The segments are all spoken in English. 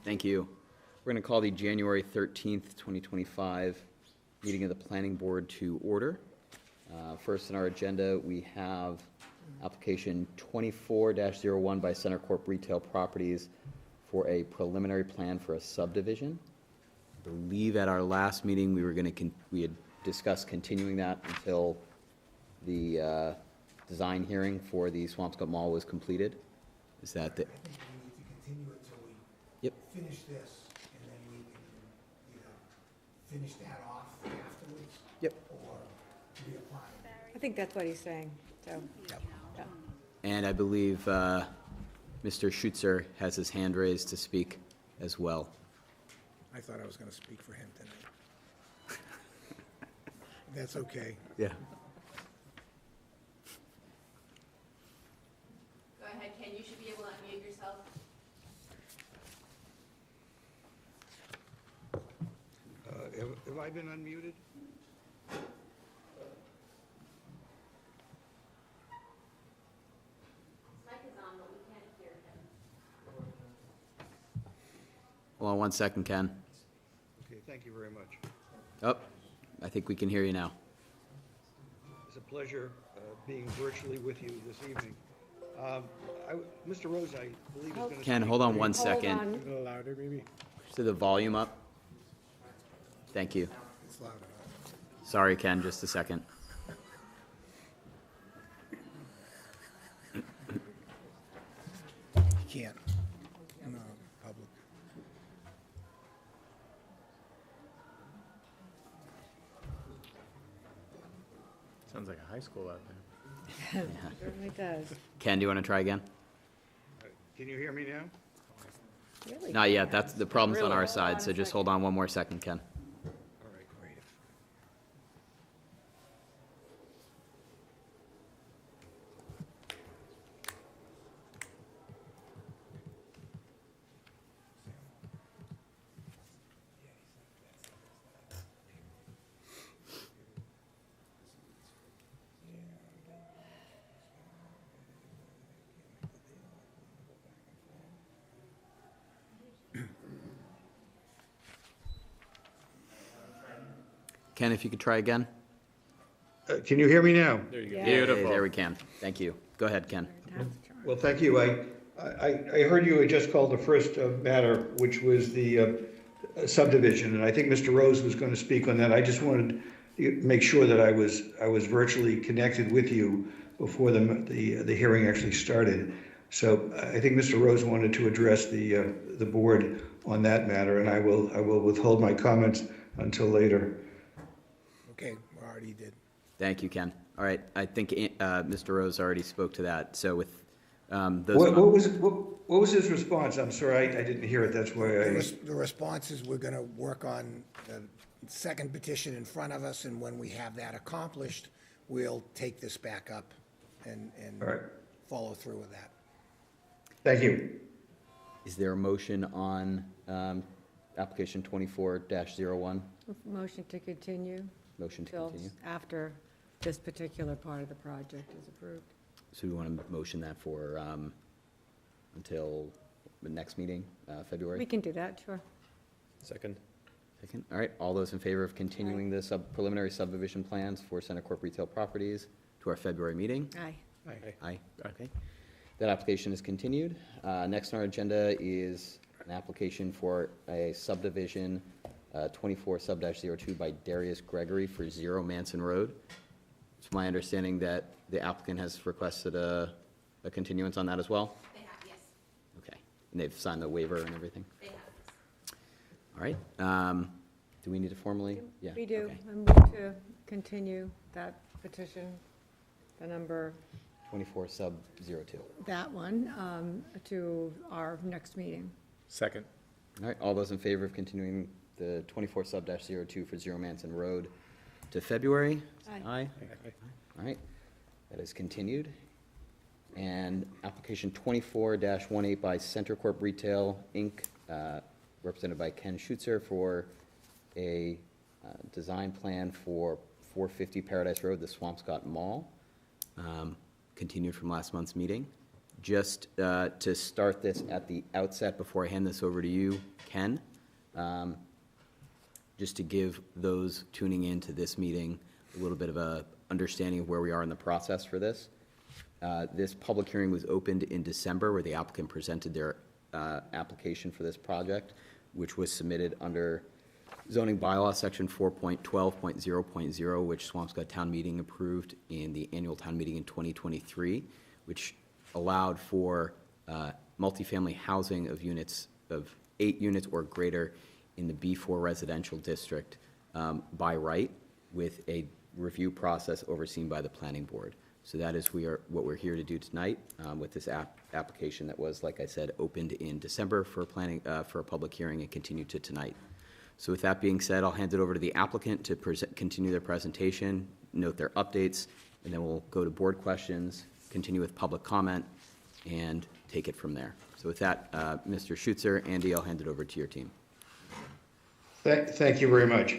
Thank you. We're going to call the January 13th, 2025 meeting of the Planning Board to order. First on our agenda, we have application 24-01 by Center Corp Retail Properties for a preliminary plan for a subdivision. I believe at our last meeting we had discussed continuing that until the design hearing for the Swampscott Mall was completed. Is that the? I think we need to continue it until we finish this, and then we can either finish that off afterwards. Or reapply. I think that's what he's saying, so. Yeah. And I believe Mr. Schutzer has his hand raised to speak as well. I thought I was going to speak for him tonight. That's okay. Yeah. Go ahead, Ken, you should be able to unmute yourself. Have I been unmuted? His mic is on, but we can't hear him. Hold on one second, Ken. Okay, thank you very much. Oh, I think we can hear you now. It's a pleasure being virtually with you this evening. Mr. Rose, I believe, is going to... Ken, hold on one second. Hold on. A little louder, maybe? So the volume up. Thank you. It's louder. Sorry, Ken, just a second. You can't. No, public. Sounds like a high school out there. Certainly does. Ken, do you want to try again? Can you hear me now? Really? Not yet. That's the problem's on Really? our Hold side, on so a just second. hold on one more second, Ken. All right, great. Ken, if you could try again. Can you hear me now? There you go. Yeah. Hey, there we can. Thank you. Go ahead, Ken. Well, thank you. I heard you had just called the first matter, which was the subdivision, and I think Mr. Rose was going to speak on that. I just wanted to make sure that I was virtually connected with you before the hearing actually started. So I think Mr. Rose wanted to address the board on that matter, and I will withhold my comments until later. Okay, we already did. Thank you, Ken. All right, I think Mr. Rose already spoke to that. So with those... What was his response? I'm sorry, I didn't hear it. That's why The response is we're going to work on the second petition in front of us, and when we have that accomplished, we'll take this back up and All right. follow through with that. Thank you. Is there a motion on application 24-01? Motion to continue Motion to till continue. after this particular part of the project is approved. So we want to motion that for until the next meeting, February? We can do that, sure. Second. Second. All right, all those in favor of continuing the preliminary subdivision plans for Center Corp Retail Properties to our February meeting? Aye. Aye. Okay. That application is continued. Next on our agenda is an application for a subdivision 24-02 by Darius Gregory for 0 Manson Road. It's my understanding that the applicant has requested a continuance on that as well? They have, yes, Okay. And they've signed the waiver and everything? they have. All right. Do we need to formally? Yeah. We do. okay. I move to continue that petition, the number, 24-02. that one, to our next meeting. Second. All right, all those in favor of continuing the 24-02 for 0 Manson Road to February? Aye. All right, that is continued. And application 24-18 by Center Corp Retail, Inc., represented by Ken Schutzer for a design plan for 450 Paradise Road, the Swampscott Mall, continued from last month's meeting. just to start this at the outset, before I hand this over to you, Ken, just to give those tuning in to this meeting a little bit of a understanding of where we are in the process for this. This public hearing was opened in December, where the applicant presented their application for this project, which was submitted under zoning bylaw section 4.12.0.0, which Swampscott Town Meeting approved in the annual town meeting in 2023, which allowed for multifamily housing of units of 8 units or greater in the B4 residential district by right, with a review process overseen by the planning board. So that is what we're here to do tonight with this application that was, like I said, opened in December for a public hearing and continued to tonight. So with that being said, I'll hand it over to the applicant to continue their presentation, note their updates, and then we'll go to board questions, continue with public comment, and take it from there. So with that, Mr. Schutzer, Andy, I'll hand it over to your team. Thank you very much.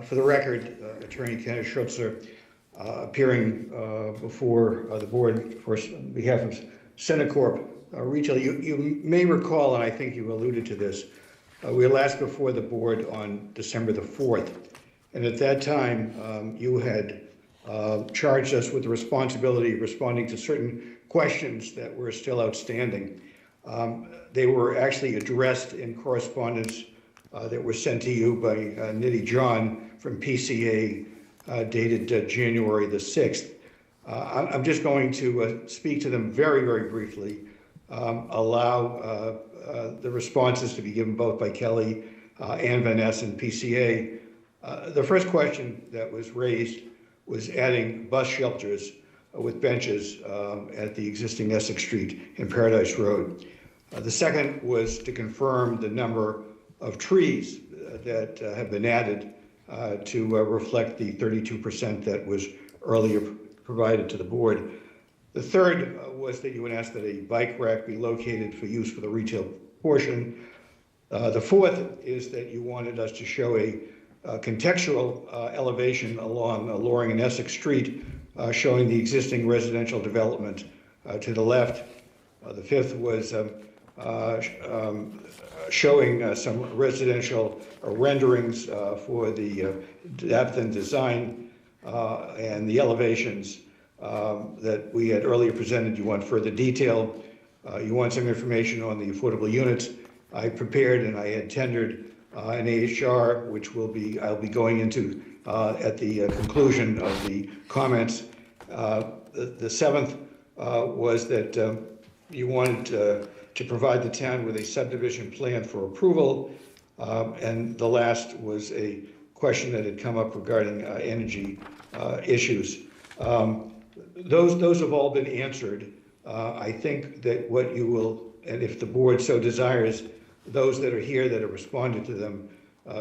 For the record, Attorney Kenneth Schutzer, appearing before the board on behalf of Cenacorp Retail. You may recall, and I think you alluded to this, we were last before the board on December the 4th, and at that time you had charged us with the responsibility of responding to certain questions that were still outstanding. They were actually addressed in correspondence that were sent to you by Nitty John from PCA dated January the 6th. I'm just going to speak to them very, very briefly, allow the responses to be given both by Kelly and Vanessa and PCA. The first question that was raised was adding bus shelters with benches at the existing Essex Street and Paradise Road. The second was to confirm the number of trees that have been added to reflect the 32% that was earlier provided to the board. The third was that you would ask that a bike rack be located for use for the retail portion. The fourth is that you wanted us to show a contextual elevation along Loring and Essex Street, showing the existing residential development to the left. The fifth was showing some residential renderings for the depth and design and the elevations that we had earlier presented. You want further detail. You want some information on the affordable units. I prepared and I had tendered an AHR, which I'll be going into at the conclusion of the comments. The seventh was that you wanted to provide the town with a subdivision plan for approval. And the last was a question that had come up regarding energy issues. Those have all been answered. I think that what you will, and if the board so desires, those that are here that have responded to them,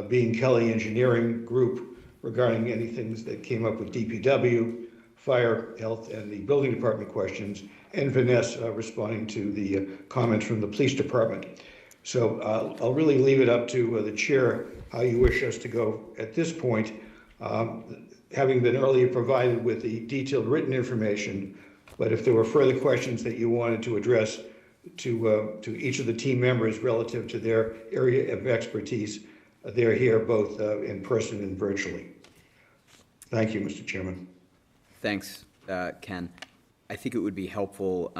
being Kelly Engineering Group regarding any things that came up with DPW, fire, health, and the building department questions, and Vanessa responding to the comments from the police department. So I'll really leave it up to the chair how you wish us to go at this point. Having been earlier provided with the detailed written information, but if there were further questions that you wanted to address to each of the team members relative to their area of expertise, they're here both in person and virtually. Thank you, Mr. Chairman. Thanks, Ken. I think it would be helpful,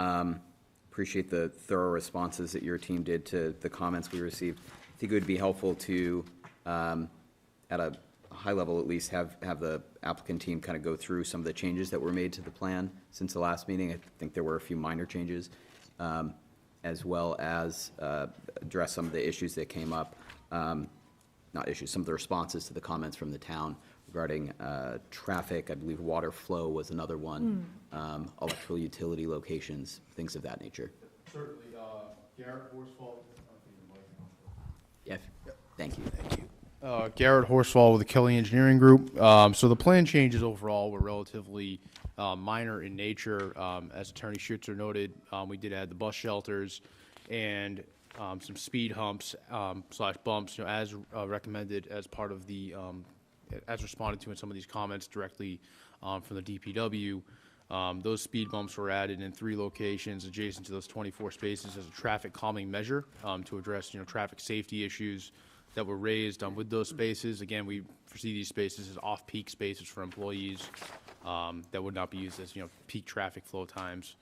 appreciate the thorough responses that your team did to the comments we received. I think it would be helpful to, at a high level at least, have the applicant team kind of go through some of the changes that were made to the plan since the last meeting. I think there were a few minor changes, as well as address some of the issues that came up, not issues, some of the responses to the comments from the town regarding traffic. I believe water flow was another one, electrical utility locations, things of that nature. Certainly, Garrett Horsfall. Yeah, thank you. Garrett Horsfall with the Kelly Engineering Group. So the plan changes overall were relatively minor in nature. As Attorney Schutzer noted, we did add the bus shelters and some speed humps slash bumps, as recommended as part of the, as responded to in some of these comments directly from the DPW. Those speed bumps were added in 3 locations adjacent to those 24 spaces as a traffic calming measure to address, traffic safety issues that were raised with those spaces. Again, we foresee these spaces as off-peak spaces for employees that would not be used as, peak traffic flow times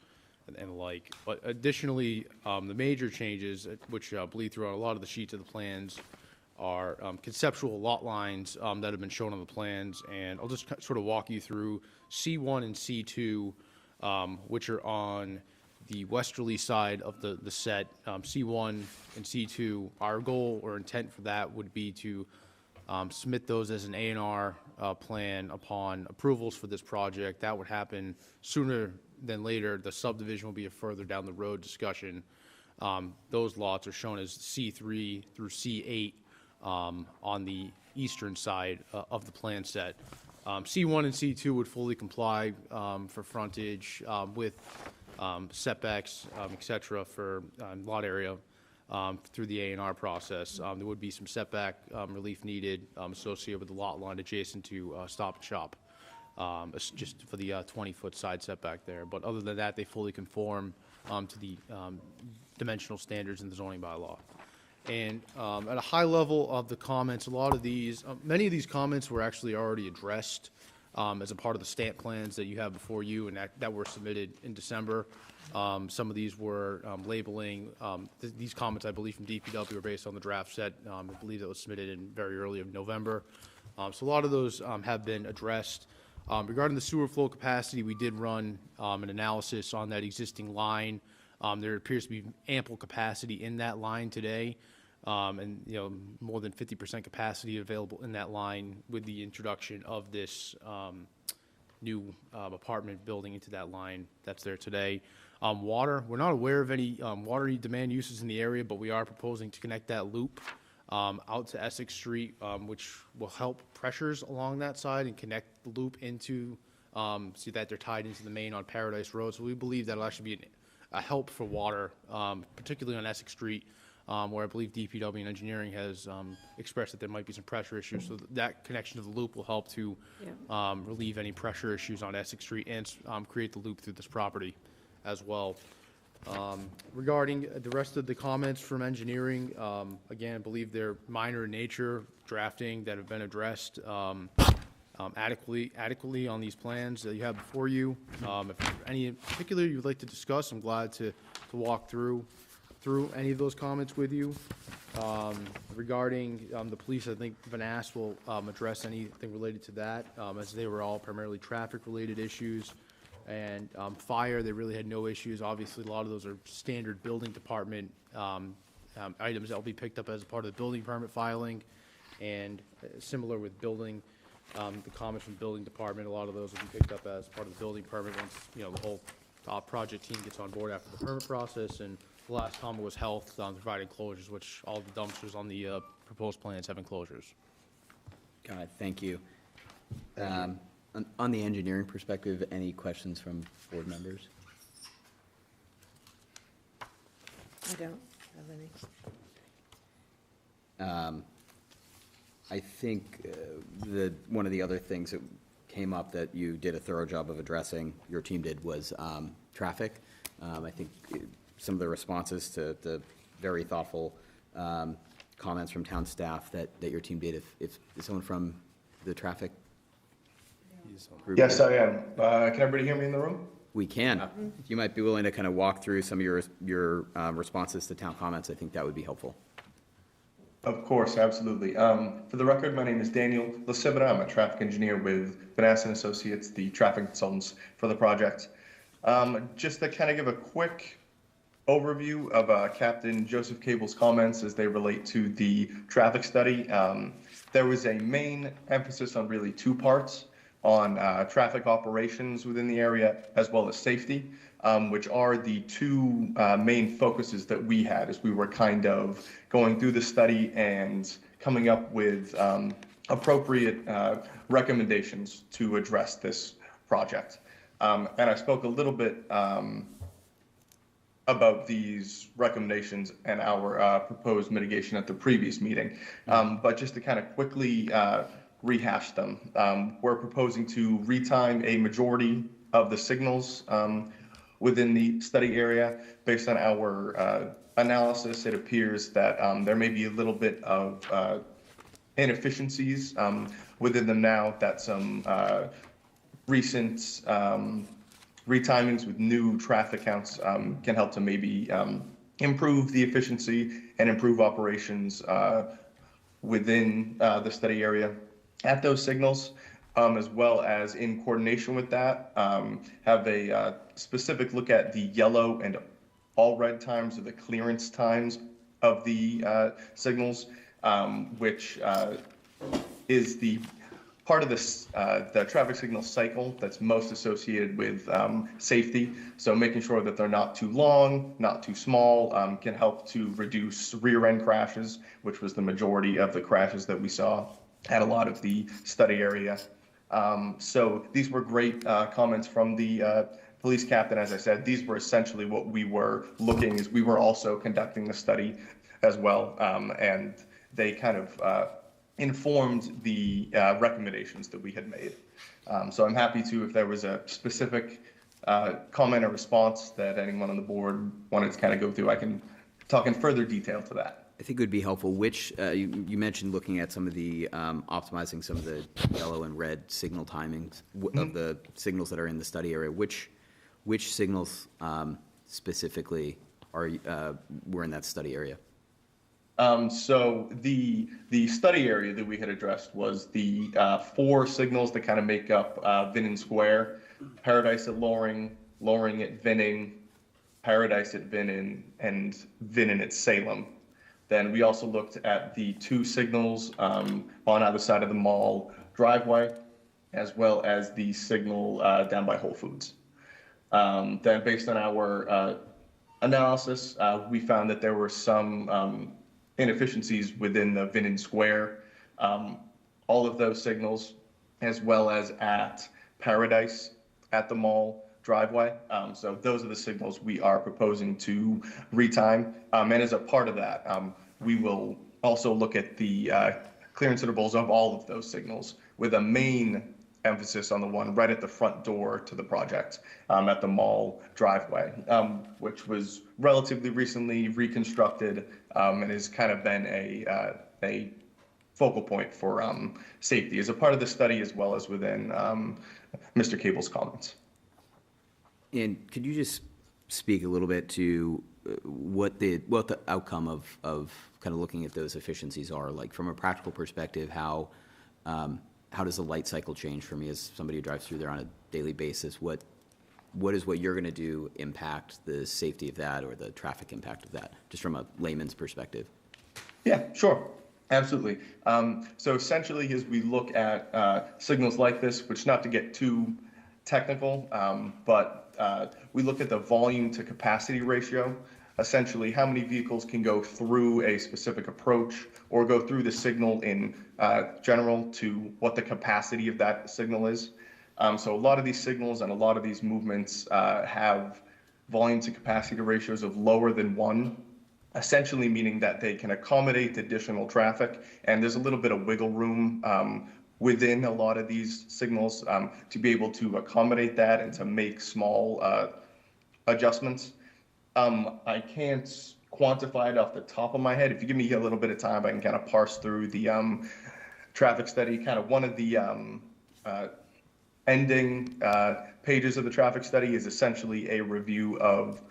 and the like. But additionally, the major changes, which bleed throughout a lot of the sheets of the plans, are conceptual lot lines that have been shown on the plans. And I'll just sort of walk you through C1 and C2, which are on the westerly side of the set. C1 and C2, our goal or intent for that would be to submit those as an A&R plan upon approvals for this project. That would happen sooner than later. The subdivision will be a further down the road discussion. Those lots are shown as C3 through C8 on the eastern side of the plan set. C1 and C2 would fully comply for frontage with setbacks, et cetera, for lot area through the A&R process. There would be some setback relief needed associated with the lot line adjacent to Stop and Shop, just for the 20-foot side setback there. But other than that, they fully conform to the dimensional standards in the zoning bylaw. And at a high level of the comments, a lot of these, many of these comments were actually already addressed as a part of the stamp plans that you have before you and that were submitted in December. Some of these were labeling, these comments, I believe, from DPW were based on the draft set. I believe that was submitted in very early of November. So a lot of those have been addressed. Regarding the sewer flow capacity, we did run an analysis on that existing line. There appears to be ample capacity in that line today. And more than 50% capacity available in that line with the introduction of this new apartment building into that line that's there today. Water, we're not aware of any water demand uses in the area, but we are proposing to connect that loop out to Essex Street, which will help pressures along that side and connect the loop into, so that they're tied into the main on Paradise Road. So we believe that'll actually be a help for water, particularly on Essex Street, where I believe DPW and engineering has expressed that there might be some pressure issues. So that connection to the loop will help to relieve any pressure issues on Essex Street and create the loop through this property as well. Regarding the rest of the comments from engineering, again, I believe they're minor in nature, drafting that have been addressed adequately on these plans that you have before you. If any in particular you'd like to discuss, I'm glad to walk through any of those comments with you. Regarding the police, I think Vaness will address anything related to that, as they were all primarily traffic-related issues. And fire, they really had no issues. Obviously, a lot of those are standard building department items that will be picked up as part of the building permit filing. And similar with building, the comments from the building department, a lot of those will be picked up as part of the building permit once the whole project team gets on board after the permit process. And the last comment was health, providing closures, which all the dumpsters on the proposed plans have enclosures. Got it, thank you. On the engineering perspective, any questions from board members? I don't have any. I think one of the other things that came up that you did a thorough job of addressing, your team did, was traffic. I think some of the responses to the very thoughtful comments from town staff that your team did, if someone from the traffic group. Yes, I am. Can everybody hear me in the room? We can. If you might be willing to kind of walk through some of your responses to town comments, I think that would be helpful. Of course, absolutely. For the record, my name is Daniel Lasibra. I'm a traffic engineer with Vaness & Associates, the traffic consultants for the project. Just to kind of give a quick overview of Captain Joseph Cable's comments as they relate to the traffic study. There was a main emphasis on really 2 parts, on traffic operations within the area as well as safety, which are the 2 main focuses that we had as we were kind of going through the study and coming up with appropriate recommendations to address this project. And I spoke a little bit about these recommendations and our proposed mitigation at the previous meeting. But just to kind of quickly rehash them, we're proposing to retime a majority of the signals within the study area. Based on our analysis, it appears that there may be a little bit of inefficiencies within them now, that some recent retimings with new traffic counts can help to maybe improve the efficiency and improve operations within the study area at those signals, as well as in coordination with that, have a specific look at the yellow and all red times, or the clearance times of the signals, which is the part of this, the traffic signal cycle that's most associated with safety. So making sure that they're not too long, not too small, can help to reduce rear end crashes, which was the majority of the crashes that we saw at a lot of the study area. So these were great comments from the police captain. As I said, these were essentially what we were looking, as we were also conducting the study as well. And they kind of informed the recommendations that we had made. So I'm happy to, if there was a specific comment or response that anyone on the board wanted to kind of go through, I can talk in further detail to that. I think it would be helpful, which, you mentioned looking at some of the, optimizing some of the yellow and red signal timings of the signals that are in the study area. Which signals specifically were in that study area? So the study area that we had addressed was the 4 signals that kind of make up Vinnon Square: Paradise at Loring, Loring at Vinning, Paradise at Vinnon, and Vinnon at Salem. Then we also looked at the 2 signals on either side of the mall driveway, as well as the signal down by Whole Foods. Then based on our analysis, we found that there were some inefficiencies within the Vinnon Square, all of those signals, as well as at Paradise at the mall driveway. So those are the signals we are proposing to retime. And as a part of that, we will also look at the clearance intervals of all of those signals, with a main emphasis on the one right at the front door to the project, at the mall driveway, which was relatively recently reconstructed, and has kind of been a focal point for safety as a part of the study, as well as within Mr. Cable's comments. And could you just speak a little bit to what the outcome of kind of looking at those efficiencies are? Like, from a practical perspective, how does the light cycle change for me as somebody who drives through there on a daily basis? What is what you're going to do impact the safety of that, or the traffic impact of that, just from a layman's perspective? Yeah, sure. Absolutely. So essentially, as we look at signals like this, which, not to get too technical, but we look at the volume to capacity ratio, essentially how many vehicles can go through a specific approach or go through the signal in general, to what the capacity of that signal is. So a lot of these signals and a lot of these movements have volume to capacity ratios of lower than 1, essentially meaning that they can accommodate additional traffic, and there's a little bit of wiggle room within a lot of these signals to be able to accommodate that and to make small adjustments. I can't quantify it off the top of my head. If you give me a little bit of time, I can kind of parse through the traffic study. Kind of one of the ending pages of the traffic study is essentially a review of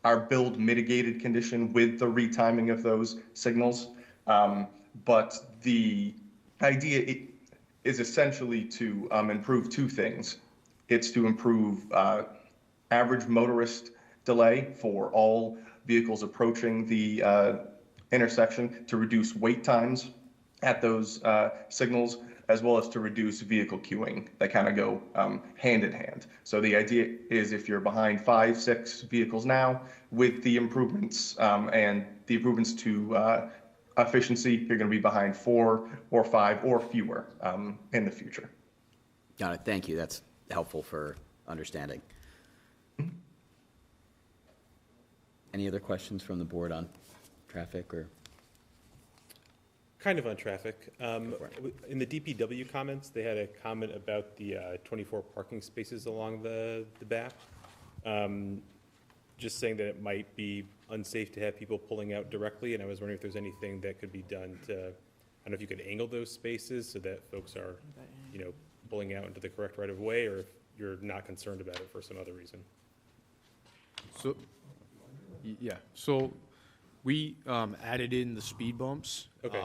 our build mitigated condition with the retiming of those signals. But the idea is essentially to improve 2 things. It's to improve average motorist delay for all vehicles approaching the intersection, to reduce wait times at those signals, as well as to reduce vehicle queuing. That kind of go hand in hand. So the idea is, if you're behind 5, 6 vehicles now, with the improvements and the improvements to efficiency, you're going to be behind 4 or 5 or fewer in the future. Got it. Thank you. That's helpful for understanding. Any other questions from the board on traffic? Or Kind of on traffic. In the DPW comments, they had a comment about the 24 parking spaces along the back. Just saying that it might be unsafe to have people pulling out directly, and I was wondering if there's anything that could be done to, I don't know if you could angle those spaces so that folks are, you know, pulling out into the correct right of way, or if you're not concerned about it for some other reason. So, yeah, so we added in the speed bumps. Okay.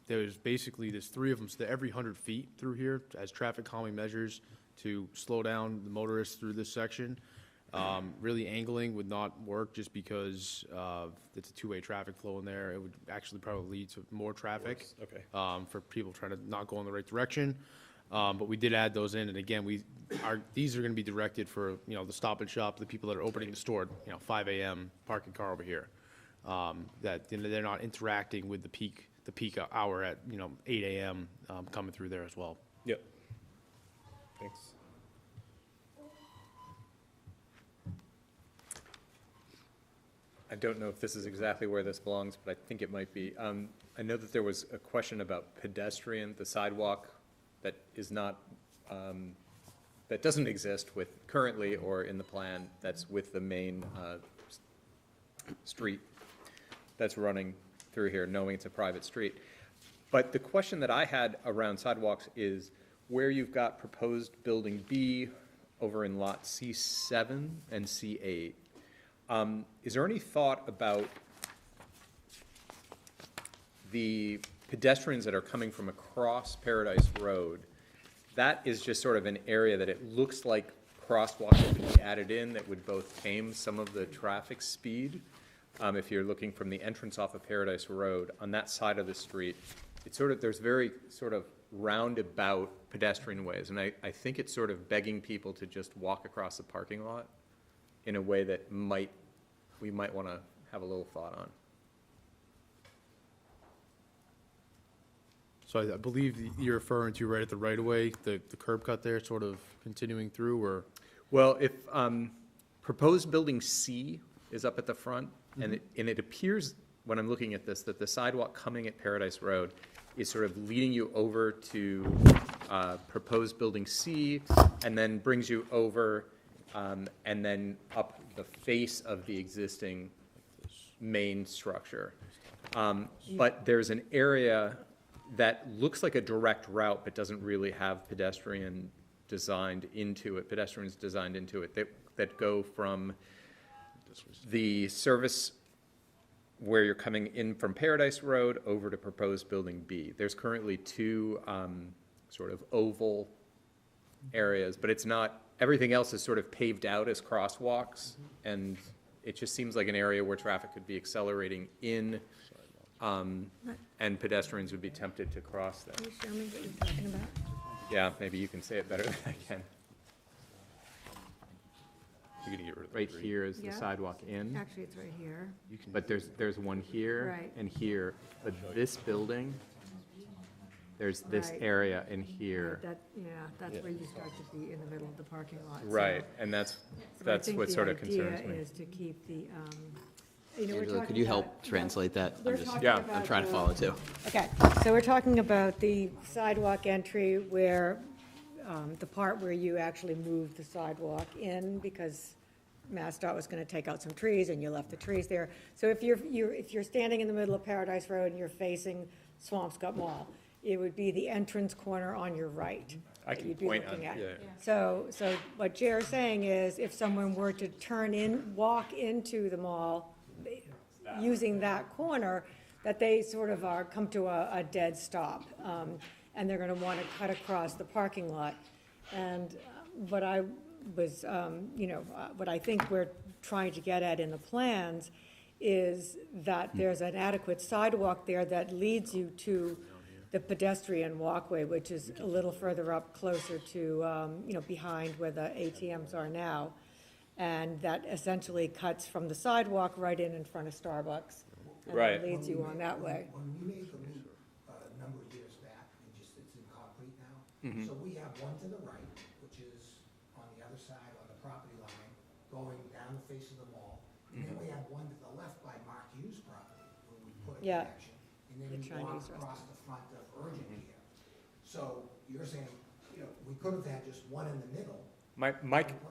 There's 3 of them, so that every 100 feet through here as traffic calming measures to slow down the motorists through this section. Really angling would not work just because it's a two-way traffic flow in there. It would actually probably lead to more traffic. Okay. For people trying to not go in the right direction. But we did add those in, and again, these are gonna be directed for, you know, the Stop and Shop, the people that are opening the store, you know, 5 AM, parking car over here. That, you know, they're not interacting with the peak hour at, you know, 8 AM, coming through there as well. Yep. Thanks. I don't know if this is exactly where this belongs, but I think it might be. I know that there was a question about the sidewalk that is not, that doesn't exist with currently or in the plan, that's with the main street that's running through here, knowing it's a private street. But the question that I had around sidewalks is where you've got proposed building B over in lot C7 and C8. Is there any thought about the pedestrians that are coming from across Paradise Road? That is just sort of an area that it looks like crosswalks would be added in that would both tame some of the traffic speed. If you're looking from the entrance off of Paradise Road, on that side of the street, it's sort of, there's very sort of roundabout pedestrian ways. And I think it's sort of begging people to just walk across the parking lot in a way that we might want to have a little thought on. So I believe you're referring to right at the right of way, the curb cut there, sort of continuing through, or? Well, if proposed building C is up at the front, and it appears, when I'm looking at this, that the sidewalk coming at Paradise Road is sort of leading you over to proposed building C, and then brings you over, and then up the face of the existing main structure. But there's an area that looks like a direct route, but doesn't really have pedestrians designed into it, that go from the service where you're coming in from Paradise Road over to proposed building B. There's currently 2 sort of oval areas, but it's not, everything else is sort of paved out as crosswalks, and it just seems like an area where traffic could be accelerating in, and pedestrians would be tempted to cross that. Can you show me what you're talking about? Yeah, maybe you can say it better than I can. You're gonna get rid of Right here is the Yeah. sidewalk in, Actually, it's right here. but there's one here Right. and here. But this building, there's this Right. area in here. That's where you start to be in the middle of the parking lot. So- Right, and that's so I what think sort of the idea concerns me. is to keep the, we're Angela, talking could you about- help translate that? We're I'm just, talking Yeah. about I'm trying to the- follow too. Okay, so we're talking about the sidewalk entry where, the part where you actually moved the sidewalk in because MassDOT was gonna take out some trees and you left the trees there. So if you're standing in the middle of Paradise Road and you're facing Swampscott Mall, it would be the entrance corner on your right. I that can you'd be point looking on- at. yeah. So what Jer's saying is if someone were to walk into the mall using that corner, that they sort of come to a dead stop. And they're gonna wanna cut across the parking lot. And what I was, what I think we're trying to get at in the plans is that there's an adequate sidewalk there that leads you to the pedestrian walkway, which is a little further up, closer to, behind where the ATMs are now. And that essentially cuts from the sidewalk right in front of Starbucks. Right. And then leads you on that way. When we made the leap a number of years back, it's in concrete now. So we have one to the right, which is on the other side on the property line, going down the face of the mall. And then we have one to the left by Mark Hughes' property, where we put a Yeah. connection and then The you walk Chinese across the front of urgent care. So you're saying, we could have had just one in the middle.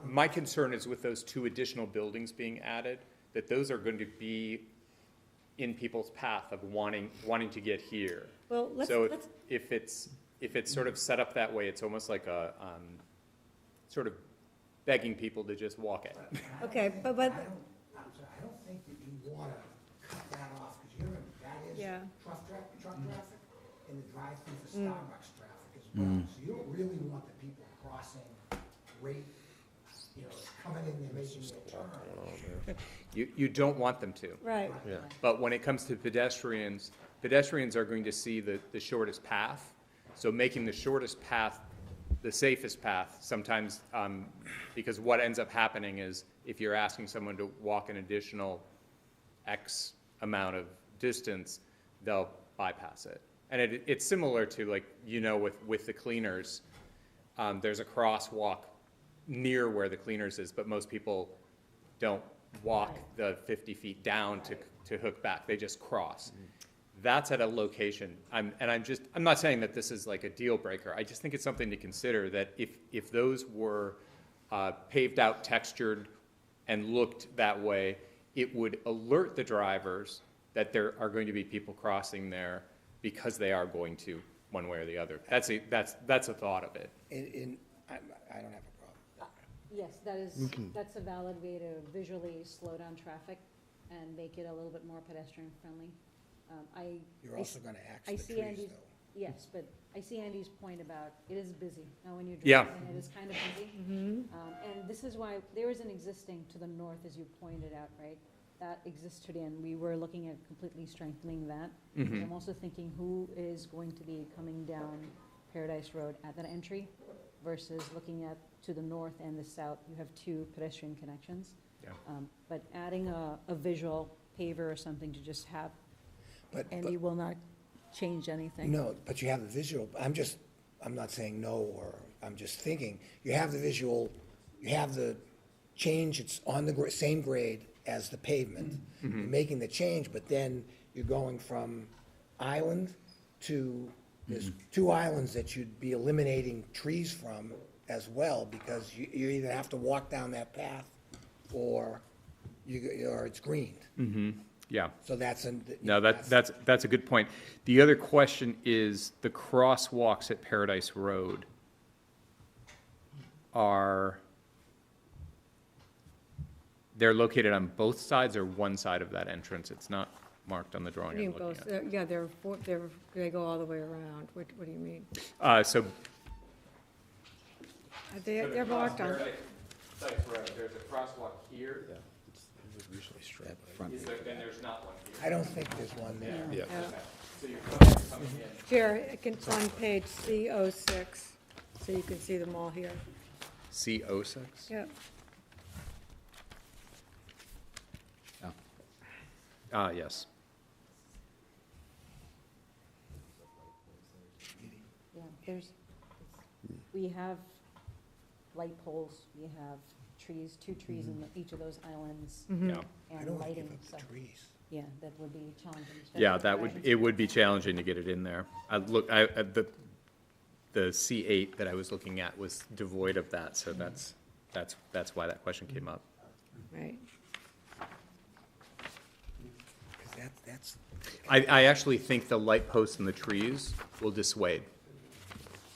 My concern is with those 2 additional buildings being added, that those are going to be in people's path of wanting to get here. Well, So if it's sort of set up that way, it's almost like a, sort of begging people to just walk it. okay, but, I'm sorry, I don't think that you wanna cut that off, because you're, that is Yeah. truck traffic, and the drive-through for Starbucks traffic as well. So you don't really want the people crossing rate, coming in there making their turn. You don't want them to. right, But when it comes to pedestrians, pedestrians are going to see the shortest path. So making the shortest path the safest path sometimes, because what ends up happening is if you're asking someone to walk an additional X amount of distance, they'll bypass it. And it's similar to, like, with the cleaners, there's a crosswalk near where the cleaners is, but most people don't walk the 50 feet down to hook back. They just cross. That's at a location. I'm not saying that this is like a deal breaker. I just think it's something to consider, that if those were paved out, textured, and looked that way, it would alert the drivers that there are going to be people crossing there because they are going to, one way or the other. That's a thought of it. I don't have a problem. Yes, that's a valid way to visually slow down traffic and make it a little bit more pedestrian friendly. You're also gonna axe I the see trees, Andy's, though. yes, but I see Andy's point about it is busy. Now, when you're Yeah. driving, it is kind of busy. And this is why, there is an existing to the north, as you pointed out, right? That exists today, and we were looking at completely strengthening that. I'm also thinking who is going to be coming down Paradise Road at that entry versus looking at to the north and the south. You have 2 pedestrian connections. Yeah. But adding a visual paver or something to just have, But- Andy will not change anything. No, but you have the visual, I'm not saying no, or I'm just thinking, you have the visual, you have the change, it's on the same grade as the pavement. You're making the change, but then you're going from island to, there's 2 islands that you'd be eliminating trees from as well, because you either have to walk down that path, or it's greened. Yeah. So that's No, that's a good point. The other question is, the crosswalks at Paradise Road they're located on both sides or one side of that entrance? It's not marked on the drawing I'm looking both, at. yeah, they go all the way around. What do you mean? So They're marked on, Paradise Road, there's a crosswalk here. That front. Then there's not one here. I don't think there's one there. Yeah. So you're coming in. Chair, it's on page C06, so you can see them all here. C06? Yep. Yes. Yeah, we have light poles, we have trees, 2 trees in each of those islands, Yeah. I and don't want to lighting, give so, up the trees. yeah, that would be challenging. Yeah, especially it would be challenging to get it in there. The C8 that I was looking at was devoid of that, so that's why that question came up. Right. Because that's, I actually think the light posts and the trees will dissuade.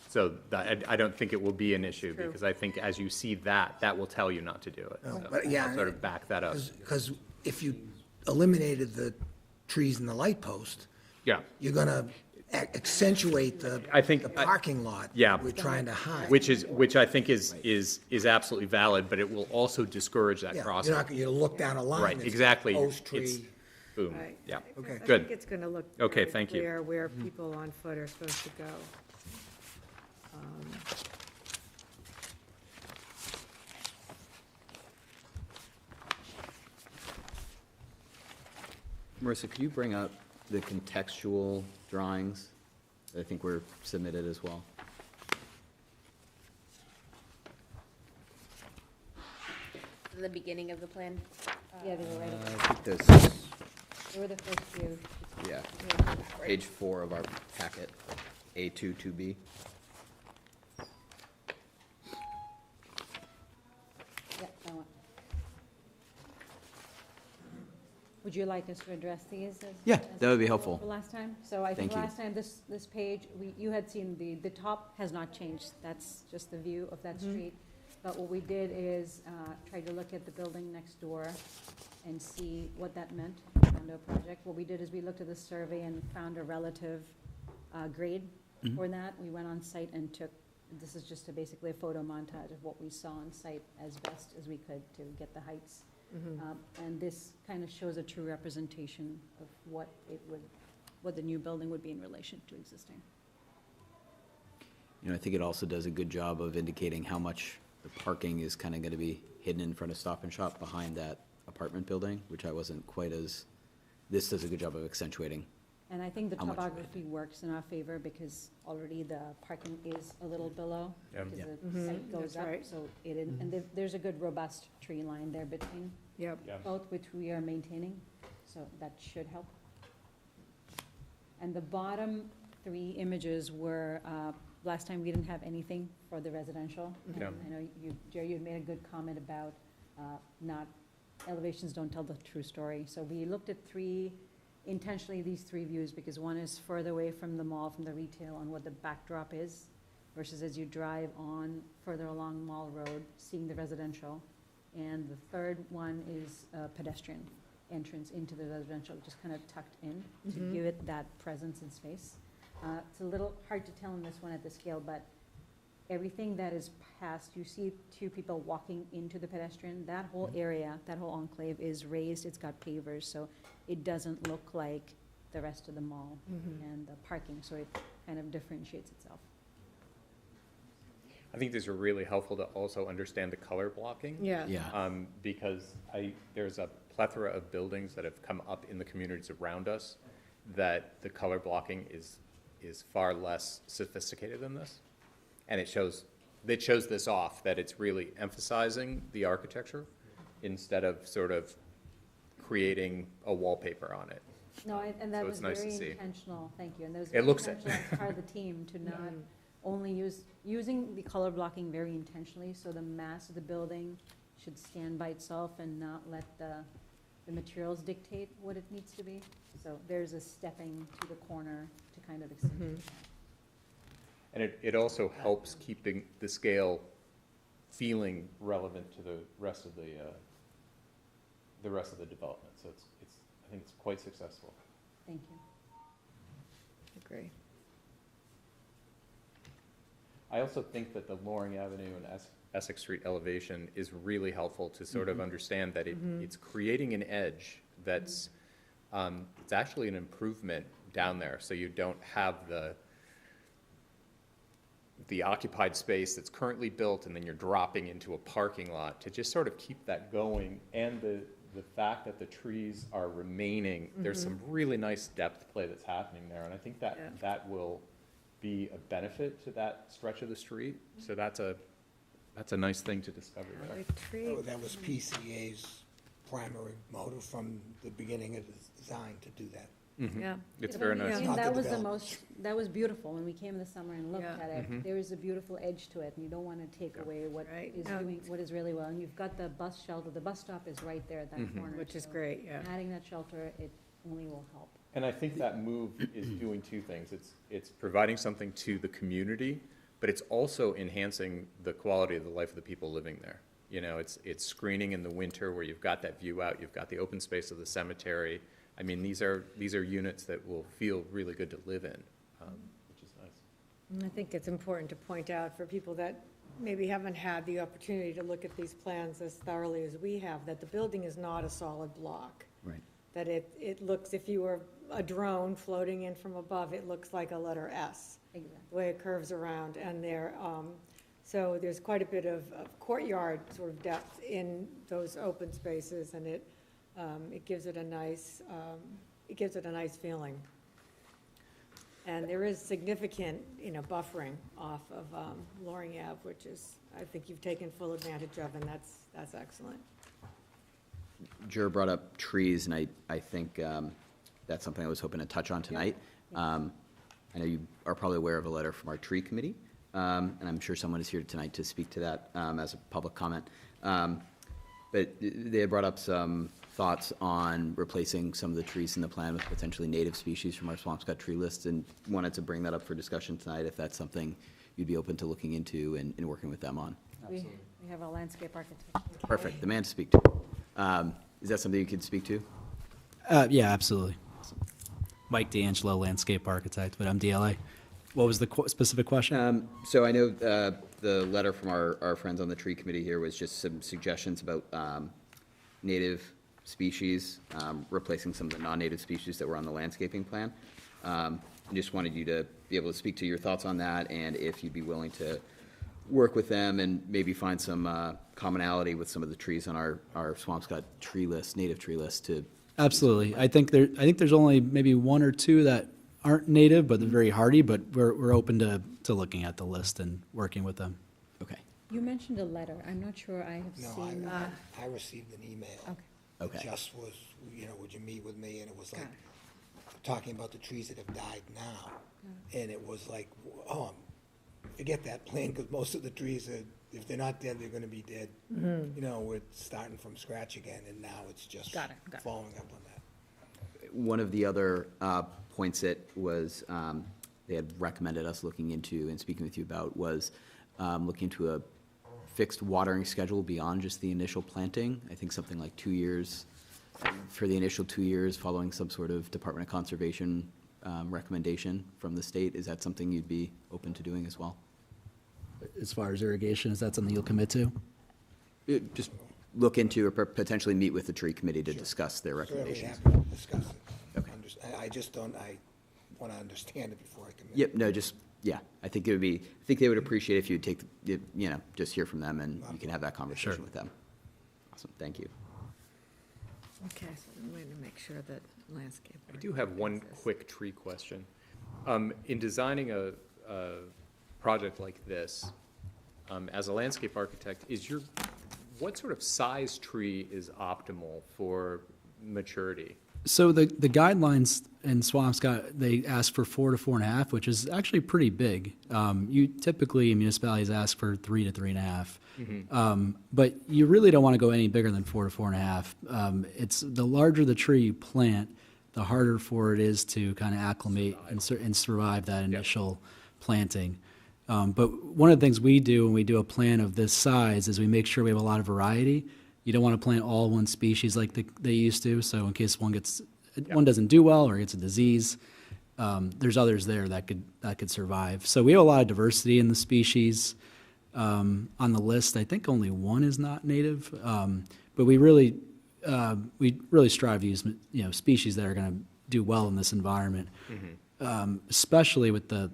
So I don't think it will be an issue, True. because I think as you see that will tell you not to do it. No, So but yeah, I'll sort of back that up. because if you eliminated the trees and the light post, Yeah, you're gonna accentuate I think- the parking lot. Yeah. We're trying to hide. which I think is absolutely valid, but it will also discourage that Yeah, crossing. you'll look down a line. Right, it's exactly. Post It's- tree. Boom, Right. yeah. Okay. I Good. think it's going to look Okay, very thank you. clear where people on foot are supposed to go. Marissa, could you bring up the contextual drawings that I think were submitted as well? The beginning of the plan. Yeah, they were right, I think this, they were the first few. Yeah, page 4 of our packet, A2, 2B. Yeah, that one. Would you like us to address these as? Yeah, as that would be we helpful. did last time? So I think Thank you. last time, this page, you had seen the top has not changed. That's just the view of that street. But what we did is try to look at the building next door and see what that meant under a project. What we did is we looked at the survey and found a relative grade for that. We went on site and took, this is just basically a photo montage of what we saw on site as best as we could to get the heights. And this kind of shows a true representation of what the new building would be in relation to existing. You know, I think it also does a good job of indicating how much the parking is kind of going to be hidden in front of Stop and Shop behind that apartment building, which I wasn't quite as, this does a good job of accentuating. And I think the How much of it? topography works in our favor because already the parking is a little below. Yeah. Because Yeah. the site goes that's up, right. so and there's a good robust tree line there between Yep. Yeah. both, which we are maintaining, so that should help. And the bottom 3 images were, last time we didn't have anything for the residential. And Yeah. I know you, Jerry, you had made a good comment about not, elevations don't tell the true story. So we looked at intentionally these 3 views, because one is further away from the mall, from the retail, on what the backdrop is, versus as you drive on further along Mall Road, seeing the residential. And the third one is a pedestrian entrance into the residential, just kind of tucked in to give it that presence and space. It's a little hard to tell in this one at the scale, but everything that is past, you see 2 people walking into the pedestrian, that whole area, that whole enclave is raised, it's got pavers, so it doesn't look like the rest of the mall and the parking, so it kind of differentiates itself. I think these are really helpful to also understand the color blocking. Yeah. Yeah. Because there's a plethora of buildings that have come up in the communities around us that the color blocking is far less sophisticated than this. And it shows this off, that it's really emphasizing the architecture instead of sort of creating a wallpaper on it. No, and that So was it's nice to very see. intentional, thank you, and that was It very looks it. intentional as part of the team to not only using the color blocking very intentionally, so the mass of the building should stand by itself and not let the materials dictate what it needs to be. So there's a stepping to the corner to kind of accentuate that. And it also helps keeping the scale feeling relevant to the rest of the development. So I think it's quite successful. Thank you. Agree. I also think that the Loring Avenue and Essex Street elevation is really helpful to sort of understand that it's creating an edge that's, it's actually an improvement down there. So you don't have the occupied space that's currently built and then you're dropping into a parking lot, to just sort of keep that going. And the fact that the trees are remaining, there's some really nice depth play that's happening there. And I think that will be a benefit to that stretch of the street. So that's a nice thing to discover there. Oh, that was PCA's primary motive from the beginning of the design, to do that. Yeah. It's very nice. And Not the that was development. that was beautiful when we came in the summer and looked Yeah. at it. There is a beautiful edge to it, and you don't want to take away what Right. is No. doing, what is really well. And you've got the bus shelter, the bus stop is right there at that corner. Which is so great, yeah. Adding that shelter, it only will help. And I think that move is doing 2 things. It's providing something to the community, but it's also enhancing the quality of the life of the people living there. You know, it's screening in the winter where you've got that view out, you've got the open space of the cemetery. I mean, these are units that will feel really good to live in, which is nice. And I think it's important to point out for people that maybe haven't had the opportunity to look at these plans as thoroughly as we have, that the building is not a solid block. Right. That it looks, if you were a drone floating in from above, it looks like a letter S, Exactly. the way it curves around. And so there's quite a bit of courtyard sort of depth in those open spaces, and it gives it a nice feeling. And there is significant, buffering off of Loring Ave, which is, I think you've taken full advantage of, and that's excellent. Jer brought up trees, and I think that's something I was hoping to touch on tonight. I know you are probably aware of a letter from our tree committee, and I'm sure someone is here tonight to speak to that as a public comment. But they had brought up some thoughts on replacing some of the trees in the plan with potentially native species from our Swampscott tree list, and wanted to bring that up for discussion tonight, if that's something you'd be open to looking into and working with them on. We have a landscape architect. Perfect, the man to speak to. Is that something you could speak to? Yeah, absolutely. Mike D'Angelo, landscape architect, but I'm DLA. What was the specific question? So I know the letter from our friends on the tree committee here was just some suggestions about native species, replacing some of the non-native species that were on the landscaping plan. I just wanted you to be able to speak to your thoughts on that, and if you'd be willing to work with them and maybe find some commonality with some of the trees on our Swampscott tree list, native tree list to. Absolutely. I think there's only maybe one or two that aren't native, but they're very hardy, but we're open to looking at the list and working with them. Okay. You mentioned a letter. I'm not sure I have No, seen that. I received an email. Okay. Okay. It just was, would you meet with me? And it was like, Got talking about the trees that have died now. And it was like, oh, forget that plan, because most of the trees are, if they're not dead, they're gonna be dead. We're starting from scratch again, and now it's just Got it. following up on that. One of the other points that was, they had recommended us looking into and speaking with you about was looking into a fixed watering schedule beyond just the initial planting. I think something like 2 years, for the initial 2 years, following some sort of Department of Conservation recommendation from the state. Is that something you'd be open to doing as well? As far as irrigation, is that something you'll commit to? Just look into or potentially meet with the tree committee to discuss their Certainly recommendations. happy to discuss it. Okay. I just don't, I wanna understand it before I commit. Yep, no, just, yeah, I think I think they would appreciate if you'd take, just hear from them and you can have that conversation with them. Awesome, thank you. Okay, so I'm going to make sure that landscape. I do have one quick tree question. In designing a project like this, as a landscape architect, what sort of size tree is optimal for maturity? So the guidelines in Swampscott, they ask for 4 to 4.5, which is actually pretty big. You typically, municipalities ask for 3 to 3.5. But you really don't want to go any bigger than 4 to 4.5. It's the larger the tree you plant, the harder for it is to kind of acclimate and survive that initial planting. But one of the things we do when we do a plan of this size is we make sure we have a lot of variety. You don't want to plant all one species like they used to, so in case one doesn't do well or gets a disease, there's others there that could survive. So we have a lot of diversity in the species on the list. I think only one is not native, but we really strive to use species that are going to do well in this environment, especially with the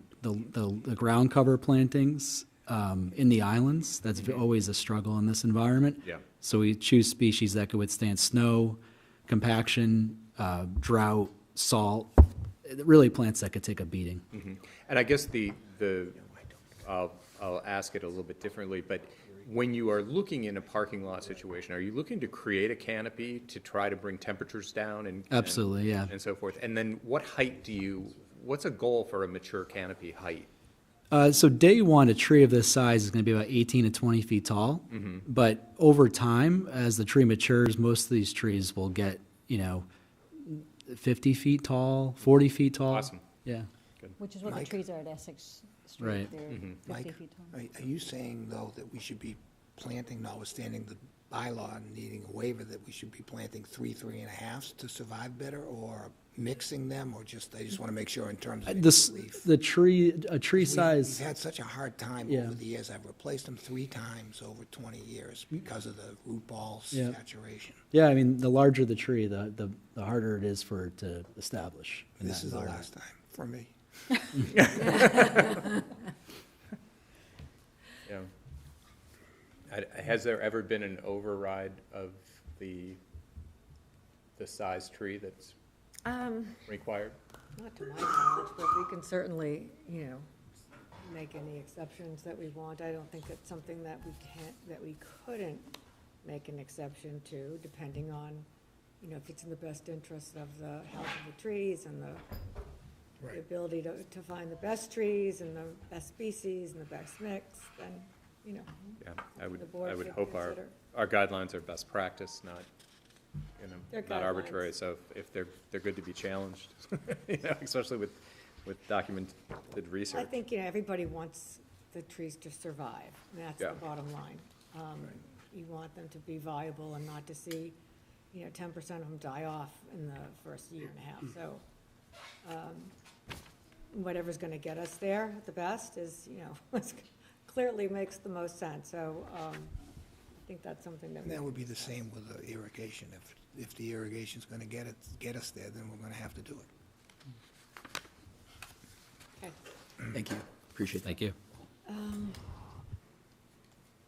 ground cover plantings in the islands. That's always a struggle in this environment. Yeah. So we choose species that could withstand snow, compaction, drought, salt, really plants that could take a beating. And I guess I'll ask it a little bit differently, but when you are looking in a parking lot situation, are you looking to create a canopy to try to bring temperatures down and Absolutely, yeah. and so forth? And then what's a goal for a mature canopy height? So day one, a tree of this size is going to be about 18 to 20 feet tall. But over time, as the tree matures, most of these trees will get, 50 feet tall, 40 feet tall. Awesome. Yeah. Which is what the Mike? trees are at Essex Street. Right. They're 50 Mike, feet tall. are you saying, though, that we should be planting, notwithstanding the bylaw and needing a waiver, that we should be planting 3.5s to survive better, or mixing them, or I just want to make sure in terms of relief? A tree size. We've had such a hard time Yeah. over the years. I've replaced them 3 times over 20 years because of the root ball Yeah. saturation. Yeah, I mean, the larger the tree, the harder it is for it to establish. in This that is the environment. last time for me. Yeah. Has there ever been an override of the size tree that's required? Not to my knowledge, but we can certainly, make any exceptions that we want. I don't think it's something that we couldn't make an exception to, depending on, you know, if it's in the best interest of the health of the trees and the ability to find the best trees and the best species and the best mix, then, you know. Yeah, the board I would could hope consider. our guidelines are best practice, not, you know, They're not arbitrary. guidelines. So if they're good to be challenged, you know, especially with documented research. I think, you know, everybody wants the trees to survive, and that's Yeah. the bottom line. You want them to be viable and not to see, you know, 10% of them die off in the first year and a half. So whatever's going to get us there the best is, you know, clearly makes the most sense. So I think that's something that And that would be the same with the irrigation. If the irrigation's gonna get us there, then we're gonna have to do it. Okay. Thank you. Appreciate that. Thank you.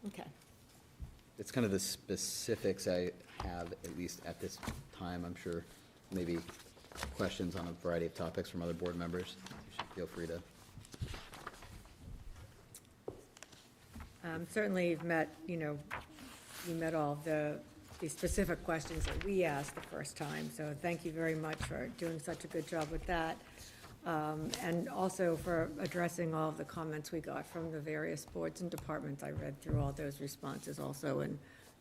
Okay. It's kind of the specifics I have, at least at this time. I'm sure maybe questions on a variety of topics from other board members. You should feel free to. Certainly you've met, you know, you met all of the specific questions that we asked the first time. So thank you very much for doing such a good job with that. And also for addressing all of the comments we got from the various boards and departments. I read through all those responses also, and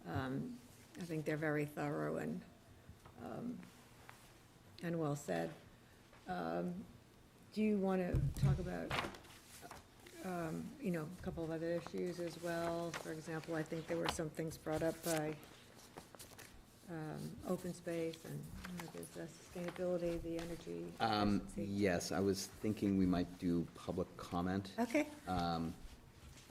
I think they're very thorough and well said. Do you want to talk about, you know, a couple of other issues as well? For example, I think there were some things brought up by open space and, you know, there's the sustainability, the energy efficiency. Yes, I was thinking we might do public comment. Okay.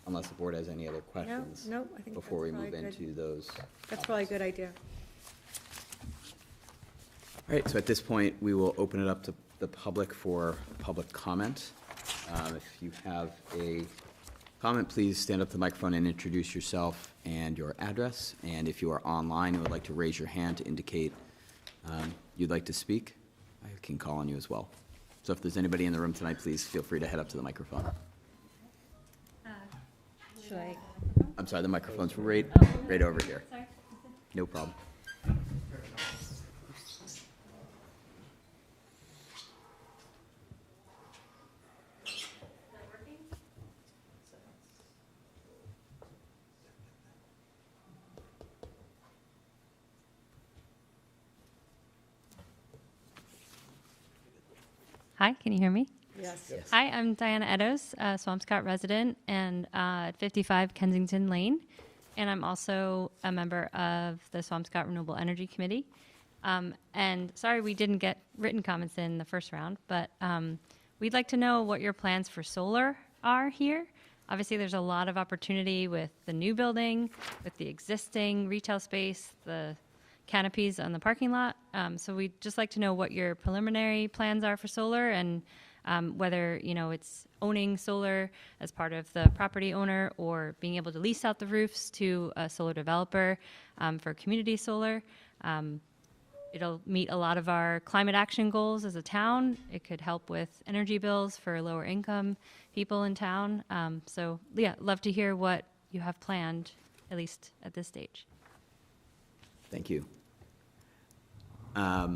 Unless the board has any other questions. No, I think before we that's move probably good. into those. That's probably a good idea. All right, so at this point, we will open it up to the public for public comment. If you have a comment, please stand up to the microphone and introduce yourself and your address. And if you are online and would like to raise your hand to indicate you'd like to speak, I can call on you as well. So if there's anybody in the room tonight, please feel free to head up to the microphone. Should I? I'm sorry, the microphone's right over here. Sorry. No problem. Hi, can you hear me? Yes. Hi, I'm Diana Eddowes, a Swampscott resident and at 55 Kensington Lane. And I'm also a member of the Swampscott Renewable Energy Committee. And sorry we didn't get written comments in the first round, but we'd like to know what your plans for solar are here. Obviously, there's a lot of opportunity with the new building, with the existing retail space, the canopies on the parking lot. So we'd just like to know what your preliminary plans are for solar and whether, you know, it's owning solar as part of the property owner or being able to lease out the roofs to a solar developer for community solar. It'll meet a lot of our climate action goals as a town. It could help with energy bills for lower income people in town. So yeah, love to hear what you have planned, at least at this stage. Thank you. Yeah,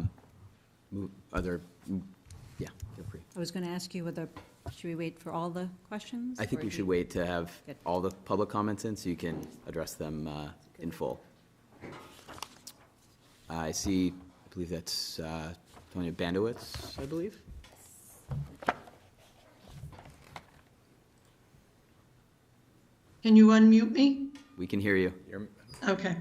feel free. I was going to ask you whether, should we wait for all the questions? I think or we do should you- wait to have Good. all the public comments in so you can address them in full. I see, I believe that's Tonya Bandowitz, I believe. Can you unmute me? We can hear you. Okay.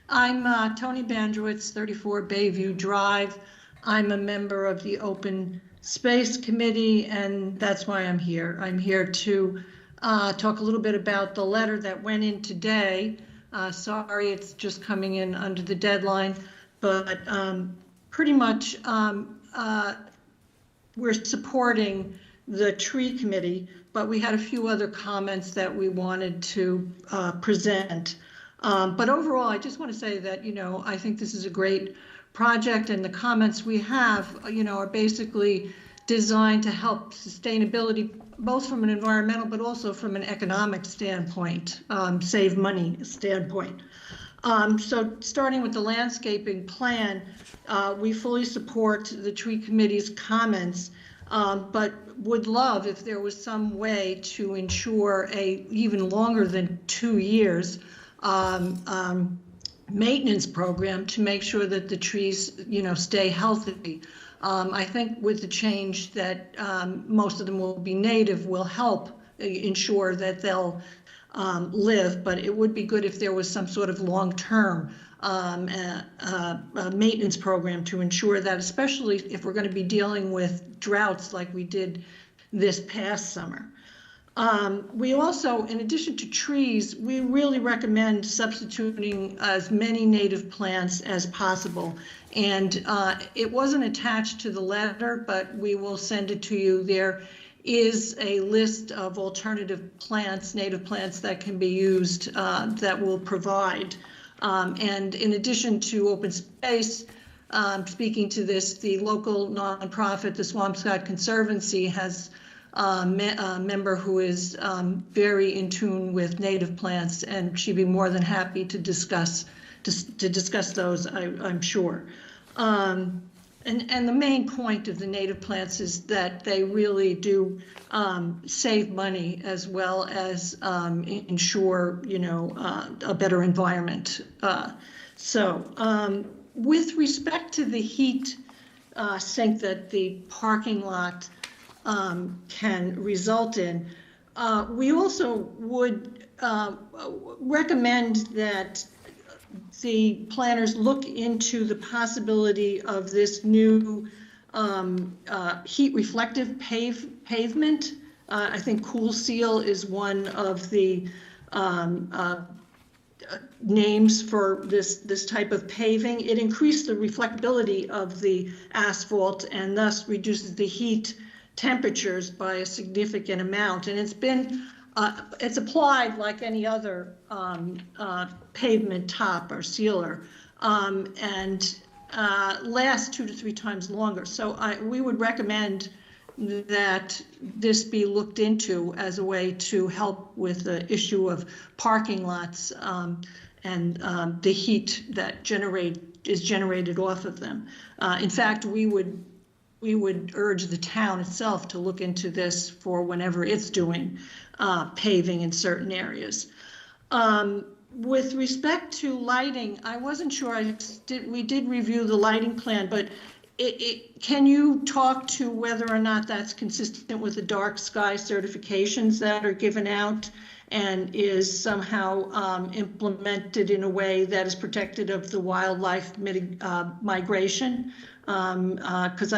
I'm Tony Bandrowitz, 34 Bayview Drive. I'm a member of the Open Space Committee, and that's why I'm here. I'm here to talk a little bit about the letter that went in today. Sorry, it's just coming in under the deadline, but pretty much we're supporting the tree committee, but we had a few other comments that we wanted to present. But overall, I just want to say that, you know, I think this is a great project, and the comments we have, you know, are basically designed to help sustainability, both from an environmental but also from an economic standpoint, save money standpoint. So starting with the landscaping plan, we fully support the tree committee's comments, but would love if there was some way to ensure a even longer than 2 years maintenance program to make sure that the trees, stay healthy. I think with the change that most of them will be native will help ensure that they'll live, but it would be good if there was some sort of long-term maintenance program to ensure that, especially if we're going to be dealing with droughts like we did this past summer. We also, in addition to trees, we really recommend substituting as many native plants as possible. And it wasn't attached to the letter, but we will send it to you. There is a list of alternative plants, native plants that can be used that will provide. And in addition to open space, speaking to this, the local nonprofit, the Swampscott Conservancy, has a member who is very in tune with native plants, and she'd be more than happy to discuss those, I'm sure. And the main point of the native plants is that they really do save money as well as ensure, a better environment. With respect to the heat sink that the parking lot can result in, we also would recommend that the planners look into the possibility of this new heat reflective pavement. I think Cool Seal is one of the names for this type of paving. It increased the reflectability of the asphalt and thus reduces the heat temperatures by a significant amount. And it's applied like any other pavement top or sealer, and lasts 2 to 3 times longer. So we would recommend that this be looked into as a way to help with the issue of parking lots and the heat that is generated off of them. In fact, we would urge the town itself to look into this for whenever it's doing paving in certain areas. With respect to lighting, I wasn't sure, we did review the lighting plan, but can you talk to whether or not that's consistent with the dark sky certifications that are given out and is somehow implemented in a way that is protected of the wildlife migration? Because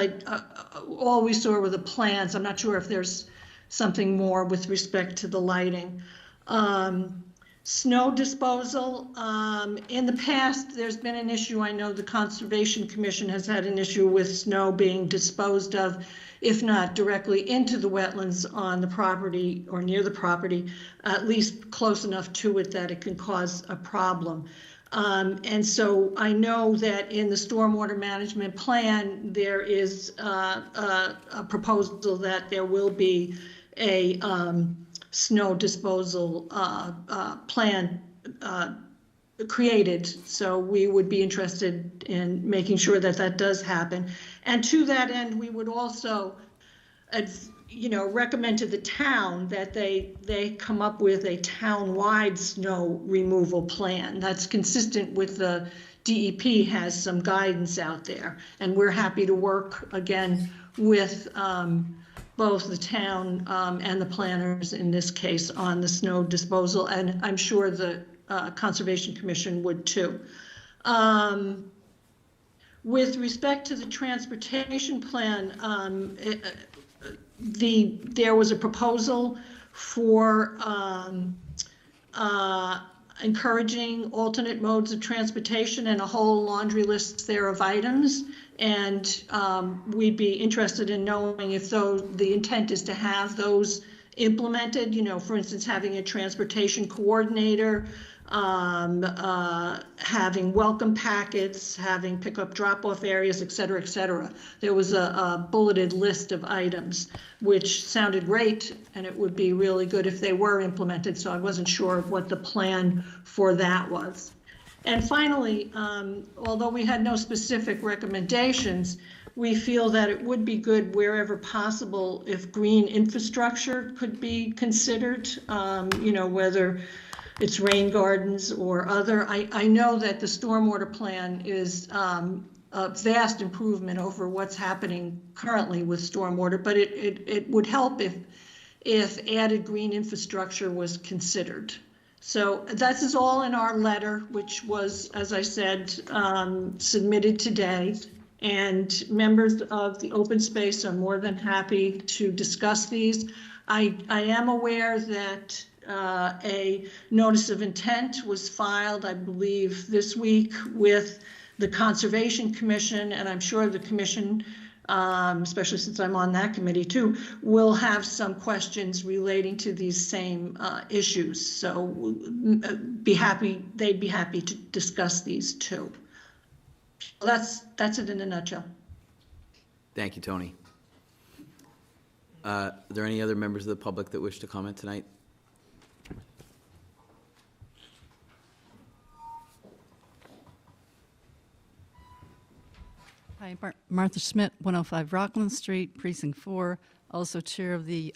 all we saw were the plans. I'm not sure if there's something more with respect to the lighting. Snow disposal. In the past, there's been an issue. I know the Conservation Commission has had an issue with snow being disposed of, if not directly into the wetlands on the property or near the property, at least close enough to it that it can cause a problem. And so I know that in the stormwater management plan, there is a proposal that there will be a snow disposal plan created. So we would be interested in making sure that that does happen. And to that end, we would also, recommend to the town that they come up with a town-wide snow removal plan that's consistent with the DEP has some guidance out there. And we're happy to work again with both the town and the planners in this case on the snow disposal, and I'm sure the Conservation Commission would too. With respect to the transportation plan, there was a proposal for encouraging alternate modes of transportation and a whole laundry list there of items. And we'd be interested in knowing if the intent is to have those implemented, for instance, having a transportation coordinator, having welcome packets, having pickup drop-off areas, et cetera, et cetera. There was a bulleted list of items, which sounded great, and it would be really good if they were implemented, so I wasn't sure what the plan for that was. And finally, although we had no specific recommendations, we feel that it would be good wherever possible if green infrastructure could be considered, whether it's rain gardens or other. I know that the stormwater plan is a vast improvement over what's happening currently with stormwater, but it would help if added green infrastructure was considered. So this is all in our letter, which was, as I said, submitted today. And members of the open space are more than happy to discuss these. I am aware that a notice of intent was filed, I believe, this week with the Conservation Commission, and I'm sure the commission, especially since I'm on that committee too, will have some questions relating to these same issues. So they'd be happy to discuss these too. That's it in a nutshell. Thank you, Tony. Are there any other members of the public that wish to comment tonight? Hi, Martha Schmidt, 105 Rockland Street, Precinct 4, also chair of the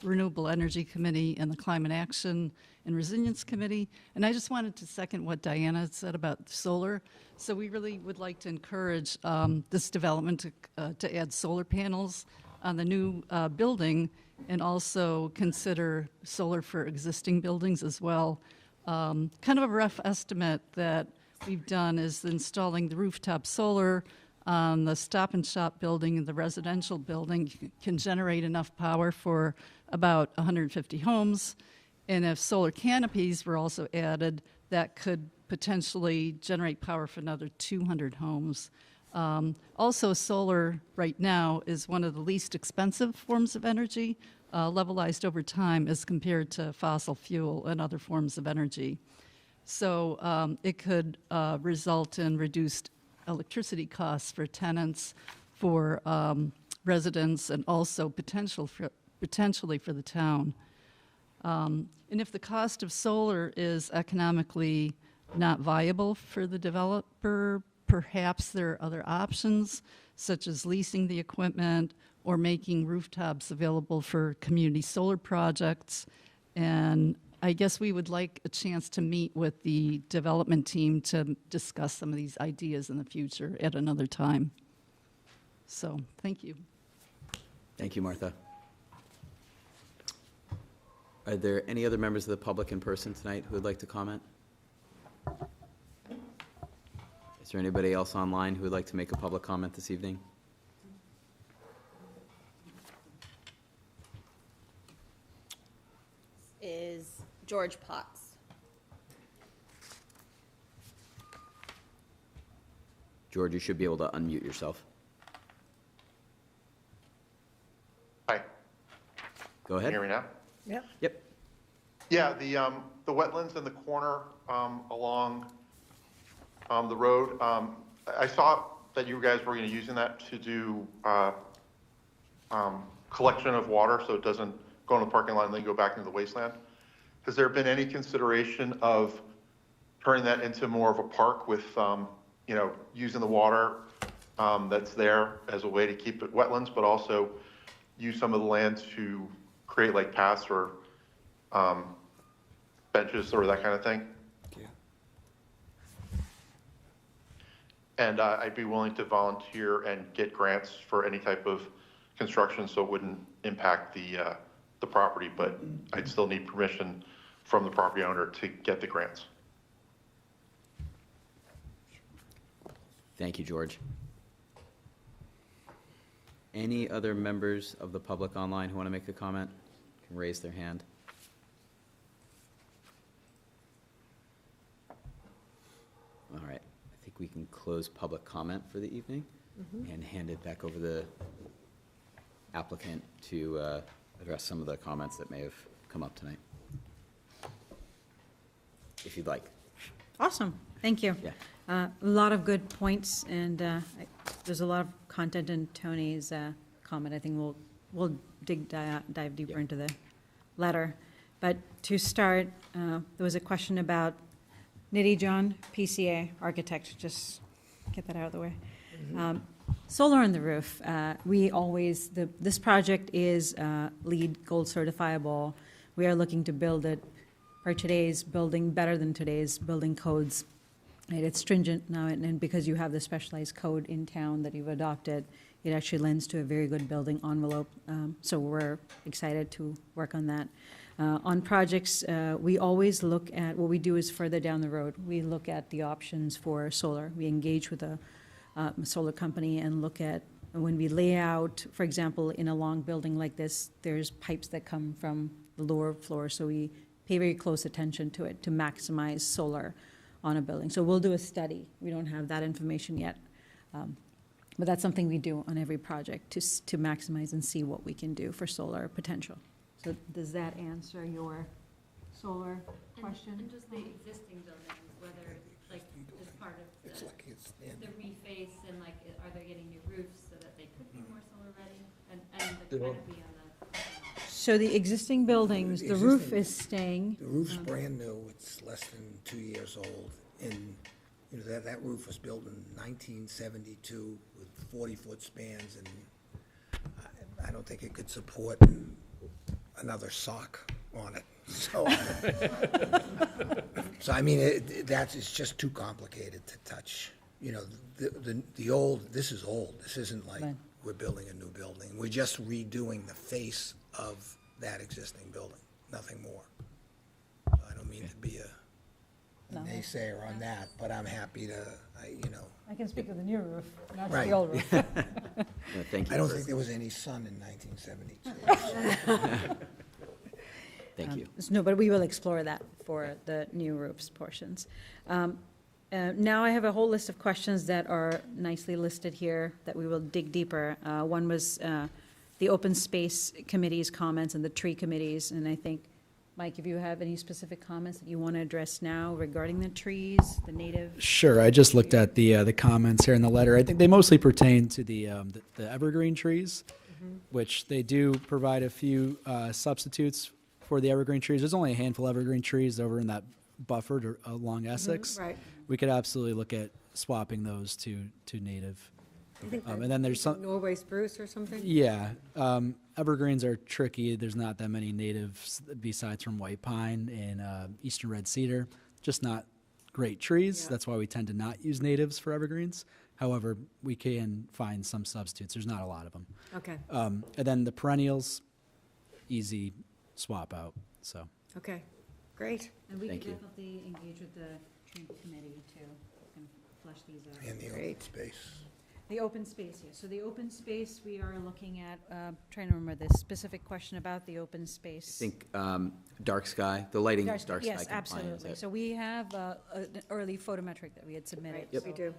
Renewable Energy Committee and the Climate Action and Resilience Committee. And I just wanted to second what Diana said about solar. So we really would like to encourage this development to add solar panels on the new building and also consider solar for existing buildings as well. Kind of a rough estimate that we've done is installing the rooftop solar on the Stop and Shop building and the residential building can generate enough power for about 150 homes. And if solar canopies were also added, that could potentially generate power for another 200 homes. Also, solar right now is one of the least expensive forms of energy, levelized over time as compared to fossil fuel and other forms of energy. So it could result in reduced electricity costs for tenants, for residents, and also potentially for the town. And if the cost of solar is economically not viable for the developer, perhaps there are other options, such as leasing the equipment or making rooftops available for community solar projects. And I guess we would like a chance to meet with the development team to discuss some of these ideas in the future at another time. So, thank you. Thank you, Martha. Are there any other members of the public in person tonight who would like to comment? Is there anybody else online who would like to make a public comment this evening? Is George Potts. George, you should be able to unmute yourself. Hi. Go ahead. Can you hear me now? Yep. Yep. Yeah, the wetlands in the corner along the road, I saw that you guys were going to using that to do collection of water so it doesn't go in the parking lot and then go back into the wasteland. Has there been any consideration of turning that into more of a park with, using the water that's there as a way to keep it wetlands, but also use some of the land to create like paths or benches or that kind of thing? Yeah. And I'd be willing to volunteer and get grants for any type of construction so it wouldn't impact the property, but I'd still need permission from the property owner to get the grants. Thank you, George. Any other members of the public online who want to make a comment can raise their hand. All right, I think we can close public comment for the evening and hand it back over to the applicant to address some of the comments that may have come up tonight, if you'd like. Awesome, thank you. Yeah. A lot of good points, and there's a lot of content in Tony's comment. I think we'll dive deeper into the letter. But to start, there was a question about Nitty John, PCA, architect, just get that out of the way. Solar on the roof, this project is LEED Gold certifiable. We are looking to build it for today's building, better than today's building codes. And it's stringent now, and because you have the specialized code in town that you've adopted, it actually lends to a very good building envelope. So we're excited to work on that. On projects, we always look at, what we do is further down the road, we look at the options for solar. We engage with a solar company and look at, when we lay out, for example, in a long building like this, there's pipes that come from the lower floor, so we pay very close attention to it to maximize solar on a building. So we'll do a study. We don't have that information yet. But that's something we do on every project to maximize and see what we can do for solar potential. So does that answer your solar question? And just the existing buildings, whether, like, as part of the reface, and like, are they getting new roofs so that they could be more solar ready? And the kind of be on the. So the existing buildings, the roof is staying. The roof's brand new, it's less than 2 years old, and, you know, that roof was built in 1972 with 40-foot spans, and I don't think it could support another sock on it, so. So, I mean, it's just too complicated to touch. You know, the old, this is old, this isn't like Right. we're building a new building. We're just redoing the face of that existing building, nothing more. I don't mean to be a naysayer on that, but I'm happy to, you know. I can speak of the new roof, not Right. the old roof. Thank you. I don't think there was any sun in 1972. Thank you. No, but we will explore that for the new roofs portions. Now I have a whole list of questions that are nicely listed here that we will dig deeper. One was the open space committee's comments and the tree committees, and I think, Mike, if you have any specific comments that you want to address now regarding the trees, the native. Sure, I just looked at the comments here in the letter. I think they mostly pertain to the evergreen trees, which they do provide a few substitutes for the evergreen trees. There's only a handful of evergreen trees over in that buffer along Essex. Right. We could absolutely look at swapping those to native. I think And then there's some, Norway spruce or something? yeah, evergreens are tricky. There's not that many natives besides from white pine and eastern red cedar. Just not great trees. Yeah. That's why we tend to not use natives for evergreens. However, we can find some substitutes. There's not a lot of them. Okay, And then the perennials, easy swap out. So okay, great. And we can Thank you. definitely engage with the tree committee too, and flesh these out. And the open Great. space. The open space, yes. So the open space, we are looking at, trying to remember the specific question about the open space. I think dark sky, the lighting, dark sky Yes, compliance. absolutely. So we have an early photometric that we had submitted. Right, we So, do.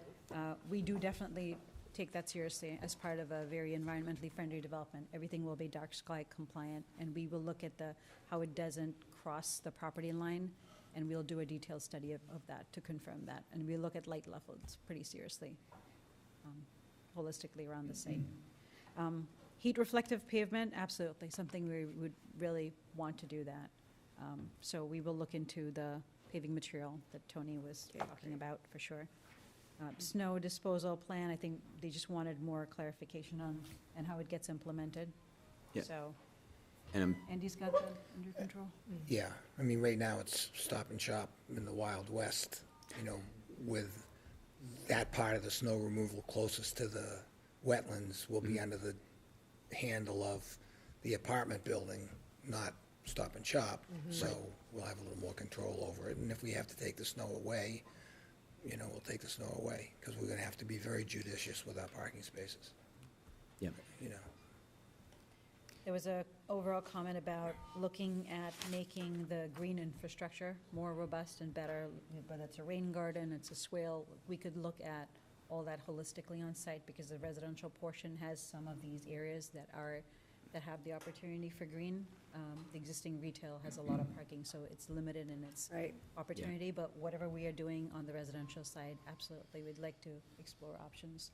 We do definitely take that seriously as part of a very environmentally friendly development. Everything will be dark sky compliant, and we will look at how it doesn't cross the property line, and we'll do a detailed study of that to confirm that. And we look at light levels pretty seriously, holistically around the site. Heat reflective pavement, absolutely, something we would really want to do that. So we will look into the paving material that Tony was talking about, for sure. Snow disposal plan, I think they just wanted more clarification on, and how it gets implemented. Yeah. So, And Andy's got that under control? Yeah, I mean, right now, it's Stop and Shop in the Wild West, you know, with that part of the snow removal closest to the wetlands will be under the handle of the apartment building, not Stop and Shop. So we'll have a little more control over it, and if we have to take the snow away, you know, we'll take the snow away, because we're gonna have to be very judicious with our parking spaces, yeah, you know. There was a overall comment about looking at making the green infrastructure more robust and better, whether it's a rain garden, it's a swale. We could look at all that holistically on site, because the residential portion has some of these areas that have the opportunity for green. The existing retail has a lot of parking, so it's limited in its Right. opportunity, but whatever we are doing on the residential side, absolutely, we'd like to explore options.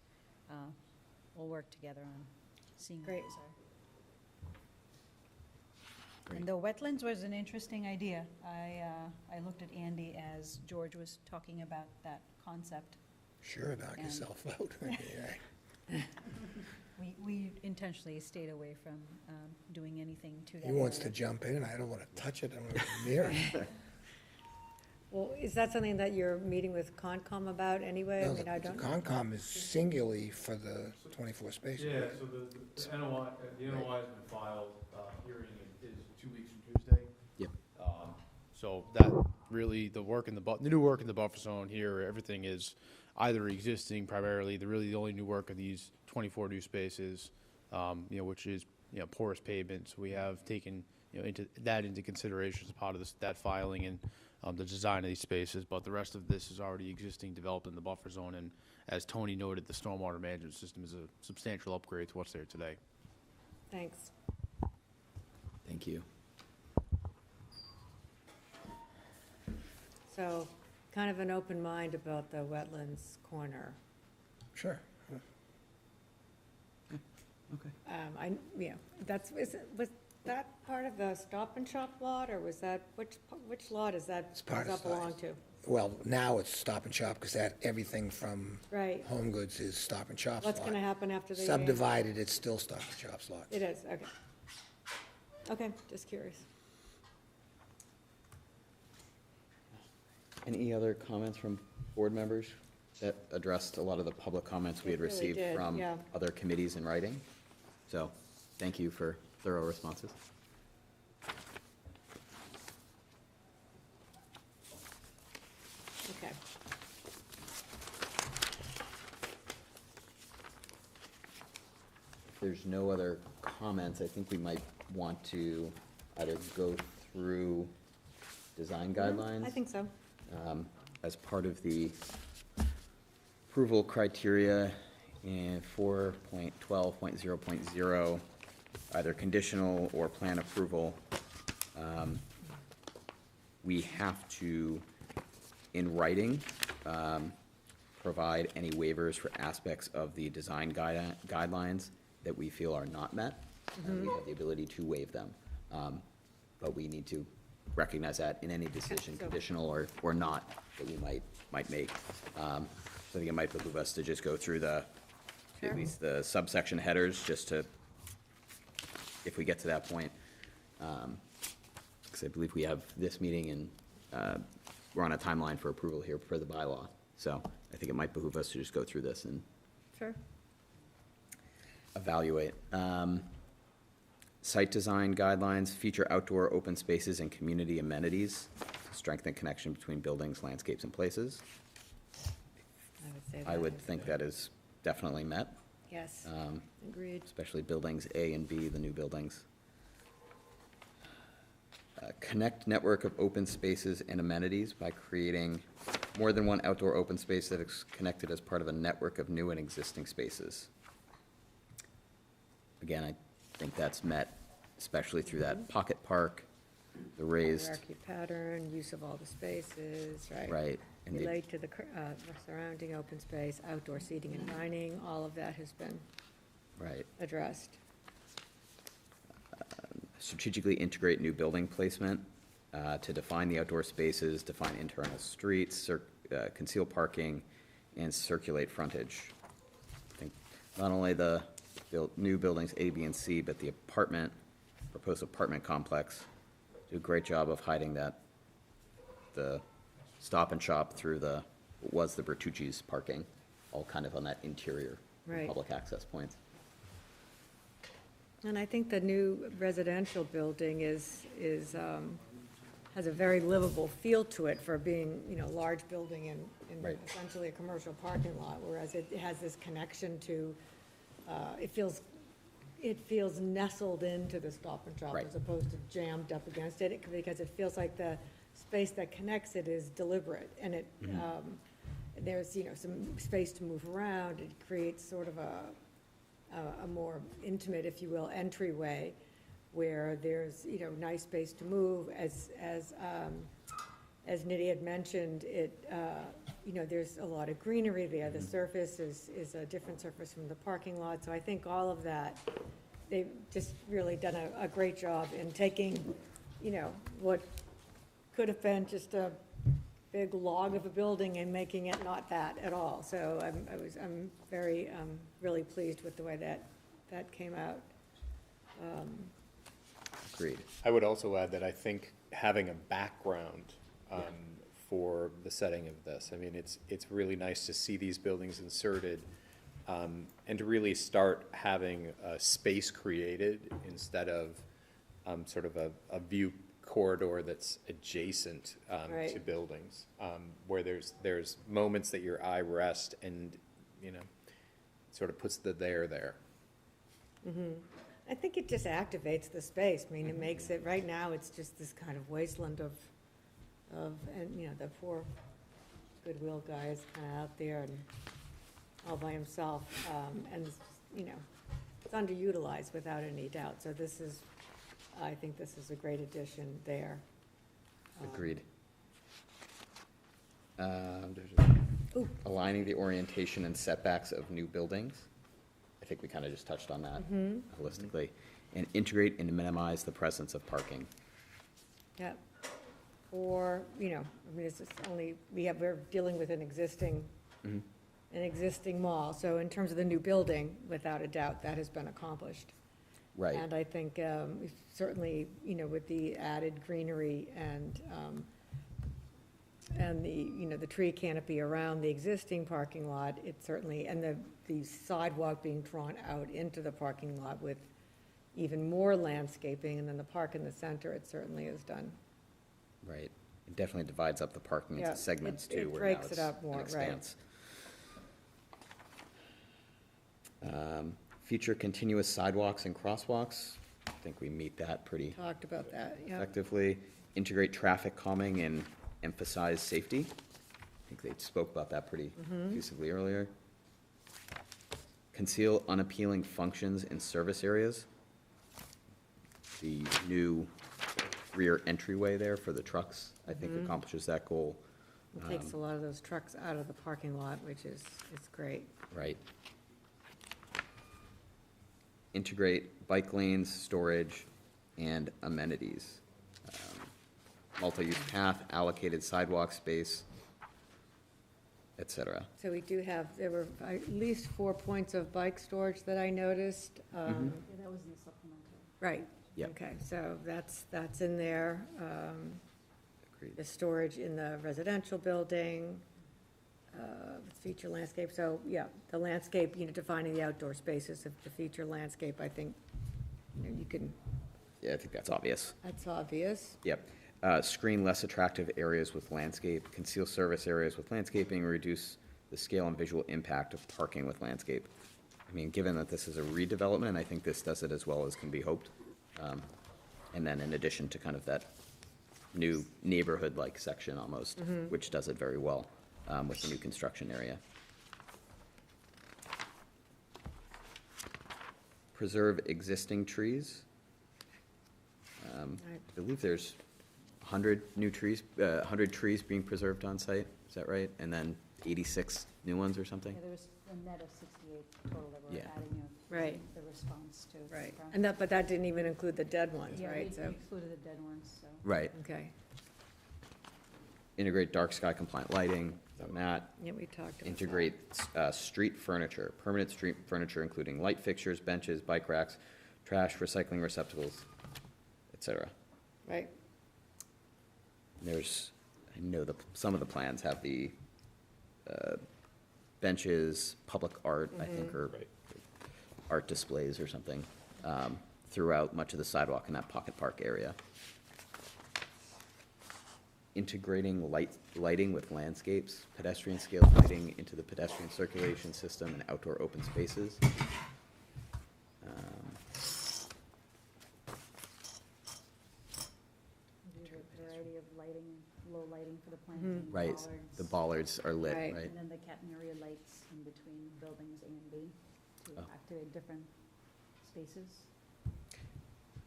We'll work together on seeing what Great. those are. And the wetlands was an interesting idea. I looked at Andy as George was talking about that concept. Sure, knock And- yourself out. Yeah. We intentionally stayed away from doing anything to that. He wants to area. jump in, I don't want to touch it, I don't want to near it. Well, is that something that you're meeting with Concom about anyway? No, I mean, I the don't. Concom is singularly for the 24 spaces. Yeah, so the NOI, the NOI has been filed, hearing is 2 weeks from Tuesday. Yep. So that really, the new work in the buffer zone here, everything is either existing primarily, the only new work of these 24 new spaces, which is, porous pavement. So we have taken, into consideration as part of that filing and the design of these spaces, but the rest of this is already existing, developed in the buffer zone, and as Tony noted, the stormwater management system is a substantial upgrade to what's there today. Thanks. Thank you. So, kind of an open mind about the wetlands corner. Sure. Was that part of the Stop and Shop lot, or was that, which lot is that, It's part does of that belong to? Well, now it's Stop and Shop, because everything from Right. Home Goods is Stop and Shop's What's lot. gonna happen after they? Subdivided, it's still Stop and Shop's lot. It is, okay. Okay, just curious. Any other comments from board members that addressed a lot of the public comments we had It really received did, from yeah. other committees in writing? So, thank you for thorough responses. Okay. If there's no other comments, I think we might want to either go through design guidelines. I think so. As part of the approval criteria in 4.12.0.0, either conditional or plan approval, we have to, in writing, provide any waivers for aspects of the design guidelines that we feel are not met, and we have the ability to waive them. But we need to recognize that in any decision, So- conditional or not, that we might make. So I think it might behoove us to just go through at least the subsection headers, just to, if we get to that point. Because I believe we have this meeting and we're on a timeline for approval here for the bylaw. So I think it might behoove us to just go through this and Sure. evaluate. Site design guidelines feature outdoor open spaces and community amenities to strengthen connection between buildings, landscapes, and places. I would say that. I would think that is definitely met, Yes, agreed. especially buildings A and B, the new buildings. Connect network of open spaces and amenities by creating more than one outdoor open space that is connected as part of a network of new and existing spaces. Again, I think that's met, especially through that pocket park, the raised, Hierarchy pattern, use of all the spaces, right? right, and the Relate to the surrounding open space, outdoor seating and dining, all of that has been right. addressed. Strategically integrate new building placement to define the outdoor spaces, define internal streets, conceal parking, and circulate frontage. I think not only the new buildings A, B, and C, but the proposed apartment complex do a great job of hiding the Stop and Shop through what was the Bertucci's parking, all kind of on that interior Right. public access points. And I think the new residential building has a very livable feel to it for being, large building in Right. essentially a commercial parking lot, whereas it has this connection to, it feels nestled into the Stop and Shop Right. as opposed to jammed up against it, because it feels like the space that connects it is deliberate, and it, there's, some space to move around. It creates sort of a more intimate, if you will, entryway where there's, nice space to move. As Nidhi had mentioned, there's a lot of greenery there. The surface is a different surface from the parking lot. So I think all of that they've just really done a great job in taking, what could have been just a big log of a building and making it not that at all. So I'm very, really pleased with the way that came out. Agreed. I would also add that I think having a background for the setting of this, I mean, it's really nice to see these buildings inserted and to really start having a space created instead of sort of a view corridor that's adjacent Right. to buildings, where there's moments that your eye rest and, sort of puts the there. I think it just activates the space. I mean, it makes it, right now, it's just this kind of wasteland of, and, the poor Goodwill guy is kind of out there and all by himself. And, it's underutilized without any doubt. So I think this is a great addition there. Agreed. Aligning the orientation and setbacks of new buildings. I think we kind of just touched on that holistically. And integrate and minimize the presence of parking. Yep. Or, it's just only, we're dealing with an existing mall. So in terms of the new building, without a doubt, that has been accomplished. Right. And I think certainly, with the added greenery and the tree canopy around the existing parking lot, it certainly, and the sidewalk being drawn out into the parking lot with even more landscaping, and then the park in the center, it certainly is done. Right. It definitely divides up the parking Yeah, into segments it too, where now breaks it's it up more, an right. expanse. Feature continuous sidewalks and crosswalks. I think we meet that pretty Talked about that, yeah. effectively. Integrate traffic calming and emphasize safety. I think they spoke about that pretty effusively earlier. Conceal unappealing functions in service areas. The new rear entryway there for the trucks, I think accomplishes that goal. It takes a lot of those trucks out of the parking lot, which is great. Right. Integrate bike lanes, storage, and amenities. Multi-use path, allocated sidewalk space, et cetera. So we do have, there were at least 4 points of bike storage that I noticed. Yeah, that was in the supplemental. Right. Yep. Okay, so that's in there. Agreed. The storage in the residential building, feature landscape. So, yeah, the landscape, defining the outdoor spaces of the feature landscape, I think, you can, Yeah, I think that's obvious. that's obvious. Yep. Screen less attractive areas with landscape, conceal service areas with landscaping, reduce the scale and visual impact of parking with landscape. I mean, given that this is a redevelopment, I think this does it as well as can be hoped. And then in addition to kind of that new neighborhood-like section almost, which does it very well with the new construction area. Preserve existing trees. I believe there's 100 new trees, 100 trees being preserved on site, is that right? And then 86 new ones or something? Yeah, there was a net of 68 total that we're Yeah. adding, Right. the response to. Right. from- And but that didn't even include the dead ones, Yeah, right? we So, excluded the dead ones, so. Right. okay. Integrate dark sky compliant lighting, on that. Yeah, we talked about that. Integrate street furniture, permanent street furniture including light fixtures, benches, bike racks, trash, recycling receptacles, et cetera. Right. There's, I know some of the plans have the benches, public art, I think, or art displays or something throughout much of the sidewalk in that pocket park area. Integrating lighting with landscapes, pedestrian scale lighting into the pedestrian circulation system and outdoor open spaces. We have a variety of lighting, low lighting for the plantings. Right, the bollards are lit, Right. right? And then the catenary lights in between buildings A and B to Oh. activate different spaces.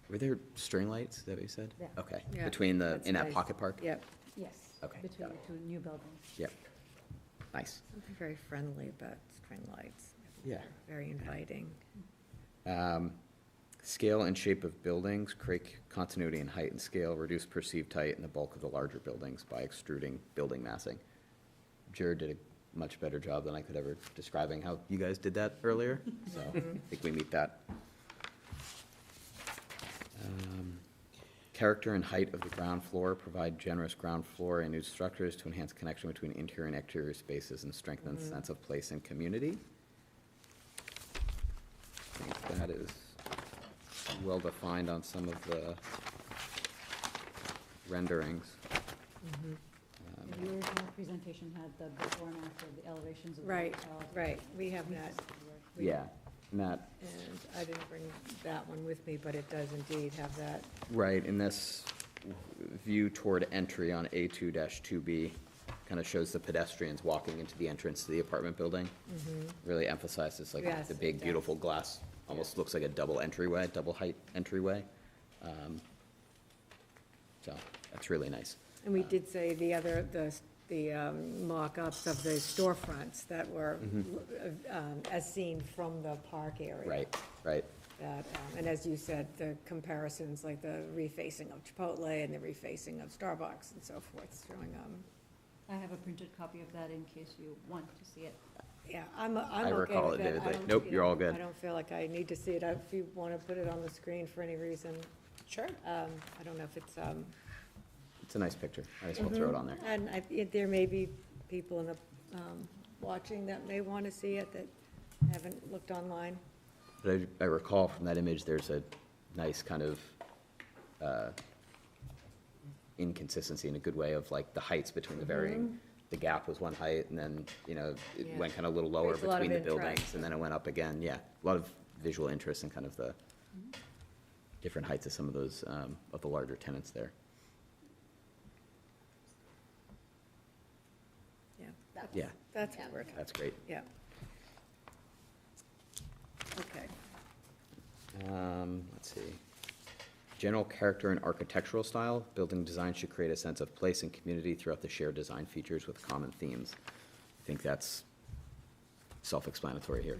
Were there string lights, is that what you said? Yeah. Okay, Yeah, between that's in that nice. pocket park? Yep. Yes. Okay, Between got the two new buildings. Yep, nice. Something very friendly about string lights. Yeah. Very inviting. Scale and shape of buildings, create continuity in height and scale, reduce perceived height in the bulk of the larger buildings by extruding building massing. Jared did a much better job than I could ever describing how you guys did that earlier, so I think we meet that. Character and height of the ground floor, provide generous ground floor and new structures to enhance connection between interior and exterior spaces and strengthen the sense of place and community. I think that is well defined on some of the renderings. The original presentation had the before and after, the elevations of the Right, hotel. right, we have that. Yeah, and that, And I didn't bring that one with me, but it does indeed have that. right, in this view toward entry on A2-2B, kind of shows the pedestrians walking into the entrance to the apartment building. Really emphasizes like Yes, the it big, does. beautiful glass, almost looks like a double entryway, double height entryway. So, that's really nice. And we did say the other, the mock-ups of the storefronts that were as seen from the park area. Right, right. That, and as you said, the comparisons, like the refacing of Chipotle and the refacing of Starbucks and so forth, showing, I have a printed copy of that in case you want to see it. yeah, I'm I okay recall with it that. I vividly. don't- Nope, you you're know, all good. I don't feel like I need to see it. If you want to put it on the screen for any reason, Sure. I don't know if it's, It's a nice picture. I just want to throw it on there. and there may be people in the, watching that may want to see it that haven't looked online. But I recall from that image, there's a nice kind of inconsistency in a good way of like the heights between the varying, the gap was one height, and then, you know, it Yeah. went kind of a little lower Creates a lot of between the interest. buildings, and then it went up again, yeah. A lot of visual interest in kind of the different heights of some of those, of the larger tenants there. Yeah, Yeah, that's what we're, that's great. yeah. Okay. Let's see. General character and architectural style. Building design should create a sense of place and community throughout the shared design features with common themes. I think that's self-explanatory here.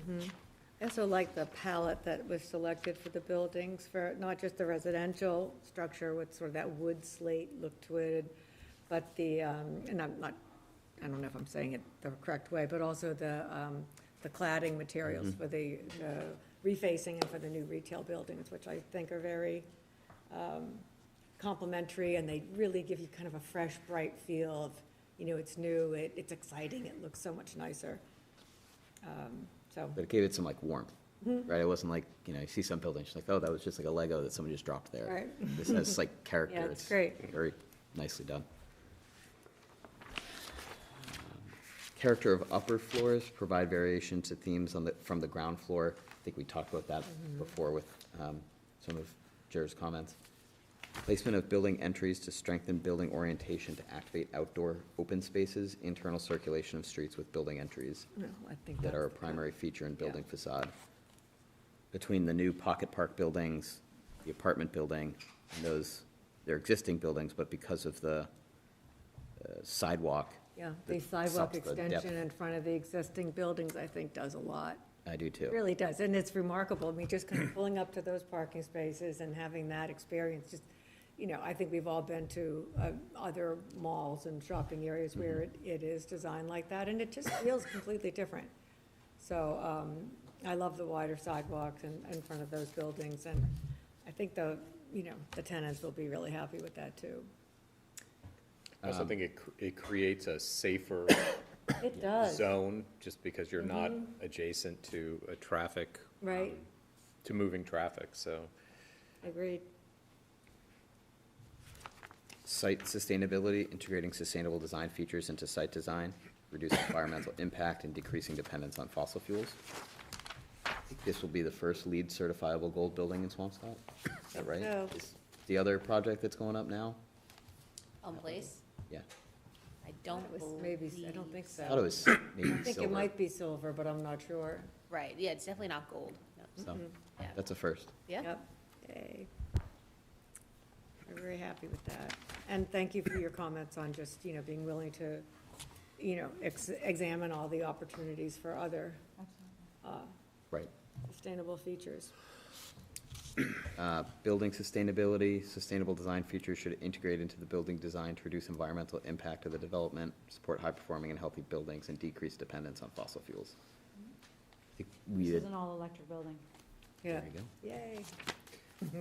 I also like the palette that was selected for the buildings, for not just the residential structure with sort of that wood slate look to it, but the, and I'm not, I don't know if I'm saying it the correct way, but also the cladding materials for the refacing and for the new retail buildings, which I think are very complementary, and they really give you kind of a fresh, bright feel of, you know, it's new, it's exciting, it looks so much nicer. So, But it gave it some like warmth, right? It wasn't like, you know, you see some buildings, like, oh, that was just like a Lego that somebody just dropped there. Right. This has like character. Yeah, it's great. Very nicely done. Character of upper floors, provide variation to themes on from the ground floor. I think we talked about that before with some of Jer's comments. Placement of building entries to strengthen building orientation to activate outdoor open spaces, internal circulation of streets with building entries no, I think that are a that's, primary feature in building facade. Between the new Pocket Park buildings, the apartment building, and those, they're existing buildings, but because of the sidewalk. yeah, the that sidewalk sucks the depth. extension in front of the existing buildings, I think, does a lot. I do too. It really does, and it's remarkable. I mean, just kind of pulling up to those parking spaces and having that experience, just, you know, I think we've all been to other malls and shopping areas where it is designed like that, and it just feels completely different. So I love the wider sidewalks in front of those buildings, and I think the tenants will be really happy with that, too. I also think it creates a safer It does. zone, just because you're not adjacent to a traffic. Right. To moving traffic, so. Agreed. Site sustainability, integrating sustainable design features into site design, reducing environmental impact and decreasing dependence on fossil fuels. I think this will be the first LEED certifiable gold building in Swampscott. Is that right? So. Is the other project that's going up now? On place? Yeah. I don't It was maybe, I don't think so. I thought it was maybe I think it silver. might be silver, but I'm not sure. Right, yeah, it's definitely not gold. No. So, Yeah. that's a first. Yeah? Yep. Yay. We're very happy with that. And thank you for your comments on just, you know, being willing to, you know, examine all the opportunities for other Right. sustainable features. Building sustainability, sustainable design features should integrate into the building design to reduce environmental impact of the development, support high-performing and healthy buildings, and decrease dependence on fossil fuels. I think we This did, is an all-electric building. Yeah. there you go. Yay.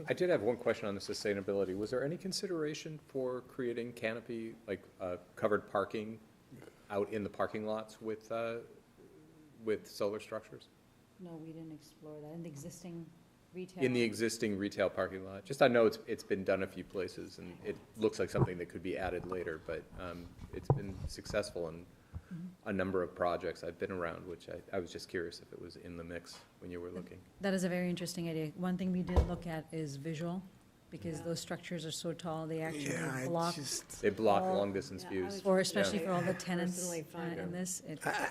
I did have one question on the sustainability. Was there any consideration for creating canopy, like covered parking out in the parking lots with solar structures? No, we didn't explore that in the existing retail. In the existing retail parking lot? Just, I know it's been done a few places, and it looks like something that could be added later, but it's been successful in a number of projects I've been around, which I was just curious if it was in the mix when you were looking. That is a very interesting idea. One thing we did look at is visual, because those structures are so tall, they actually block. They block all- long-distance views. Or especially Yeah. for all the tenants personally find in this.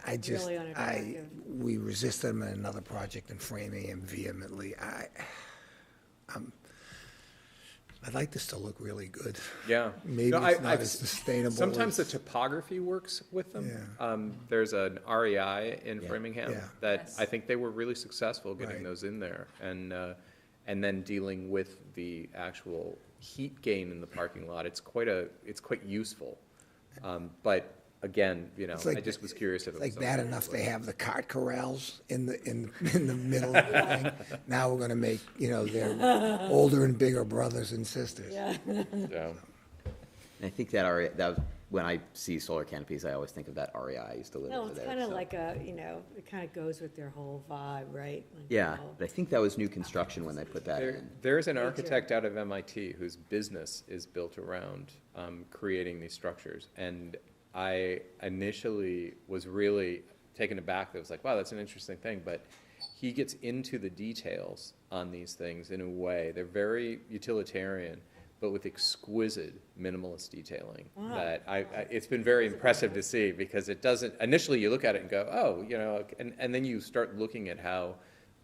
I just, really unattractive. we resisted them in another project in framing him vehemently. I'd like this to look really good. Yeah. Maybe No, it's not I've as sustainable. Sometimes the as- topography works with them. Yeah. There's an REI in Framingham Yeah. that Yes. I think they were really successful getting Right. those in there. And then dealing with the actual heat gain in the parking lot, it's quite useful. But again, you know, It's like- I just was curious if it was. Like bad something enough like- they have the cart corrals in the middle of the thing. Now we're gonna make, their older and bigger brothers and sisters. Yeah. And I think that was, when I see solar canopies, I always think of that REI. I used to live No, over it's there. kind of so- like it kind of goes with their whole vibe, right? Like, Yeah, but I think that was new construction when they put that in. There's an architect out of MIT whose business is built around creating these structures. And I initially was really taken aback. It was like, wow, that's an interesting thing. But he gets into the details on these things in a way. They're very utilitarian, but with exquisite minimalist detailing. Wow. That it's been very impressive to see, because it doesn't, initially you look at it and go, oh, and then you start looking at how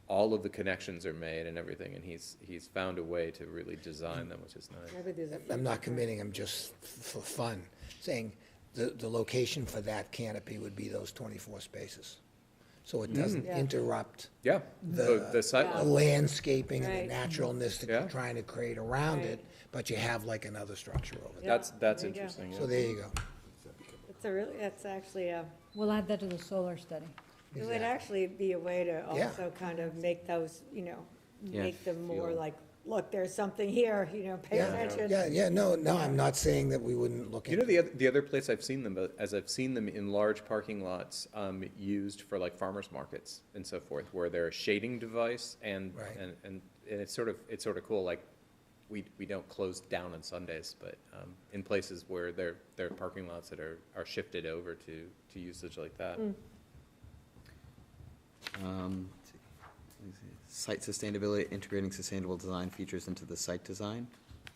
all of the connections are made and everything, and he's found a way to really design them, which is nice. maybe there's a I'm not committing, I'm just for fun, saying the location for that canopy would be those 24 spaces. So it doesn't Yeah. interrupt Yeah, the site. the landscaping and Right. the naturalness that Yeah. you're trying to create around Right. it, but you have like another structure over there. Yeah, That's there you go. interesting. So Yeah. there you go. It's actually We'll add that to the solar study. it would actually be a way to Yeah. also kind of make those, Yeah, make them more feel- like, look, there's something here, pay Yeah, attention. yeah, no, I'm not saying that we wouldn't look You at. know, the other place I've seen them, but as I've seen them in large parking lots, used for like farmers markets and so forth, where they're a shading device, and Right. and it's sort of cool. Like we don't close down on Sundays, but in places where there are parking lots that are shifted over to usage like that. Site sustainability, integrating sustainable design features into the site design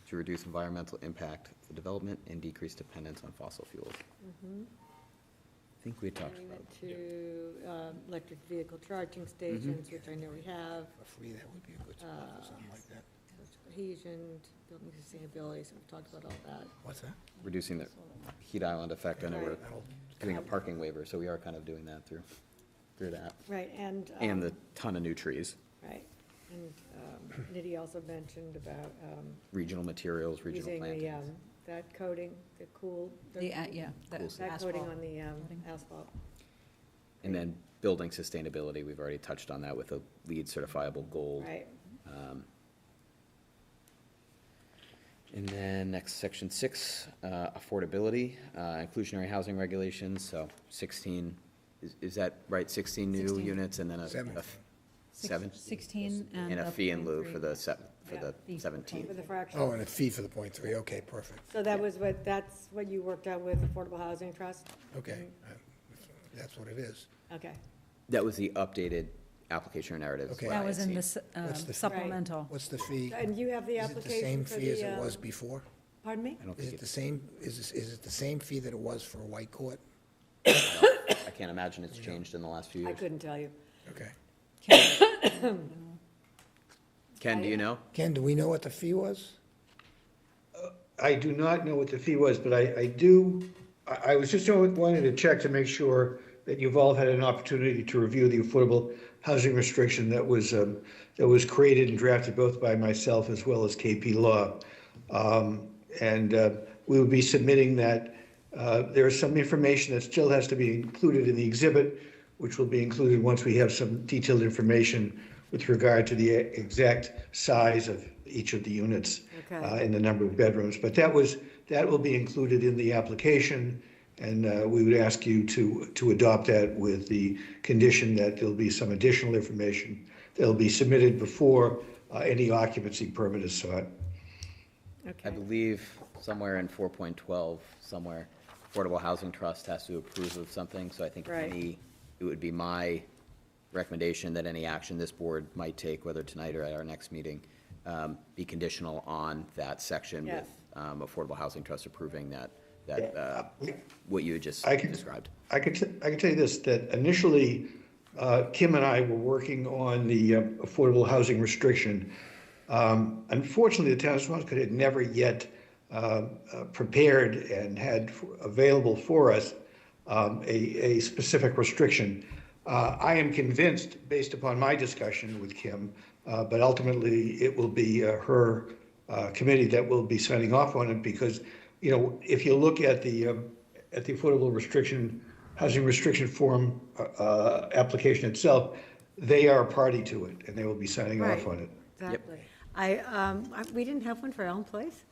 to reduce environmental impact of the development and decrease dependence on fossil fuels. I think we talked Bring about. it to electric vehicle charging stations, which I know we have, For free, that would be a good spot for something like that. cohesion, building sustainability, so we've talked about all that. What's that? Reducing the heat island effect. I know we're That'll- doing a parking waiver, so we are kind of doing that through that. Right, and. And the ton of new trees, Right, and Nidhi also mentioned about regional materials, regional using the, plantings. that coating, the cool. That coating on the asphalt. And then building sustainability, we've already touched on that with a LEED certifiable gold. Right. And then next, section 6, affordability, inclusionary housing regulations, so 16, is that right, 16 new 16. units and then a 7? 16 and. And a fee in lieu for the Fee. 17th. For the fraction. Oh, and a fee for the .3, okay, perfect. So that's what you worked out with Affordable Housing Trust? Okay, that's what it is. Okay. That was the updated application or narrative. Okay. what That I was had in seen. the What's the- supplemental. What's the fee? And you have the Is it the application same for fee as the, it was before? pardon me? I don't Is think it the it's, same, is it the same fee that it was for White Court? I can't imagine it's changed in the last few I years. couldn't tell you. Okay. Ken, do you know? Ken, do we know what the fee was? I do not know what the fee was, but I was just wanting to check to make sure that you've all had an opportunity to review the affordable housing restriction that was that was created and drafted both by myself as well as KP Law. And we will be submitting that. There is some information that still has to be included in the exhibit, which will be included once we have some detailed information with regard to the exact size of each of the units and the number of bedrooms. But that will be included in the application, and we would ask you to adopt that with the condition that there'll be some additional information that'll be submitted before any occupancy permit is sought. I believe somewhere in 4.12, somewhere, Affordable Housing Trust has to approve of something, so I think it would be my recommendation that any action this board might take, whether tonight or at our next meeting, be conditional on that section with Affordable Housing Trust approving that what you had just described. I can tell you this, that initially, Kim and I were working on the affordable housing restriction. Unfortunately, the town of Swampscott had never yet prepared and had available for us a specific restriction. I am convinced, based upon my discussion with Kim, but ultimately it will be her committee that will be signing off on it, because, you know, if you look at the affordable housing restriction form application itself, they are a party to it, and they will be signing off on it. Exactly. We didn't have one for Elm Place?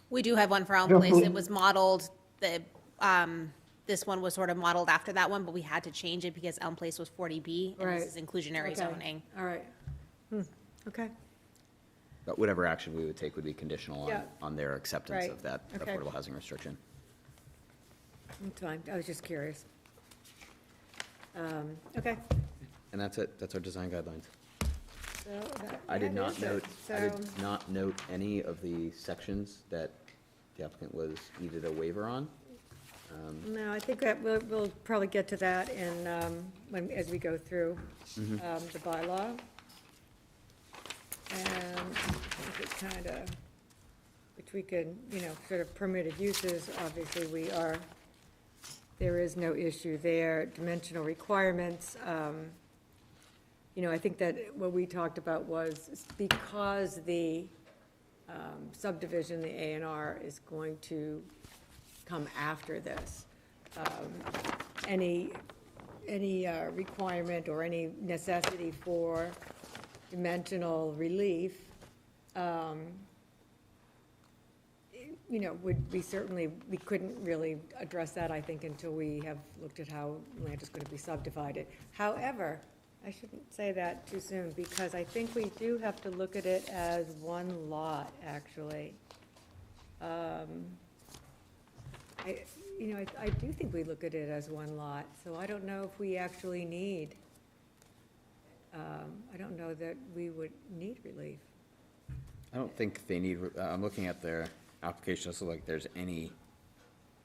We do have one for Elm Place. It was modeled, this one was sort of modeled after that one, but we had to change it because Elm Place was 40B, and this is inclusionary zoning. All right. Okay. But whatever action we would take would be conditional on their acceptance of that affordable housing restriction. That's fine. I was just curious. Okay. And that's it. That's our design guidelines. So I did not note any of the sections that the applicant needed a waiver on. No, I think that we'll probably get to that as we go through the bylaw. And it kind of, which we can, sort of permitted uses, obviously there is no issue there. Dimensional requirements, I think that what we talked about was because the subdivision, the A&R, is going to come after this. Any requirement or any necessity for dimensional relief, we couldn't really address that, I think, until we have looked at how land is going to be subdivided. However, I shouldn't say that too soon, because I think we do have to look at it as one lot, actually. I do think we look at it as one lot, so I don't know if we actually need, I don't know that we would need relief. I don't think they need, I'm looking at their application, so like there's any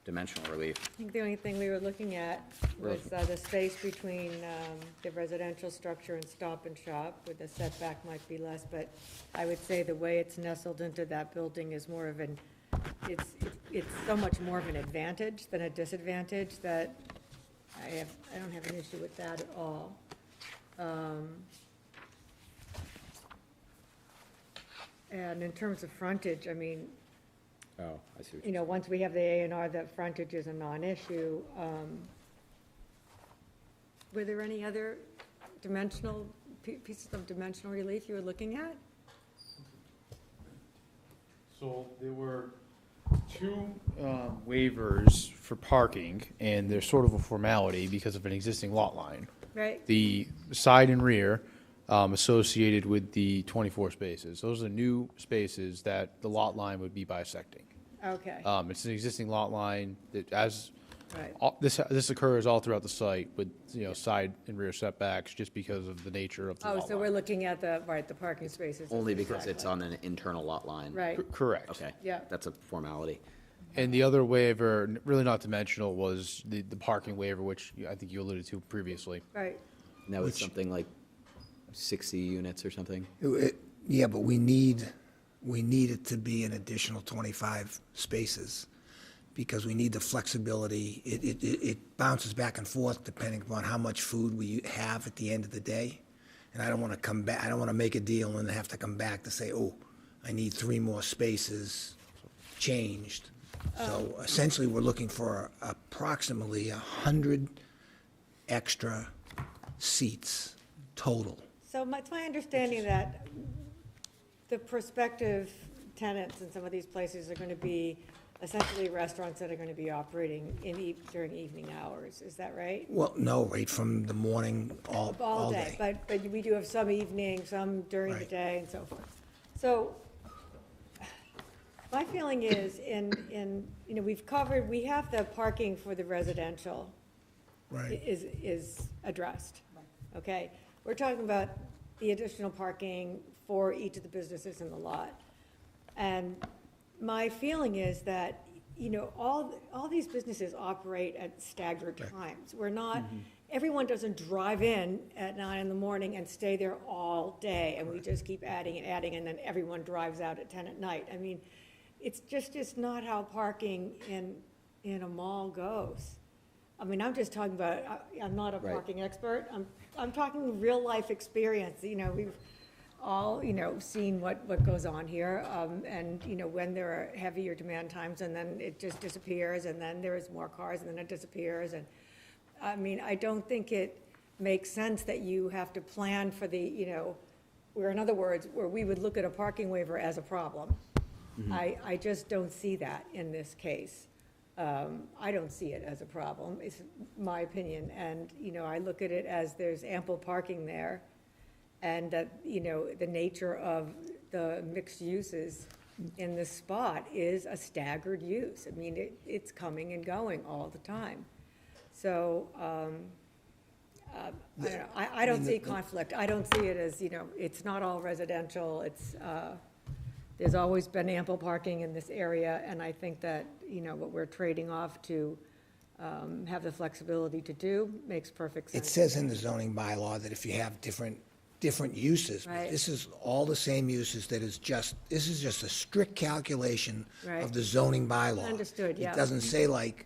dimensional relief. I think the only thing we were looking at was the space between the residential structure and Stop and Shop, where the setback might be less, but I would say the way it's nestled into that building is more of it's so much more of an advantage than a disadvantage that I don't have an issue with that at all. And in terms of frontage, I mean, oh, I see what once we have the A&R, that frontage is a non-issue. Were there any other pieces of dimensional relief you were looking at? So there were two waivers for parking, and they're sort of a formality because of an existing lot line. Right. The side and rear associated with the 24 spaces. Those are new spaces that the lot line would be bisecting. Okay. It's an existing lot line that Right. this occurs all throughout the site with, side and rear setbacks just because of the nature of the lot Oh, so line. we're looking at the parking spaces. Only because it's on an internal lot line. Right. Correct. Okay. Yeah. That's a formality. And the other waiver, really not dimensional, was the parking waiver, which I think you alluded to previously. Right. And that was something like 60 units or something? Yeah, but we need it to be an additional 25 spaces, because we need the flexibility. It bounces back and forth depending upon how much food we have at the end of the day. and I don't want to come back, I don't want to make a deal and have to come back to say, oh, I need 3 more spaces changed. So essentially, we're looking for approximately 100 extra seats total. So it's my understanding that the prospective tenants in some of these places are going to be essentially restaurants that are going to be operating during evening hours. Is that right? Well, no, right from the morning all day. But we do have some evening, some during the Right. day and so forth. So my feeling is we have the parking for the residential Right. is addressed. Okay? We're talking about the additional parking for each of the businesses in the lot. And my feeling is that, all these businesses operate at staggered times. We're not, everyone doesn't drive in at 9 in the morning and stay there all day, and we just keep adding and adding, and then everyone drives out at 10 at night. I mean, it's not how parking in a mall goes. I mean, I'm just talking about, I'm not a parking expert. I'm talking real life experience. We've all, seen what goes on here. And, when there are heavier demand times and then it just disappears and then there's more cars and then it disappears. And I mean, I don't think it makes sense that you have to plan for where in other words, where we would look at a parking waiver as a problem. I just don't see that in this case. I don't see it as a problem, it's my opinion. And, I look at it as there's ample parking there and that, the nature of the mixed uses in this spot is a staggered use. I mean, it's coming and going all the time. So, I don't know, I don't see conflict. I don't see it as, it's not all residential. It's, there's always been ample parking in this area, and I think that, what we're trading off to have the flexibility to do makes perfect sense. It says in the zoning bylaw that if you have different uses, but Right. this is all the same uses, this is just a strict calculation Right. of the zoning bylaw. Understood, yeah. It doesn't say like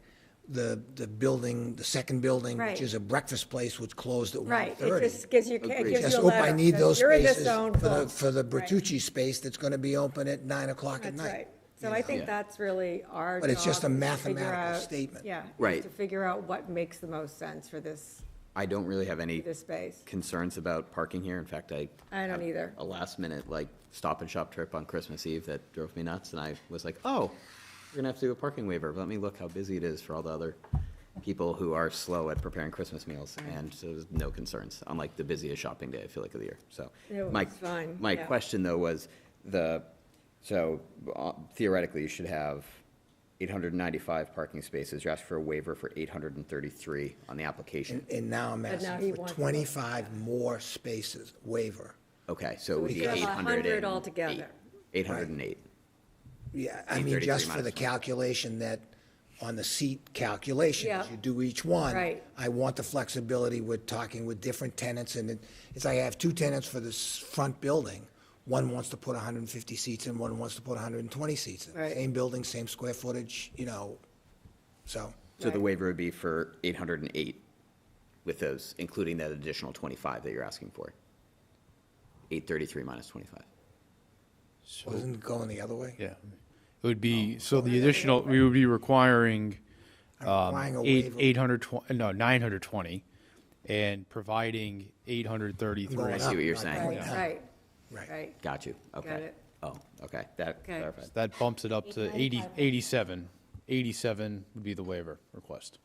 the building, the second building, Right. which is a breakfast place, which closed at 1:30. Right, it just gives you, Just, a oh, I letter. need Says, those "You're in this spaces zone for the Right. Bertucci space that's gonna be open at 9:00 at That's night. right. So I think that's really our job. But it's just a is to figure mathematical out- statement. Yeah. is Right. To figure out what makes the most sense for this I don't really have any this space. concerns about parking here. In fact, I I don't had either. a last minute Stop and Shop trip on Christmas Eve that drove me nuts, and I was like, oh, we're gonna have to do a parking waiver. Let me look how busy it is for all the other people who are slow at preparing Christmas meals, and so there's no concerns, unlike the busiest shopping day, I feel like, of the year. So It my was fine, my yeah. question though was theoretically you should have 895 parking spaces. You asked for a waiver for 833 on the application. And now I'm But now asking he for wants 25 more spaces waiver. Okay, so it would we be should have 800 altogether. 808. Yeah, I mean, 833 just for minus the 20. calculation that, on the seat calculation, as Yeah. you do each one. Right. I want the flexibility with talking with different tenants, and it's I have 2 tenants for this front building. One wants to put 150 seats in, one wants to put 120 seats in. Right. Same building, same square footage, so. So the waiver would be for 808 with those, including that additional 25 that you're asking for. 833 minus 25. Wasn't it going the other way? Yeah. It would be, so the additional, we would be requiring Requiring a waiver. 920 and providing 833. Going I see what you're up, saying. not going Right, down. right, Right. right. Got you. Okay. Got it. Oh, okay. That Okay. clarifies. That bumps it up to 87. 87 would be the waiver request.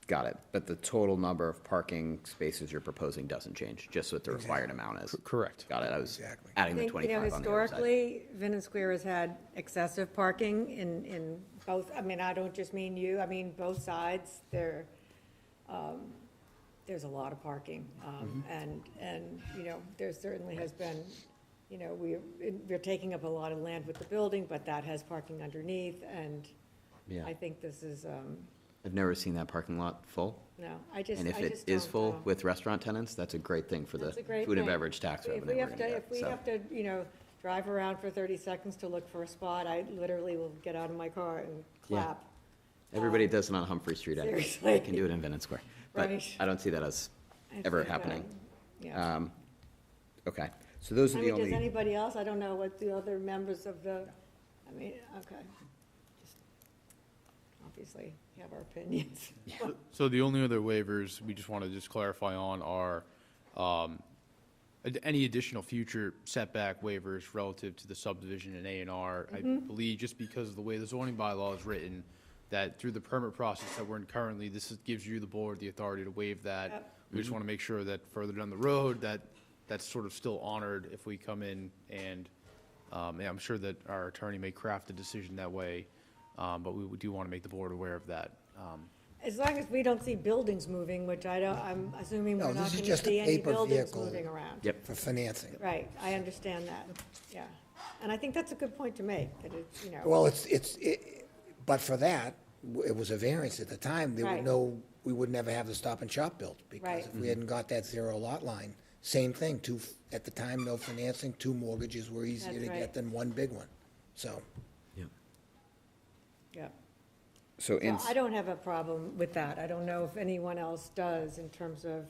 Got it. But the total number of parking spaces you're proposing doesn't change, just what the required amount is. Correct. Got it. I was Exactly. adding I the think, 25 on the other side. historically, Vinen Square has had excessive parking in both, I mean, I don't just mean you, I mean, both sides. There's a lot of parking. And, there certainly has been, we're taking up a lot of land with the building, but that has parking underneath, and Yeah. I think this is, I've never seen that parking lot full. no, I just And if it don't is full know. with restaurant tenants, that's a great thing for the That's a great food and thing. beverage tax If revenue we we're have gonna to, get. if we So have to, drive around for 30 seconds to look for a spot, I literally will get out of my car and Yeah. clap. everybody does it on Humphrey Street. Seriously. I can do it in Venice Square. But Right. I don't see that as I ever think, happening. Yeah. Okay, so those I are the mean, does only, anybody else? I don't know what the other members of the, I mean, okay. Just obviously have our opinions. So the only other waivers we just want to just clarify on are any additional future setback waivers relative to the subdivision and A&R. I believe just because of the way the zoning bylaw is written, that through the permit process that we're in currently, gives you, the board, the authority to waive that. Yep. We just want to make sure that further down the road, that's sort of still honored if we come in and, yeah, I'm sure that our attorney may craft a decision that way, but we do want to make the board aware of that. As long as we don't see buildings moving, which I'm assuming No, we're not this is going to just a see any paper buildings vehicle. moving around. Yep. For financing. Right, I understand that, yeah. And I think that's a good point to make, that it's, you know. Well, but for that, it was a variance at the time. There Right. we would never have the Stop and Shop built. Because Right. if we hadn't got that zero lot line, same thing, at the time, no financing, 2 mortgages were easier That's to right. get than 1 big one. So, Yeah. so in, So I don't have a problem with that. I don't know if anyone else does in terms of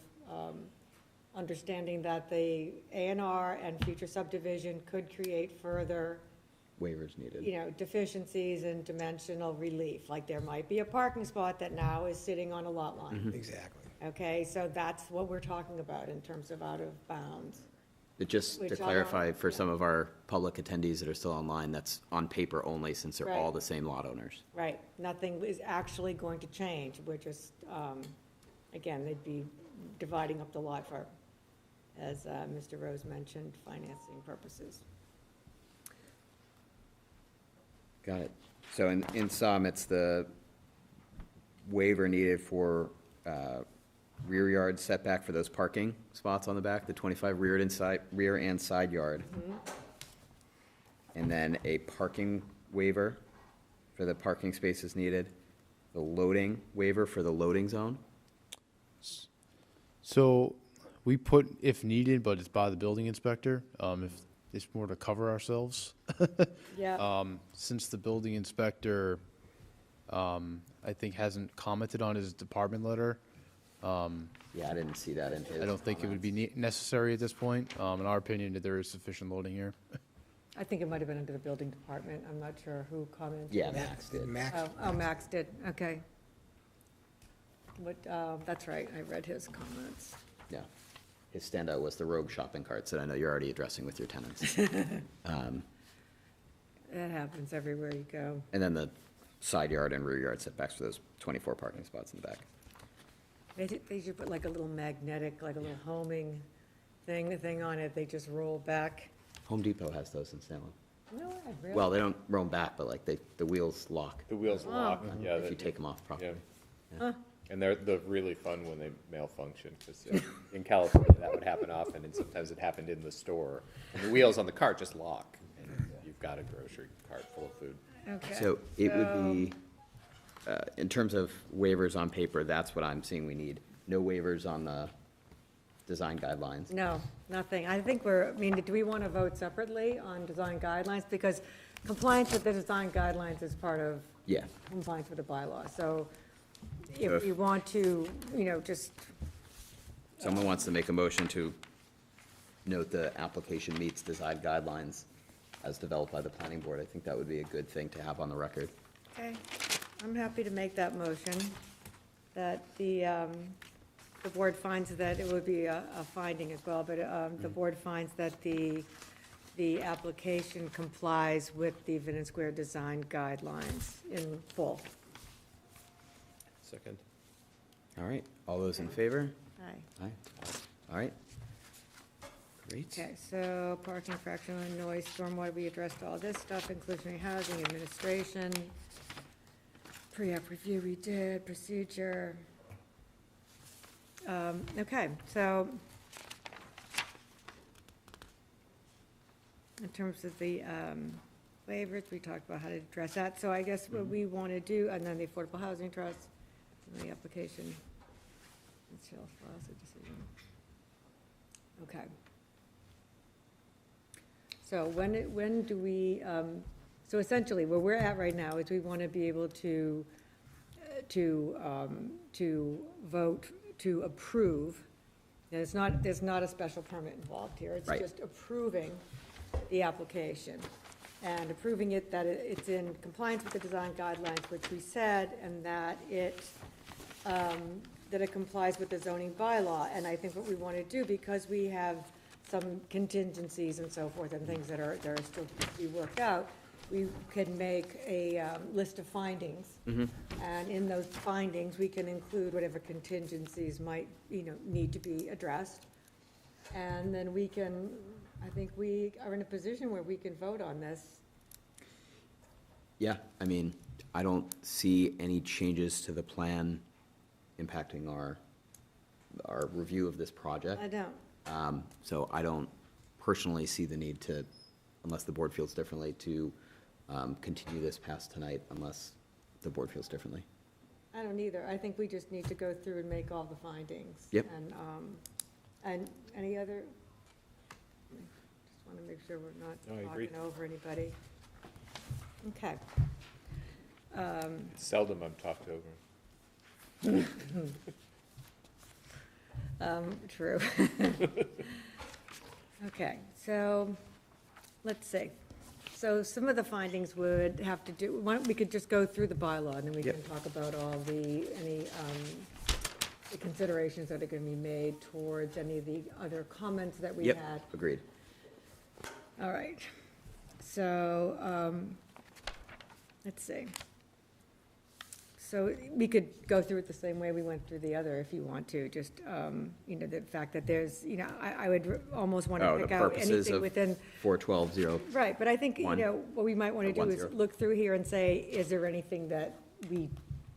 understanding that the A&R and future subdivision could create further, waivers needed. you know, deficiencies and dimensional relief. Like there might be a parking spot that now is sitting on a lot line. exactly. Okay, so that's what we're talking about in terms of out of bounds. But just Which to I don't- clarify, for yeah. some of our public attendees that are still online, that's on paper only, since they're all Right. the same lot owners. Right, nothing is actually going to change. We're just, again, they'd be dividing up the lot for, as Mr. Rose mentioned, financing purposes. Got it. So in sum, it's the waiver needed for rear yard setback for those parking spots on the back, the 25 rear and side yard. And then a parking waiver for the parking spaces needed, the loading waiver for the loading zone. So we put if needed, but it's by the building inspector, if it's more to cover ourselves. Yeah, Since the building inspector, I think hasn't commented on his department letter, Yeah, I didn't see that in his I don't think it would be necessary at this point. In our opinion, that there is sufficient loading here. I think it might have been under the building department. I'm not sure who commented. Yeah, Max did. Max, Oh, Max did, okay. What, that's right, I read his comments. Yeah. His standout was the rogue shopping carts that I know you're already addressing with your tenants. That happens everywhere you go. And then the side yard and rear yard setbacks for those 24 parking spots in the back. They should put like a little magnetic, like a little homing thing on it. They just roll back. Home Depot has those in Salem. No, I really. Well, they don't roam back, but like the wheels lock The wheels lock, yeah. if you that- take them off properly. yeah. And they're really fun when they malfunction, because in California, that would happen often, and sometimes it happened in the store. And the wheels on the cart just lock, and you've got a grocery cart full of food. Okay. So it would be, in terms of waivers on paper, that's what I'm seeing we need. No waivers on the design guidelines. No, nothing. I think I mean, do we want to vote separately on design guidelines? Because compliance with the design guidelines is part of Yeah. compliance with the bylaw. So So if if- we want to, just, Someone wants to make a motion to note the application meets design guidelines as developed by the planning board. I think that would be a good thing to have on the record. okay, I'm happy to make that motion, that the board finds that it would be a finding as well, but the board finds that the application complies with the Vinion Square design guidelines in full. Second. All right, all those in favor? Aye. Aye. All right. Great. Okay, so parking, fractional noise, stormwater, we addressed all this stuff, inclusionary housing, administration, pre-app review we did, procedure. Okay, so in terms of the waivers, we talked about how to address that. So I guess what we want to do, and then the Affordable Housing Trust, and the application, it shall file a decision. Okay. So when do we, so essentially, where we're at right now is we want to be able to vote to approve There's not a special permit involved here. It's Right. just approving the application and approving it that it's in compliance with the design guidelines, which we said, and that it complies with the zoning bylaw. And I think what we want to do, because we have some contingencies and so forth and things that are still to be worked out, we can make a list of findings. And in those findings, we can include whatever contingencies might, need to be addressed. And then we can, I think we are in a position where we can vote on this. Yeah, I mean, I don't see any changes to the plan impacting our review of this project. I don't. So I don't personally see the need to, unless the board feels differently, to continue this past tonight, unless the board feels differently. I don't either. I think we just need to go through and make all the findings. Yep. And any other, just want to make sure we're not No, I agree. talking over anybody. Okay. Seldom I'm talked over. True. Okay, so, let's see. So some of the findings would have to do, why don't we could just go through the bylaw, and then we can talk about all the considerations that are going to be made towards any of the other comments that we had. Yep, agreed. All right. So, let's see. So we could go through it the same way we went through the other if you want to, just, the fact that there's, I would almost want to pick out anything within. 412-0. Right, but I think, One. what we might want to do is 10. look through here and say, is there anything that we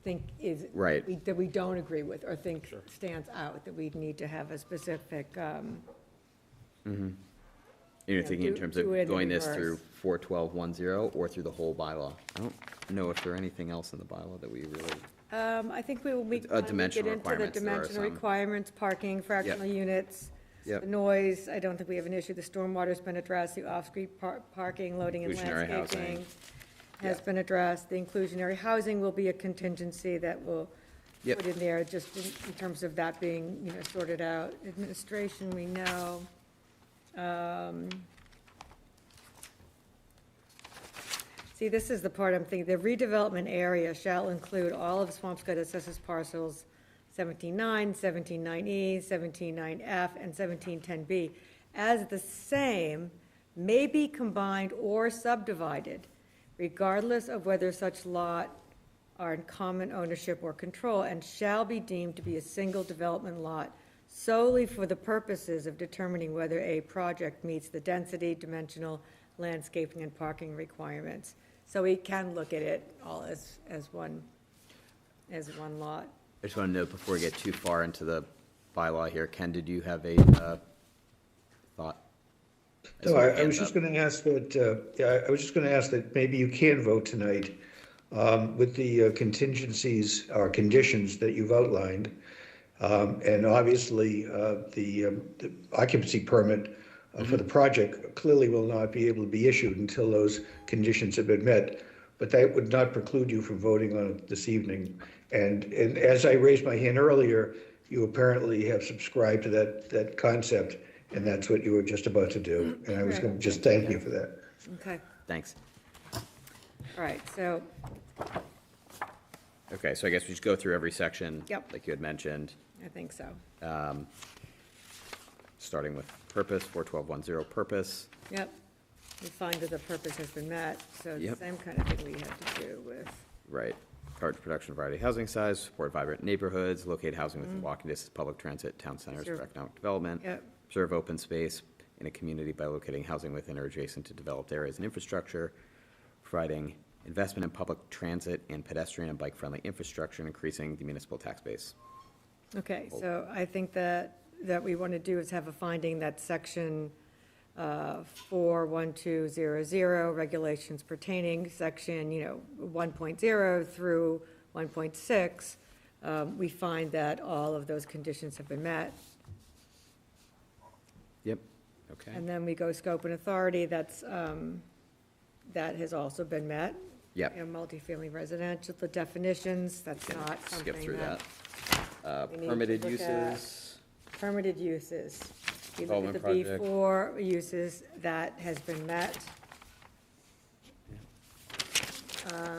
think is. Right. That we don't agree with or think stands out, that we need to have a specific, You're thinking in do- terms do of it in going this reverse. through 41210 or through the whole bylaw? I don't know if there's anything else in the bylaw that we really, I think we will get into the dimensional requirements, there are dimensional some. requirements, parking, fractional units, Yep. the noise, I don't think we have an issue, the stormwater's been addressed, the off-street parking, loading and Inclusionary landscaping housing. has been addressed, the inclusionary housing will be a contingency that we'll Yep. put in there, just in terms of that being, sorted out. Administration, we know. See, this is the part I'm thinking, the redevelopment area shall include all of Swampscott assessors parcels 17-9, 17-9E, 17-9F, and 17-10B as the same may be combined or subdivided, regardless of whether such lot are in common ownership or control, and shall be deemed to be a single development lot solely for the purposes of determining whether a project meets the density, dimensional, landscaping, and parking requirements. So we can look at it all as one lot. I just want to note before we get too far into the bylaw here, Ken, did you have a thought? No, I was just going to ask that, I was just going to ask that maybe you can vote tonight with the contingencies or conditions that you've outlined. And obviously, the occupancy permit for the project clearly will not be able to be issued until those conditions have been met. But that would not preclude you from voting on it this evening. And as I raised my hand earlier, you apparently have subscribed to that concept, and that's what you were just about to do. And I was going to just thank you for that. Okay, Thanks. all right, so, Okay, so I guess we just go through every section. Yep. Like you had mentioned, I think so. starting with purpose, 41210 purpose. Yep. We find that the purpose has been met, so the Yep. same kind of thing we had to do with, Right. Encourage production of variety housing size, support vibrant neighborhoods, locate housing within walking distance, public transit, town centers for Preserve- economic development. Yep. Preserve open space in a community by locating housing within or adjacent to developed areas and infrastructure, providing investment in public transit and pedestrian and bike-friendly infrastructure, and increasing the municipal tax base. okay, so I think that we want to do is have a finding that section 41200, regulations pertaining, section, 1.0 through 1.6, we find that all of those conditions have been met. Yep, okay. And then we go scope and authority, that has also been met. Yep. Multifamily residential, the definitions, that's not something Skip through that. that. we need to Permitted look at. uses, permitted uses. We look at the Development project. B4 uses, that has been met.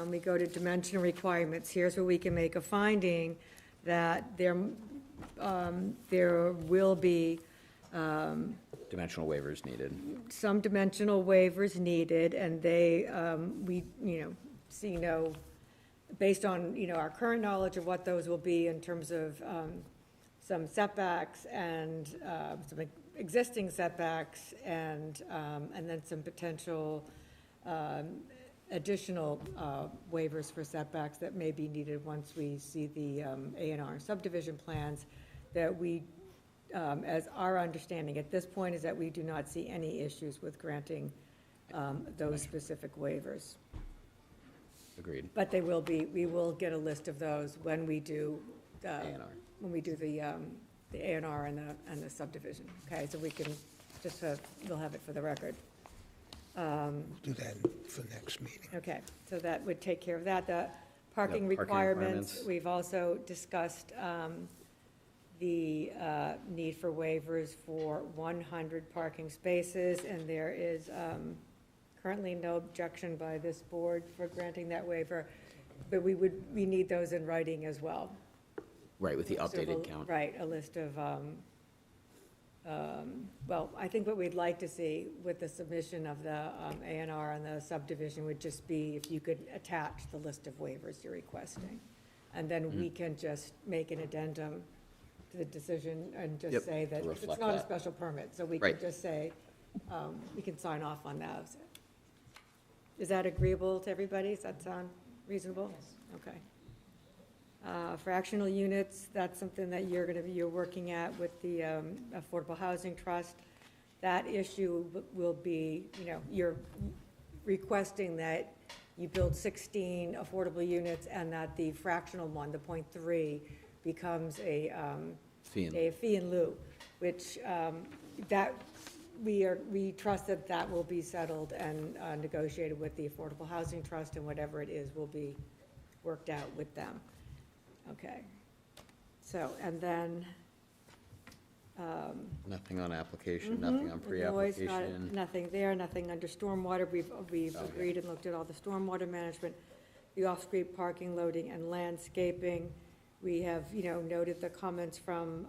We go to dimensional requirements. Here's where we can make a finding that there will be Dimensional waivers needed. some dimensional waivers needed, and they, we, see based on, our current knowledge of what those will be in terms of some setbacks and some existing setbacks and then some potential additional waivers for setbacks that may be needed once we see the A&R subdivision plans, that we, as our understanding at this point, is that we do not see any issues with granting those specific waivers. Agreed. But they will be, we will get a list of those when we do, A&R. when we do the A&R and the subdivision. Okay, so we can just have, we'll have it for the record. Do that for next meeting. Okay, so that would take care of that. The parking parking requirements, requirements. we've also discussed the need for waivers for 100 parking spaces, and there is currently no objection by this board for granting that waiver, but we need those in writing as well. Right, with the Sort of updated a- count. Right, a list of, well, I think what we'd like to see with the submission of the A&R and the subdivision would just be if you could attach the list of waivers you're requesting. And then we can just make an addendum to the decision and Yep, just say that to it's reflect not a that. special permit, so we can Right. just say, we can sign off on those. Is that agreeable to everybody? Does that sound reasonable? Yes. Okay. Fractional units, that's something that you're working at with the Affordable Housing Trust. That issue will be, you're requesting that you build 16 affordable units and that the fractional one, the 0.3, becomes a fee in lieu, which that we trust that will be settled and negotiated with the Affordable Housing Trust, and whatever it is will be worked out with them. Okay, so, and then. Nothing on application, nothing on Noise, pre-application. nothing there, nothing under stormwater. We've agreed and looked at all the stormwater management, the off-street parking, loading, and landscaping. We have, noted the comments from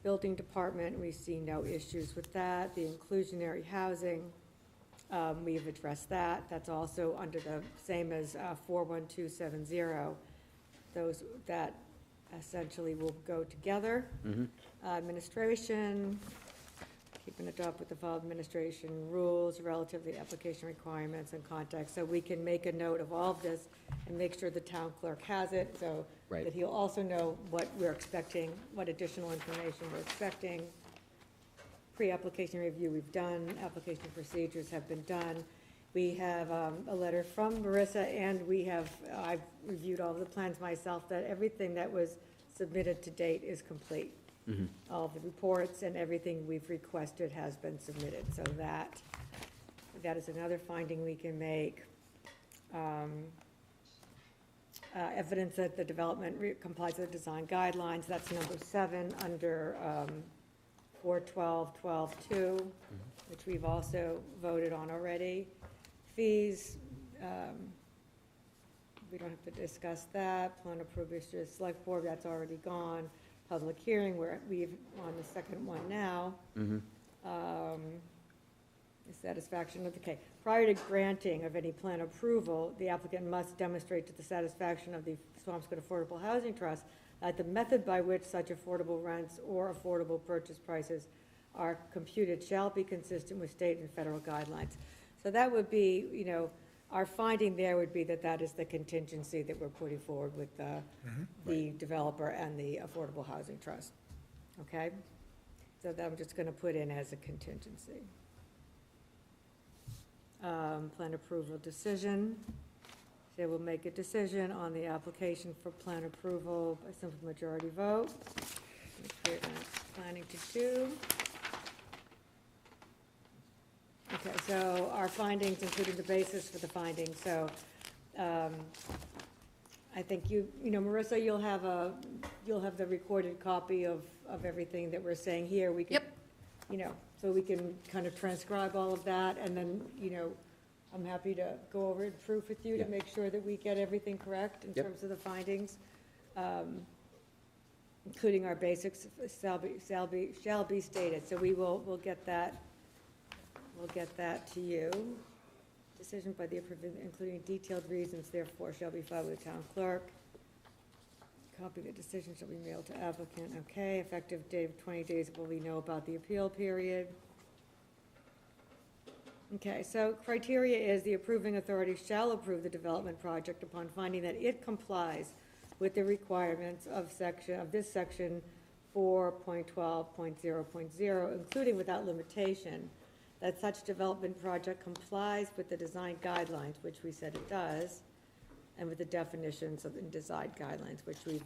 building department. We see no issues with that. The inclusionary housing, we've addressed that. That's also under the same as 41270. Those that essentially will go together. Administration, keeping it up with the fall administration rules relative to the application requirements and context. So we can make a note of all of this and make sure the town clerk has it, so Right. that he'll also know what we're expecting, what additional information we're expecting. Pre-application review we've done, application procedures have been done. We have a letter from Marissa, and I've reviewed all the plans myself, that everything that was submitted to date is complete. All of the reports and everything we've requested has been submitted, so that is another finding we can make. Evidence that the development complies with the design guidelines, that's number 7 under 412.12.2, which we've also voted on already. Fees, we don't have to discuss that. Plan approval is just select board, that's already gone. Public hearing, we've on the second one now. Satisfaction of, okay, prior to granting of any plan approval, the applicant must demonstrate to the satisfaction of the Swampscott Affordable Housing Trust that the method by which such affordable rents or affordable purchase prices are computed shall be consistent with state and federal guidelines. So that would be, our finding there would be that is the contingency that we're putting forward with the developer and the Affordable Housing Trust. Okay? So that I'm just gonna put in as a contingency. Plan approval decision. They will make a decision on the application for plan approval by simple majority vote. Clear that's planning to do. Okay, so our findings, including the basis for the findings, so I think you know, Marissa, you'll have the recorded copy of everything that we're saying here. We can, Yep. you know, so we can kind of transcribe all of that, and then, you know, I'm happy to go over and proof with you to Yeah. make sure that we get everything correct in Yep. terms of the findings, including our basics shall be stated. So we'll get that to you. Decision by the approving, including detailed reasons, therefore, shall be filed with the town clerk. Copy of the decision shall be mailed to applicant. Okay, effective date of 20 days will we know about the appeal period. Okay, so criteria is the approving authority shall approve the development project upon finding that it complies with the requirements of this section 4.12.0.0, including without limitation, that such development project complies with the design guidelines, which we said it does, and with the definitions of the design guidelines, which we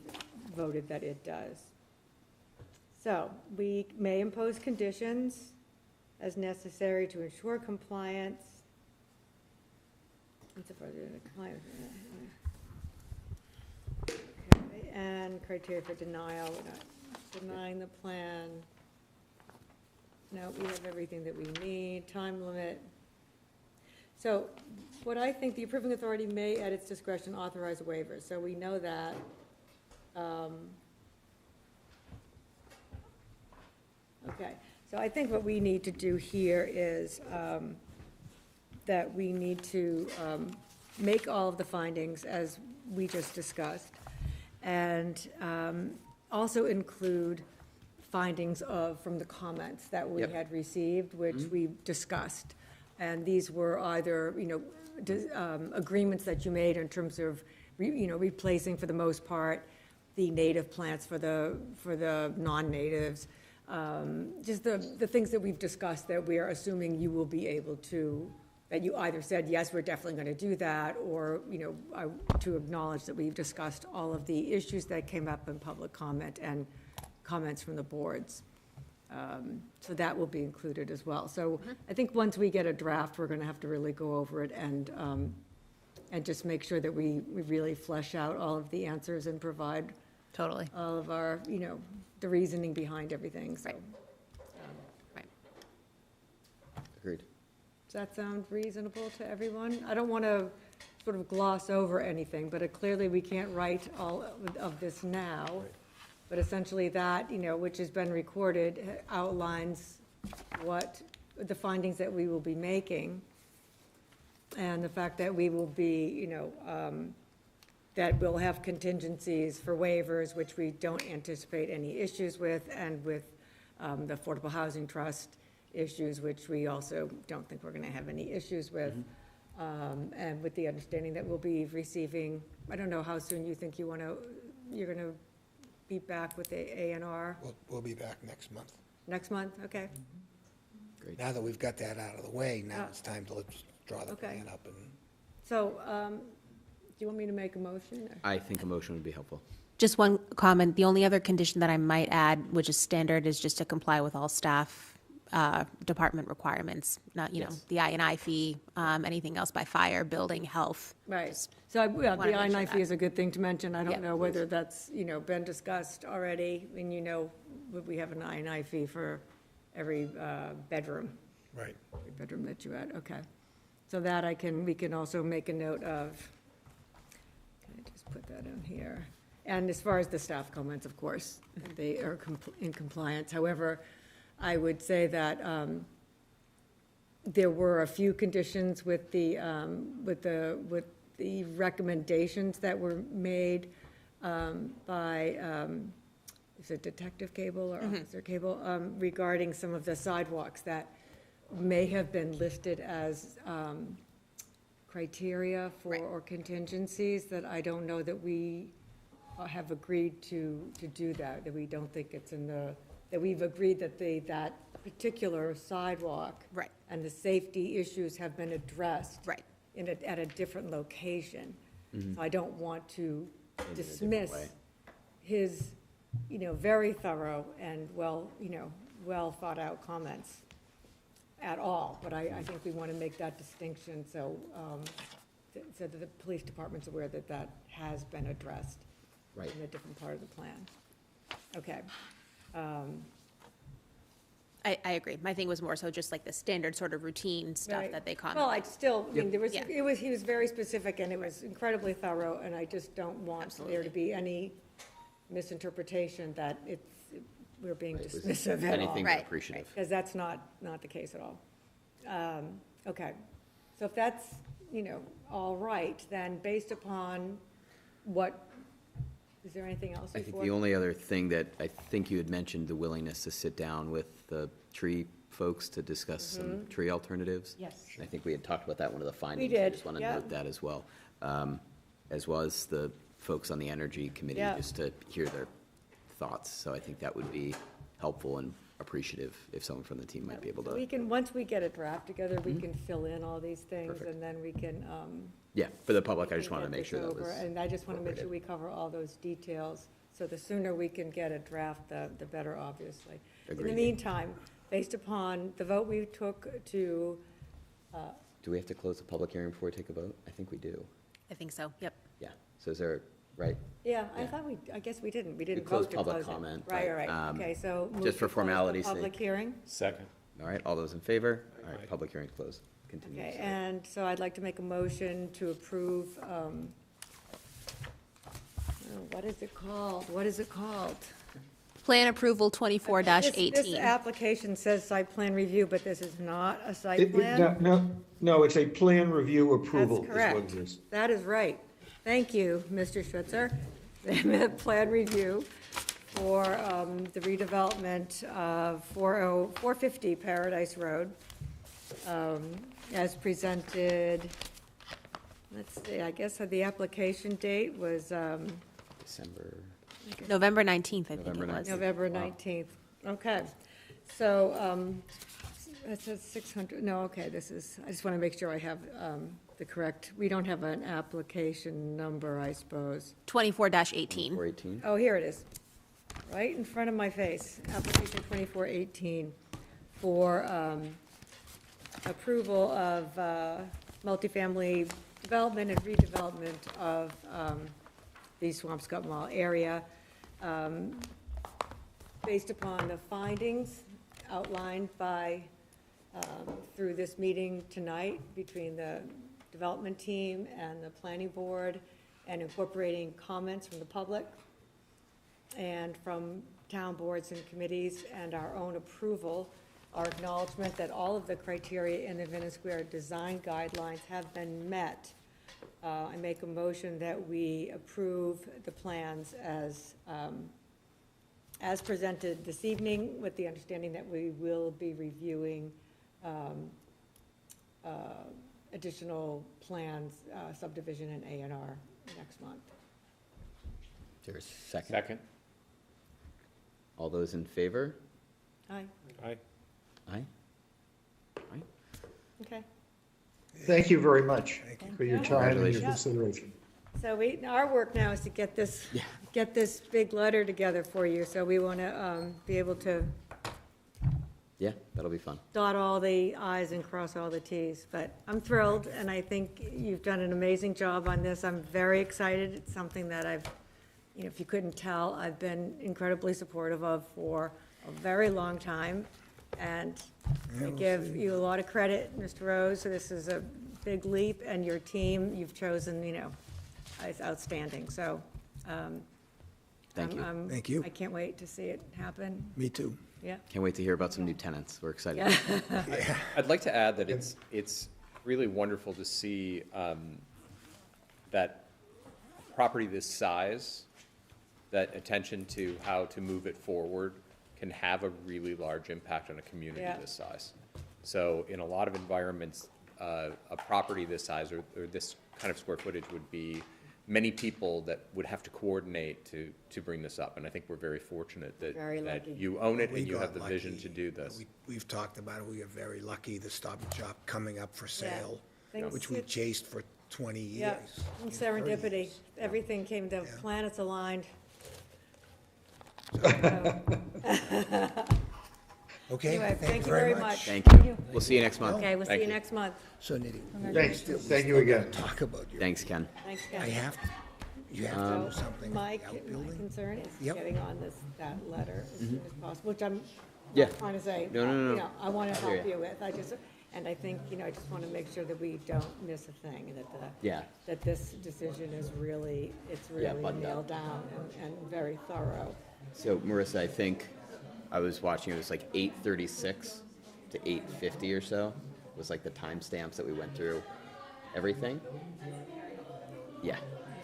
voted that it does. So we may impose conditions as necessary to ensure compliance. Okay, and criteria for denial, we're not denying the plan. No, we have everything that we need, time limit. So what I think, the approving authority may at its discretion authorize waivers, so we know that. Okay, so I think what we need to do here is that we need to make all of the findings as we just discussed, and also include findings from the comments that we Yep. had received, which we discussed. And these were either, you know, agreements that you made in terms of, replacing for the most part the native plants for the non-natives. Just the things that we've discussed that we are assuming you will be able to, that you either said, yes, we're definitely going to do that, or, to acknowledge that we've discussed all of the issues that came up in public comment and comments from the boards. So that will be included as well. So I think once we get a draft, we're going to have to really go over it and just make sure that we really flesh out all of the answers and provide Totally. all of our, the reasoning behind everything, so. Right. Agreed. Does that sound reasonable to everyone? I don't want to sort of gloss over anything, but clearly we can't write all of this now. But essentially that, which has been recorded, outlines what the findings that we will be making, and the fact that we will be, that we'll have contingencies for waivers, which we don't anticipate any issues with, and with the Affordable Housing Trust issues, which we also don't think we're going to have any issues with, and with the understanding that we'll be receiving, I don't know how soon you think you're going to be back with the A&R? We'll be back next month. Next month, okay. Great. Now that we've got that out of the way, now it's time to let's draw the Okay. plan up and. So, do you want me to make a motion? Or? I think a motion would be helpful. Just one comment, the only other condition that I might add, which is standard, is just to comply with all staff department requirements, not, Yes. the I&I fee, anything else by fire, building, health. Right. So, wanna the mention I-9 fee that. is a good thing to mention. I Yeah. don't know whether that's, been discussed already. I mean, we have an I-9 fee for every bedroom. Right. Every bedroom that you add, okay. So that we can also make a note of. Can I just put that in here? And as far as the staff comments, of course, they are in compliance. However, I would say that there were a few conditions with the recommendations that were made by, is it Detective Cable or Officer Cable, regarding some of the sidewalks that may have been listed as criteria for, or contingencies, that I don't know that we have agreed to do that, that we don't think it's in that we've agreed that that particular sidewalk Right. and the safety issues have been addressed Right. at a different location. Mhm. So I don't want to In a different dismiss way. his, very thorough and well thought out comments at all, but I think we want to make that distinction, so so that the police department's aware that that has been addressed Right. in a different part of the plan. Okay. I agree. My thing was more so just like the standard sort of routine stuff Right. that they comment. Well, I still, I mean, there was, Yeah. he was very specific, and it was incredibly thorough, and I just don't want there to be any misinterpretation that we're being Right, it was dismissive at all. anything but appreciative. Because that's not the case at all. Okay, so if that's, all right, then based upon what, is there anything else? I think before- the only other thing that I think you had mentioned, the willingness to sit down with the tree folks to discuss some tree alternatives. Yes. I think we had talked about that, one of the findings. did, I just want to yeah. note that as well. As well as the folks on the Energy Committee, Yeah. just to hear their thoughts. So I think that would be helpful and appreciative if someone from the team might be able So we to. can, once we get a draft together, we can fill in all these things, and then we can, Yeah, for the public, I we just can wanted to get make this sure that over, was. And I just want to make sure we cover all those details. So the sooner we can get a draft, the better, obviously. In the Agreed. meantime, based upon the vote we took to, Do we have to close the public hearing before we take a vote? I think we do. I think so, yep. Yeah. So is there, right? yeah, Yeah. I guess we didn't. We didn't closed vote to close public it. comment, Right, but, right. Okay, so. move just for to close the formality's sake. Public hearing. Second. All right, all those in favor? All right, public hearing closed. Continue. Okay, sorry. and so I'd like to make a motion to approve, what is it called? What is it called? Plan approval This 24-18. application says site plan review, but this is not a site It- plan? No, it's a plan review approval That's is what correct. it is. That is right. Thank you, Mr. Schwitzer. Plan review for the redevelopment of 450 Paradise Road, as presented, let's see, I guess the application date was December. November 19th, I think it November was. 19th. November 19th. Okay. So it says 600, no, okay, this is, I just want to make sure I have the correct, we don't have an application number, I suppose. 24-18. 418. Oh, here it is, right in front of my face. Application 2418 for approval of multifamily development and redevelopment of the Swampscott Mall area, based upon the findings outlined by, through this meeting tonight between the development team and the planning board, and incorporating comments from the public and from town boards and committees, and our own approval, our acknowledgement that all of the criteria in the Venice Square design guidelines have been met. I make a motion that we approve the plans as presented this evening, with the understanding that we will be reviewing additional plans, subdivision and A&R next month. Is there a second? Second. All those in favor? Aye, Aye. Aye? Aye. okay. Thank you very much for your you. time and your Congratulations. consideration. So our work now is to get this, big letter together for you, so we want to be able to Yeah, that'll be fun. dot all the i's and cross all the t's. But I'm thrilled, and I think you've done an amazing job on this. I'm very excited. It's something that I've, if you couldn't tell, I've been incredibly supportive of for a very long time. And I give you a lot of credit, Mr. Rose. This is a big leap, and your team you've chosen, is outstanding. So, Thank you. Thank you. I can't wait to see it happen. Me too. Yeah. Can't wait to hear about some new tenants. We're excited. Yeah. I'd like to add that it's really wonderful to see that property this size, that attention to how to move it forward can have a really large impact on a community Yeah. this size. So in a lot of environments, a property this size or this kind of square footage would be many people that would have to coordinate to bring this up. And I think we're very fortunate Very that lucky. you own it We and you got have the vision lucky. to do this. We've talked about it. We are very lucky, the Stop and Shop coming up for sale, Things which we get- chased for 20 years. Yeah, and 30 serendipity. years. Everything came, the planets aligned. Okay, Anyway, thank you very much. Thank you. We'll see you next month. Okay, we'll see Thank you next month. So Nitty. Thanks, thank you again. Talk about your. Thanks, Ken. Thanks, I Ken. have, you have to do something. My with the outbuilding. concern is Yep. getting on that letter as soon as possible, which I'm Yeah. not trying to say. No, no, no, You no. know, I want to I hear help you. you with, and I think, I just want to make sure that we don't miss a thing, and Yeah. that this decision is really, it's Yeah, really buttoned up. nailed down and very thorough. So Marissa, I think I was watching, it was like 8:36 to 8:50 or so, was like the timestamps that we went through everything. Yeah,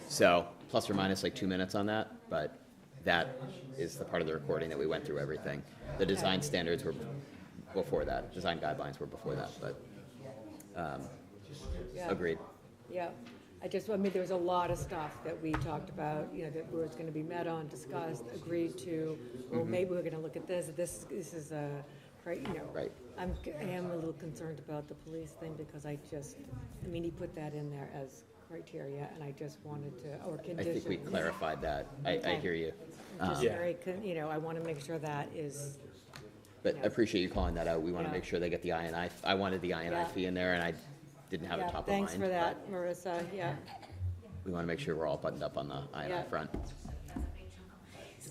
so plus or minus like 2 minutes on that, but that is the part of the recording that we went through everything. The design standards were before that, design guidelines were before that, but, Yeah. agreed. Yeah, I mean, there was a lot of stuff that we talked about, that was gonna be met on, discussed, agreed to, well, maybe we're gonna look at this is a, right. I am a little concerned about the police thing, because he put that in there as criteria, and I just wanted to, or I conditions. think we clarified that. I hear you. Just I wanna make sure that is, But I appreciate you calling that out. We want to Yeah. make sure they get the INI. I wanted the INI Yeah. fee in there, and I didn't have it yeah, top of mind. thanks for that, Marissa, yeah. but We want to make sure we're all buttoned up on the INI Yeah. front.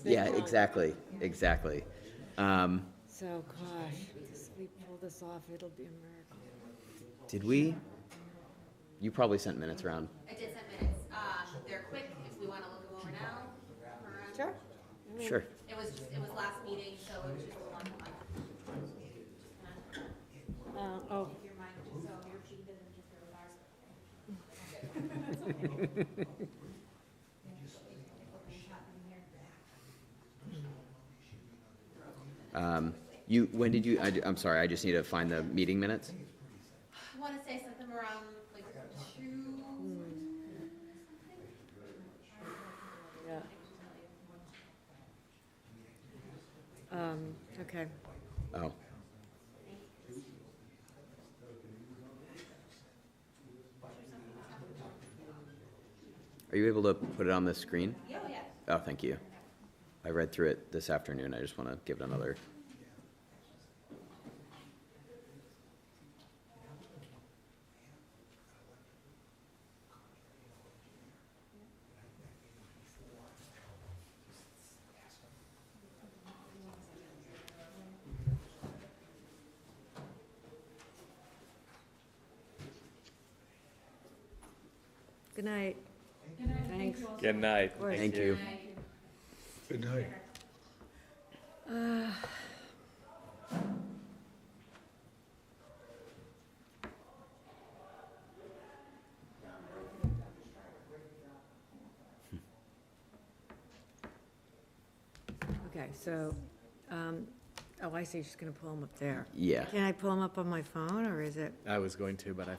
Big Yeah, one. exactly. So, gosh, if we pull this off, it'll be a miracle. Did we? You probably sent minutes around. I did send minutes. They're quick if we want to look them over now. Sure. Sure. It was last meeting, so it was just a one. Oh. Your mind, so your sheet didn't just go with ours. When did you, I'm sorry, I just need to find the meeting minutes. I want to say something around like 2. Yeah. Okay. Oh. Are you able to put it on the screen? Yeah, yeah. Oh, thank you. I read through it this afternoon. I just want to give it another. Good night. Thanks. Good night. Of course. Thank you. Good night. Okay, so, I see, she's gonna pull them up there. Yeah. Can I pull them up on my phone, or is it? I was going to, but I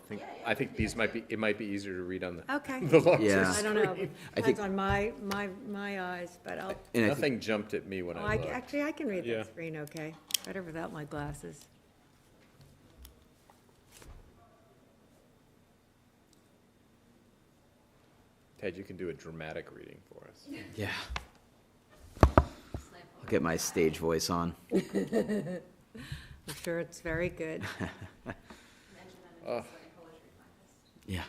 think these it might be easier to read on the. Okay. The larger Yeah. I don't know, screen. depends on my eyes, but I'll, And I Nothing think, jumped at me when I looked. actually, I can read Yeah. that screen okay, better without my glasses. Ted, you can do a dramatic reading for us. yeah. I'll get my stage voice on. I'm sure it's very good. Oh, Yeah.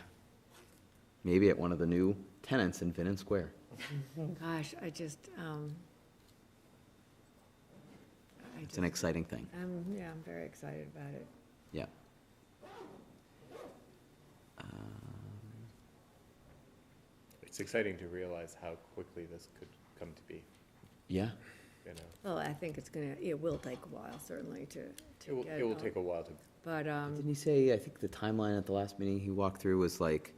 Maybe at one of the new tenants in Finnan Square. Gosh, I just, It's an exciting thing. I'm very excited about it. Yeah. it's exciting to realize how quickly this could come to be, Yeah. you know. Well, I think it will take a while, certainly, to get It will take a while to, But, Didn't he say, I think the timeline at the last meeting he walked through was like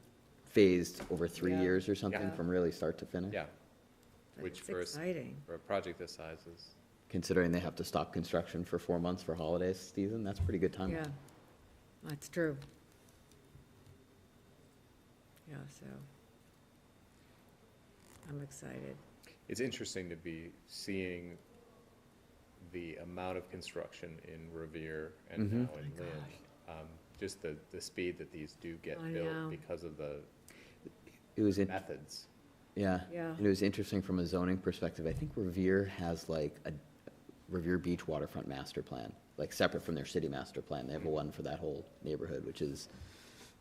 phased over 3 Yeah. years or something Yeah. from really start to finish? yeah. but Which it's for exciting. a project this size is, Considering they have to stop construction for 4 months for holidays season, that's pretty good time. Yeah, that's true. Yeah, so, I'm excited. it's interesting to be seeing the amount of construction in Revere and Mhm. now in Lynn. Just the speed that these do get I built know. because of the It was, methods. yeah. Yeah. And it was interesting from a zoning perspective. I think Revere has like Revere Beach waterfront master plan, like separate from their city master plan. They have one for that whole neighborhood, which is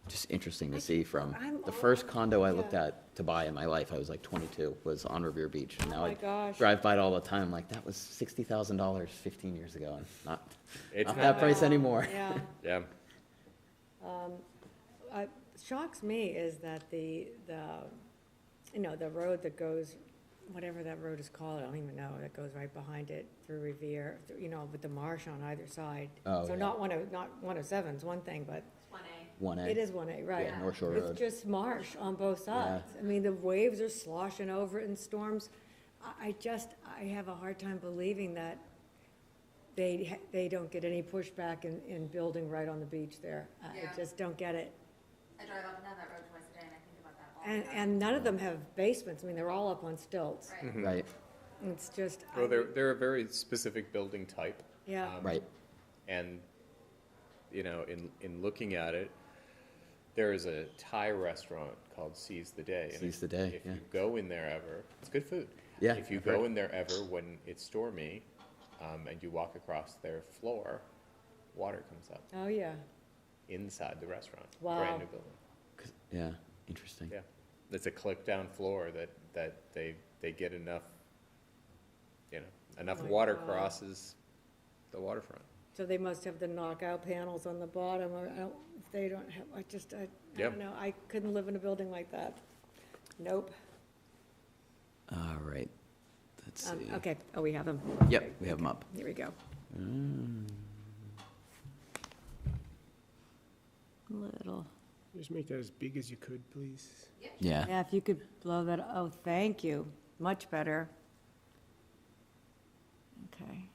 just interesting to see from, the first condo I looked at to buy in my life, I was like 22, was on Revere Beach. And now my I gosh. drive by it all the time, like, that was $60,000 15 years ago, and not It's that not- price anymore. Yeah. Yeah. Shocks me is that the road that goes, whatever that road is called, I don't even know, that goes right behind it through Revere, with the marsh on either side. Oh, So yeah. not 107 is one thing, but 1A. it is 1A, right. Yeah, North Shore Road. It's just marsh on both sides. I mean, the waves are sloshing over it in storms. I have a hard time believing that they don't get any pushback in building right on the beach there. I just don't get it. I drive up and down that road twice a day, and I think about that all the time. And none of them have basements. I mean, they're all up on stilts. Right, It's just, Well, they're a very specific building type. yeah. right. And, in looking at it, there is a Thai restaurant called Seize the Day. And Seize the Day, If yeah. you go in there ever, it's good food. Yeah, If you I've go heard. in there ever when it's stormy, and you walk across their floor, water comes up Oh, yeah. inside the restaurant. Wow. Brand new building. Yeah, interesting. Yeah. It's a click down floor that they get enough, enough Oh my water God. crosses the waterfront. So they must have the knockout panels on the bottom, or if they don't have, I Yep. don't know. I couldn't live in a building like that. Nope. All right, let's see. Okay, oh, we have them. Yep, we have them up. Here we go. Little. Just make that as big as you could, please. Yeah. Yeah, if you could blow that, oh, thank you. Much better. Okay.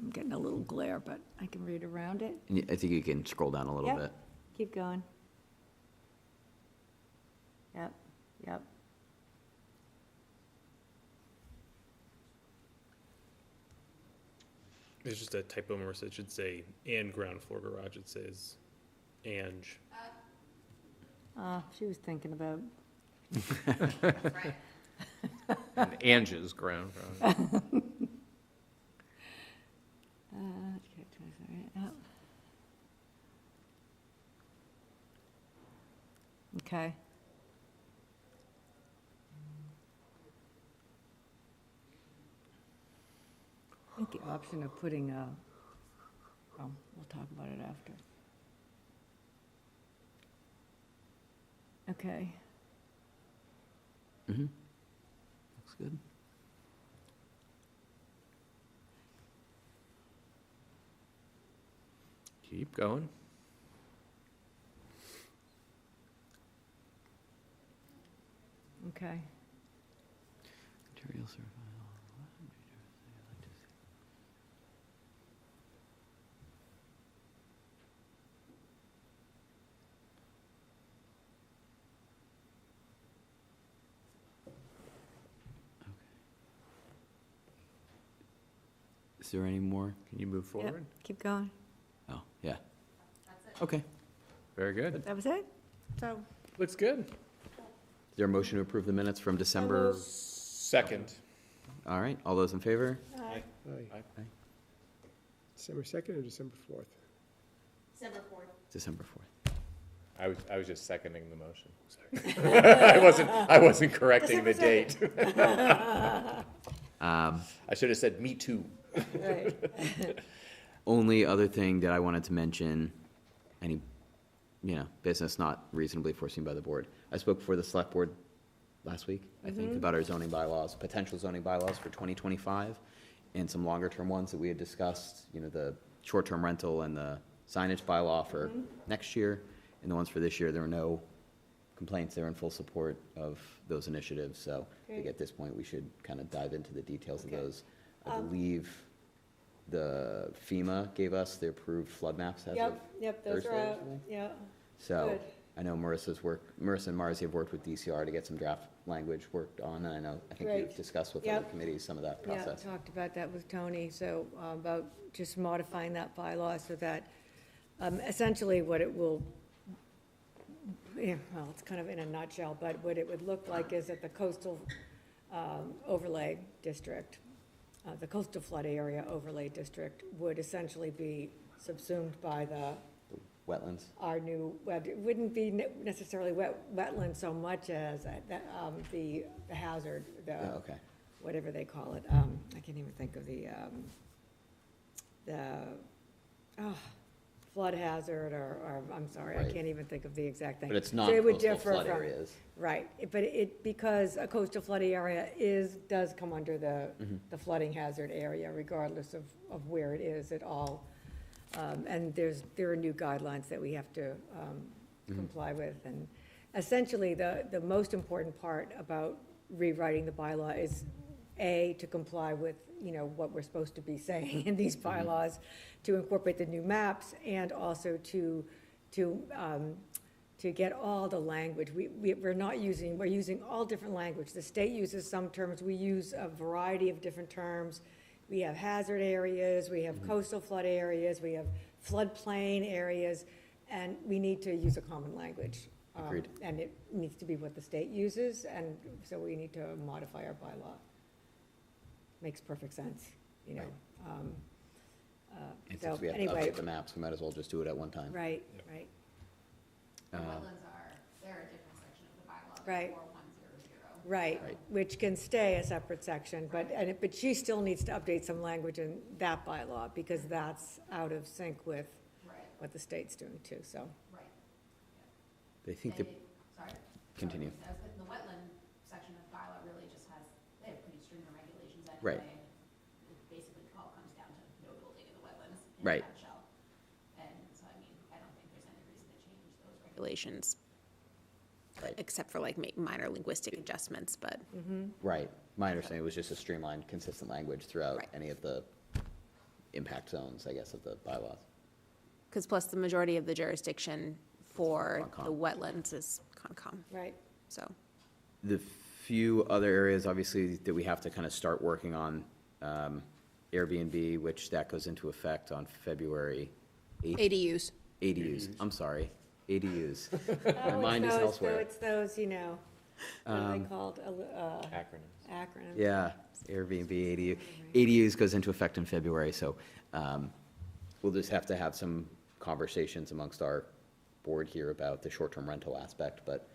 I'm getting a little glare, but I can read around it. And I think you can scroll down a little Yep. bit. Keep going. Yep, yep. There's just a typo, Marissa. It should say and ground floor garage. It says Ange. She was thinking about. And Ange's ground. Okay. I think the option of putting we'll talk about it after. Okay. Mm-hmm. Looks good. Keep going. Okay. Material survival. Is there any more? Can you move Yep, forward? keep going. Oh, yeah. Okay. Very good. That was it? So, Looks good. Is there a motion to approve the minutes from December? Second. All right, all those in favor? Aye. Aye. December 2nd or December 4th? December 4th. December 4th. I was just seconding the motion. Sorry. I wasn't correcting the date. I should have said me too. right. Only other thing that I wanted to mention, any, business not reasonably foreseen by the board. I spoke before the select board last week, I think, about our zoning bylaws, potential zoning bylaws for 2025, and some longer-term ones that we had discussed, the short-term rental and the signage bylaw for next year, and the ones for this year, there were no complaints. They were in full support of those initiatives, so I think Great. at this point, we should kind of dive into the details of those. I believe the FEMA gave us the approved flood maps as of Yep, those are Thursday or out, something. yeah. So Good. I know Marissa and Marzi have worked with DCR to get some draft language worked on, and I think Great. we've discussed with Yep. other committees some of that Yeah, process. talked about that with Tony, so about just modifying that bylaw so that essentially what it will, well, it's kind of in a nutshell, but what it would look like is that the coastal overlay district the coastal flood area overlay district would essentially be subsumed by Wetlands. our new, it wouldn't be necessarily wetland so much as the hazard, Okay. whatever they call it. I can't even think of the flood hazard, or I'm sorry, I Right. can't even think of the exact thing. But it's So not it would coastal differ flood from- areas. Right, but because a coastal flood area does come under the flooding hazard area regardless of where it is at all. And there are new guidelines that we have to comply with. And essentially, the most important part about rewriting the bylaw is, A, to comply with, what we're supposed to be saying in these bylaws, to incorporate the new maps, and also to get all the language. We're using all different language. The state uses some terms, we use a variety of different terms. We have hazard areas, we have coastal flood areas, we have floodplain areas, and we need to use a common language. Agreed. And it needs to be what the state uses, and so we need to modify our bylaw. Makes perfect sense, And So, since we have to anyway. update the maps, we might as well just do it at one time. Right, right. The wetlands they're a different section of the bylaw. Right. 4100. Right, Right. which can stay a separate section, but she still needs to update some language in that bylaw, because that's out of sync with what the state's doing too, so. Right. They think And that, sorry. continue. The wetland section of bylaw really just they have pretty stringent regulations anyway. Right. It basically all comes down to no building in the wetlands in Right. a nutshell. And so, I don't think there's any reason to change those regulations. Right. Except for like minor linguistic adjustments, but. Right. My understanding was just a streamlined, consistent language throughout Right. any of the impact zones, I guess, of the bylaws. Because plus the majority of the jurisdiction for Concom. the wetlands is Concom, Right. so. The few other areas, obviously, that we have to kind of start working on, Airbnb, which that goes into effect on February 8th. ADUs. ADUs, I'm sorry, ADUs. My Oh, mind is it's those- elsewhere. It's those, what are they called? Acronyms. Acronyms. Yeah, Airbnb, ADU. ADUs goes into effect in February, so we'll just have to have some conversations amongst our board here about the short-term rental aspect, but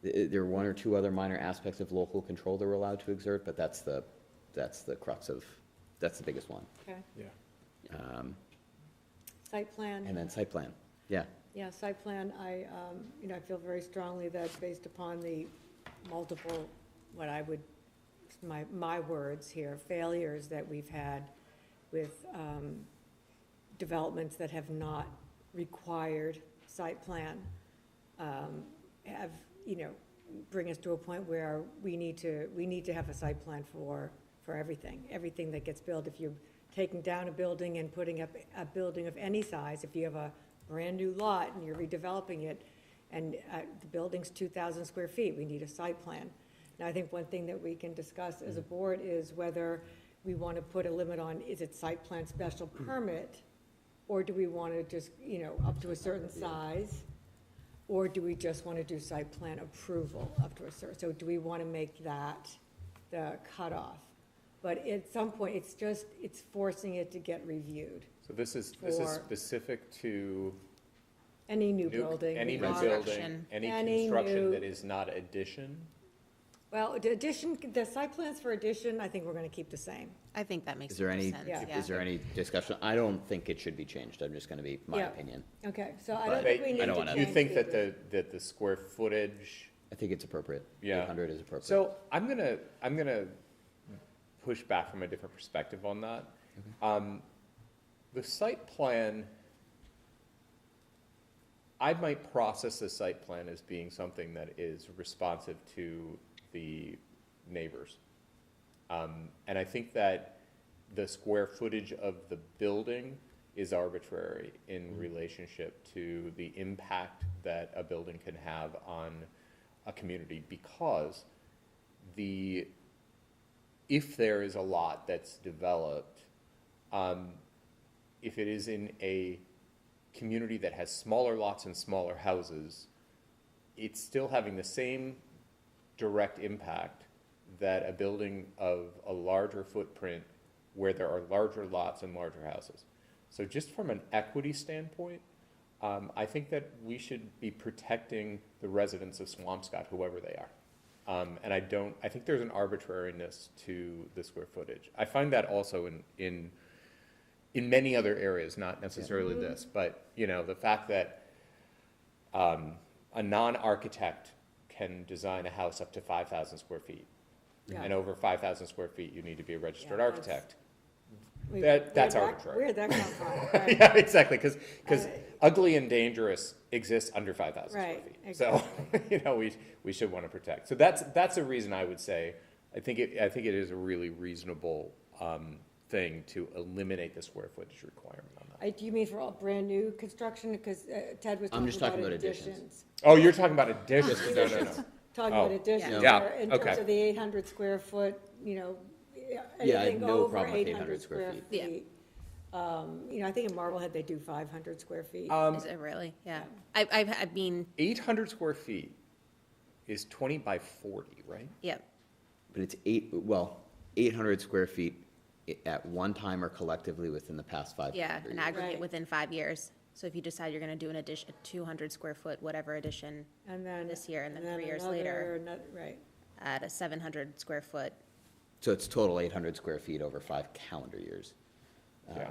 there are one or two other minor aspects of local control that we're allowed to exert, but that's the crux of, that's the biggest one. Okay. Yeah. Site plan. And then site plan, yeah. Yeah, site plan, I feel very strongly that based upon the multiple, what I would, my words here, failures that we've had with developments that have not required site plan, bring us to a point where we need to have a site plan for everything that gets built. If you're taking down a building and putting up a building of any size, if you have a brand-new lot and you're redeveloping it, and the building's 2,000 square feet, we need a site plan. Now, I think one thing that we can discuss as a board is whether we want to put a limit on, is it site plan special permit? Or do we want to just, up to a certain size? Or do we just want to do site plan approval up to a certain, so do we want to make that the cutoff? But at some point, it's forcing it to get reviewed. So this is For- specific to Any new building. any new reconstruction, building, any any construction new- that is not addition? Well, the site plans for addition, I think we're going to keep the same. I think that makes Is there more any, sense, Yeah. is there any discussion? I don't think it should be changed, I'm just gonna be my Yeah. opinion. Okay, so I But don't think we I need don't to wanna- change. You think that either. the square footage? I think it's appropriate. Yeah. 800 is appropriate. So I'm gonna push back from a different perspective on that. The site plan, I might process the site plan as being something that is responsive to the neighbors. And I think that the square footage of the building is arbitrary in relationship to the impact that a building can have on a community, because if there is a lot that's developed, if it is in a community that has smaller lots and smaller houses, it's still having the same direct impact that a building of a larger footprint where there are larger lots and larger houses. So just from an equity standpoint, I think that we should be protecting the residents of Swampscott, whoever they are. And I think there's an arbitrariness to the square footage. I find that also in many other areas, not necessarily this, but, you know, the fact that a non-architect can design a house up to 5,000 square feet. Yeah. And over 5,000 square feet, you need to be a registered Yeah, architect. Where'd That's arbitrary. Where'd that come from? Right. Yeah, exactly, because ugly and dangerous exists under 5,000 square Right, feet. exactly. So, you know, we should want to protect. So that's a reason I would say, I think it is a really reasonable thing to eliminate the square footage requirement on that. Do you mean for all brand-new construction? Because Ted was I'm just talking about additions. additions. Oh, you're talking about additions? No. Talking Oh, about additions, yeah. or in Okay. terms of the 800 square foot, you know, Yeah, I have anything no over problem with 800 square feet. feet. You know, I think in Marblehead, they do 500 square feet. Is it really? Yeah. I mean, 800 square feet is 20 by 40, right? yep. But it's 800 square feet at one time or collectively within the past 5 Yeah, an aggregate Right. within 5 years. So if you decide you're gonna do an addition, a 200 square foot, whatever addition And then. this year, and then 3 years another, later, right. at a 700 square foot, So it's total 800 square feet over 5 calendar years. Yeah.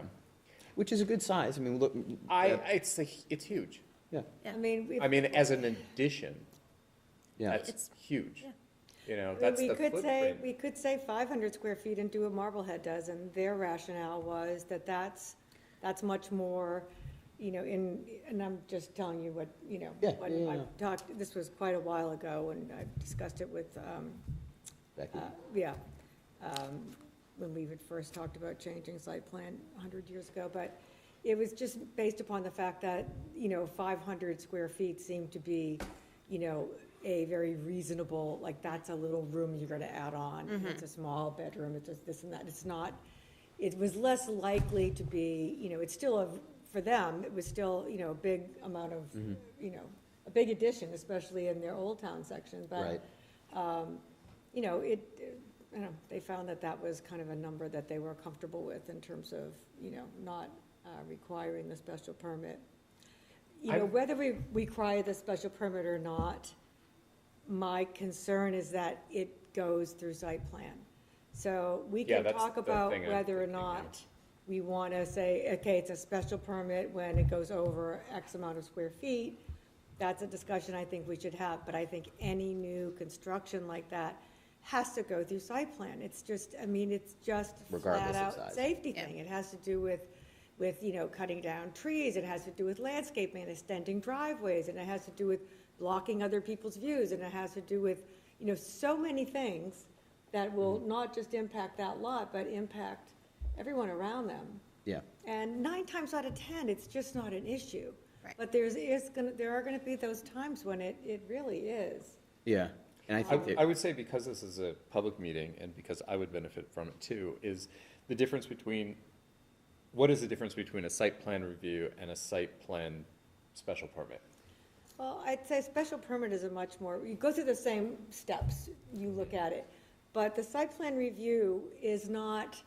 Which is a good size. I mean, look. It's huge. Yeah. I mean, I mean, as an addition, Yeah. that's huge. yeah. You know, I mean, that's we the could say, footprint. we could say 500 square feet and do what Marblehead does, and their rationale was that that's much more, you know, and I'm just telling you what, you know, Yeah, what yeah, I yeah. talked, this was quite a while ago, and I discussed it with, Becky. when we had first talked about changing site plan 100 years ago, but it was just based upon the fact that, you know, 500 square feet seemed to be, you know, a very reasonable, like, that's a little room you're gonna add on. It's a small bedroom, it's just this and that. It's not, it was less likely to be, you know, it's still for them, it was still, you know, a big amount of, you know, a big addition, especially in their Old Town section, but, you know, you know, they found that was kind of a number that they were comfortable with in terms of, you know, not requiring the special permit. You know, whether we require the special permit or not, my concern is that it goes through site plan. So we Yeah, can that's talk the about thing I'm whether or thinking, yeah. not we want to say, okay, it's a special permit when it goes over X amount of square feet. That's a discussion I think we should have, but I think any new construction like that has to go through site plan. It's just, I mean, it's just Regardless flat of out size. safety thing. It has to do with, you know, cutting down trees, it has to do with landscaping and extending driveways, and it has to do with blocking other people's views, and it has to do with, you know, so many things that will not just impact that lot, but impact everyone around them. Yeah. And 9 times out of 10, it's just not an issue. Right. But there are gonna be those times when it really is. Yeah. And I think I would say, because this is a public meeting and because I would benefit from it too, is the difference between, what is the difference between a site plan review and a site plan special permit? Well, I'd say special permit is a much more, you go through the same steps, you look at it. But the site plan review is not,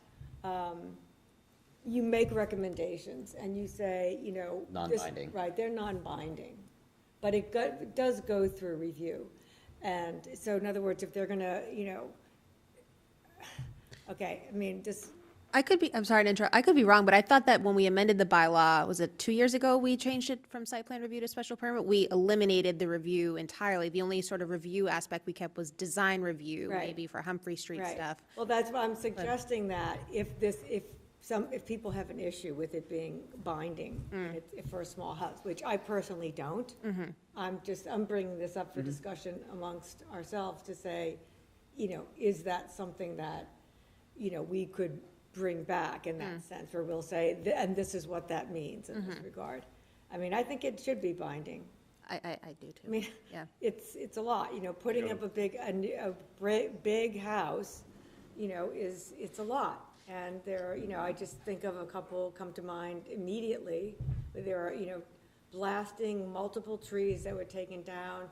you make recommendations and you say, you know. Non-binding. Right, they're non-binding. But it does go through review. And so in other words, if they're gonna, you know, okay, I mean, just. I'm sorry to interrupt, I could be wrong, but I thought that when we amended the bylaw, was it 2 years ago, we changed it from site plan review to special permit? We eliminated the review entirely. The only sort of review aspect we kept was design review, Right. maybe for Humphrey Street Right. stuff. Well, that's why I'm suggesting that if people have an issue with it being binding for a small house, which I personally don't. I'm bringing this up for discussion amongst ourselves to say, you know, is that something that, you know, we could bring back in that sense, where we'll say, and this is what that means in this regard. I mean, I think it should be binding. I do too. I mean, Yeah. it's a lot, you know, putting up a big house, you know, it's a lot. And there are, you know, I just think of a couple come to mind immediately, where there are, you know, blasting multiple trees that were taken down,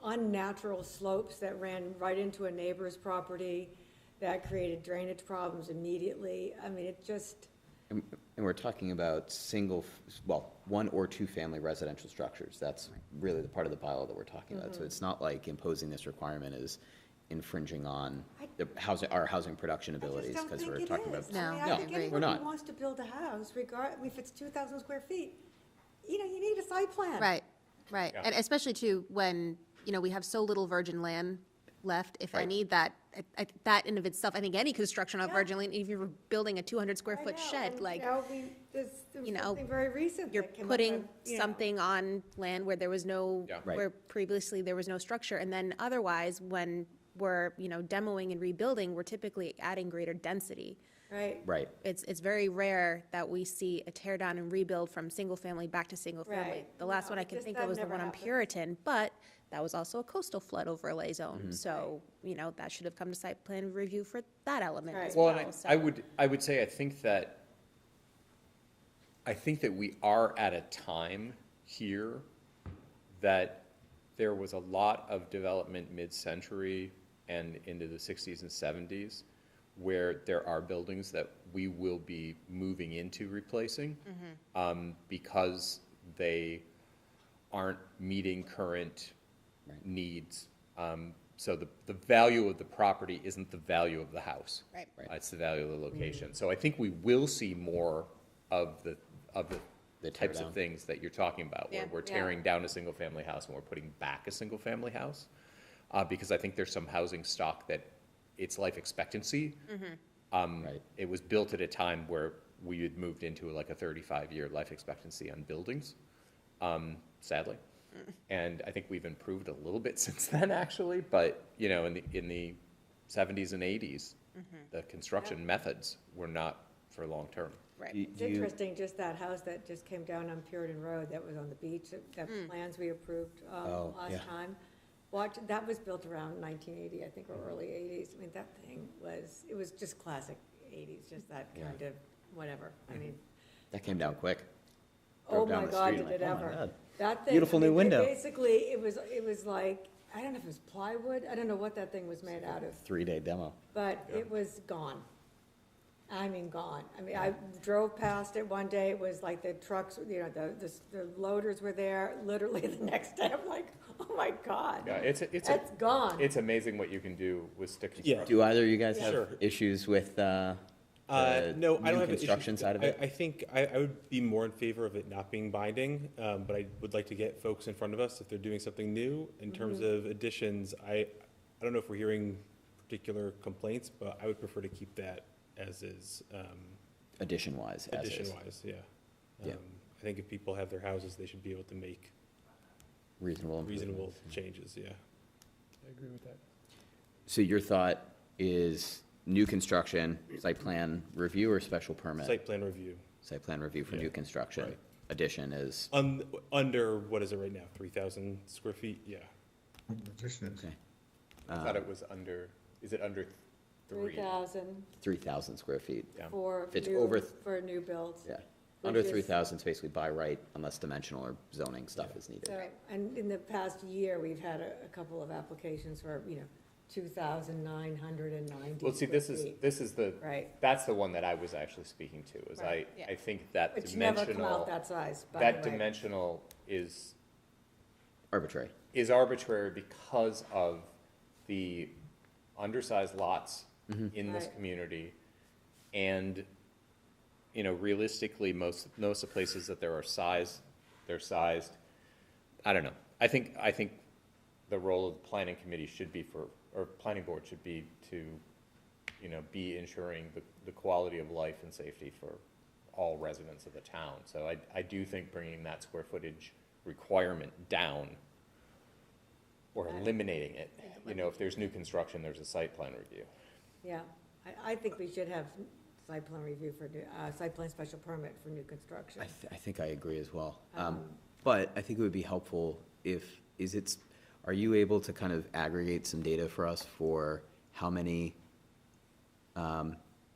unnatural slopes that ran right into a neighbor's property, that created drainage problems immediately. I mean, it just, And we're talking about one or two family residential structures. That's really the part of the bylaw that we're talking about. So it's not like imposing this requirement is infringing on our housing production I just abilities, don't because think we're it talking is. about. I mean, I No, think we're anyone not. who wants to build a house, if it's 2,000 square feet, you need a site plan. Right, right. And especially too, when, we have so little virgin land left, if I need that, that in of itself, I think any construction on virgin land, if you're building a 200 square foot shed, like, There was something very recent you're that came up putting on, something on land where there was no, Right. where previously there was no structure, and then otherwise, when we're, demoing and rebuilding, we're typically adding greater density. Right. Right. It's very rare that we see a tear down and rebuild from single family back to single family. Right. The last No, one I it can just- think that of was the never one on happens. Puritan, but that was also a coastal flood overlay zone. So, that should have come to site plan review for that element as Well, well. and So- I would say, I think that we are at a time here that there was a lot of development mid-century and into the 60s and 70s where there are buildings that we will be moving into replacing because they aren't meeting current needs. So the value of the property isn't the value of the house. Right. It's the value of the location. So I think we will see more of the types tear of things that you're talking about, where Yeah. we're tearing down a single-family house and we're putting back a single-family house. Because I think there's some housing stock that its life expectancy, it was built at a time where we had moved into like a 35-year life expectancy on buildings, sadly. And I think we've improved a little bit since then, actually, but, in the 70s and 80s, the construction methods were not for long-term. Right. It's interesting, just that house that just came down on Puritan Road that was on the beach, that plans we approved last time. That was built around 1980, I think, or early 80s. I mean, that thing it was just classic 80s, just that kind of whatever. I mean. That came down quick. Oh Drove down my the God, street, did it like, oh my ever. God. That thing. Beautiful new window. Basically, it was like, I don't know if it was plywood. I don't know what that thing was made out of, 3-day demo. but it was gone. I mean, gone. I mean, I drove past it one day. It was like the trucks, the loaders were there. Literally the next day, I'm like, oh my God. Yeah, it's gone. It's amazing what you can do with stick and Yeah. structure. Do either of you guys have Sure. issues with the No, I new don't have construction issues. side of it? I think I would be more in favor of it not being binding, but I would like to get folks in front of us if they're doing something new. In terms of additions, I don't know if we're hearing particular complaints, but I would prefer to keep that as is. Addition-wise, as is. Addition-wise, yeah. Yeah. I think if people have their houses, they should be able to make Reasonable reasonable improvements. changes, yeah. I agree with that. So your thought is new construction, site plan review or special permit? Site plan review. Site plan review for Yeah, new construction. right. Addition is, Under, what is it right now, 3,000 square feet? Yeah. okay, I thought it was is it under 3? 3,000 3,000 square feet. Yeah. for If it's over, for new builds. yeah. Which Under is- 3,000 is basally by right unless dimensional or zoning stuff is needed. So, and in the past year, we've had a couple of applications for, 2,990 Well, see, square feet. this is Right. that's the one that I was actually speaking to, is Right, I think that Which never come dimensional, out that size, by that the way. dimensional is Arbitrary. arbitrary because of the undersized lots in this Right. community. And, realistically, most of the places that they're sized. I don't know. I think the role of the planning committee should be or planning board should be to, be ensuring the quality of life and safety for all residents of the town. So I do think bringing that square footage requirement down or eliminating it, if there's new construction, there's a site plan review. Yeah, I think we should have site plan review for, site plan special permit for new construction. I think I agree as well. But I think it would be helpful are you able to kind of aggregate some data for us for how many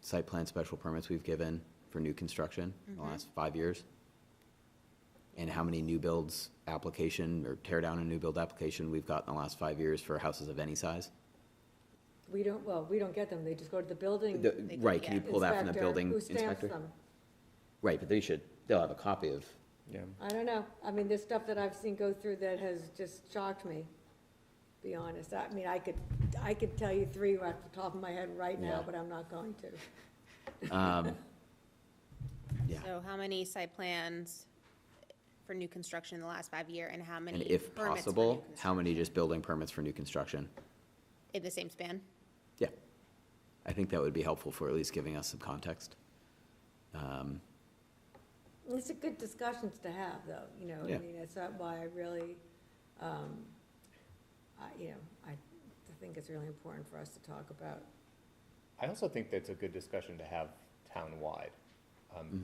site plan special permits we've given for new construction in the last 5 years? And how many new builds application or tear down a new build application we've got in the last 5 years for houses of any size? We don't get them, they just go to the building. Right, can you pull that from the inspector, building who stamps inspector? them. Right, but they'll have a copy of, Yeah. I don't know, I mean, there's stuff that I've seen go through that has just shocked me, to be honest. I mean, I could tell you 3 off the top of my head right now, Yeah. but I'm not going to. yeah. So how many site plans for new construction in the last 5 years, and how many And if permits for new possible, construction? how many just building permits for new construction? In the same span? Yeah. I think that would be helpful for at least giving us some context. It's a good discussions to have, though, you know, Yeah. I mean, it's not why I really, I think it's really important for us to talk about. I also think that's a good discussion to have town-wide.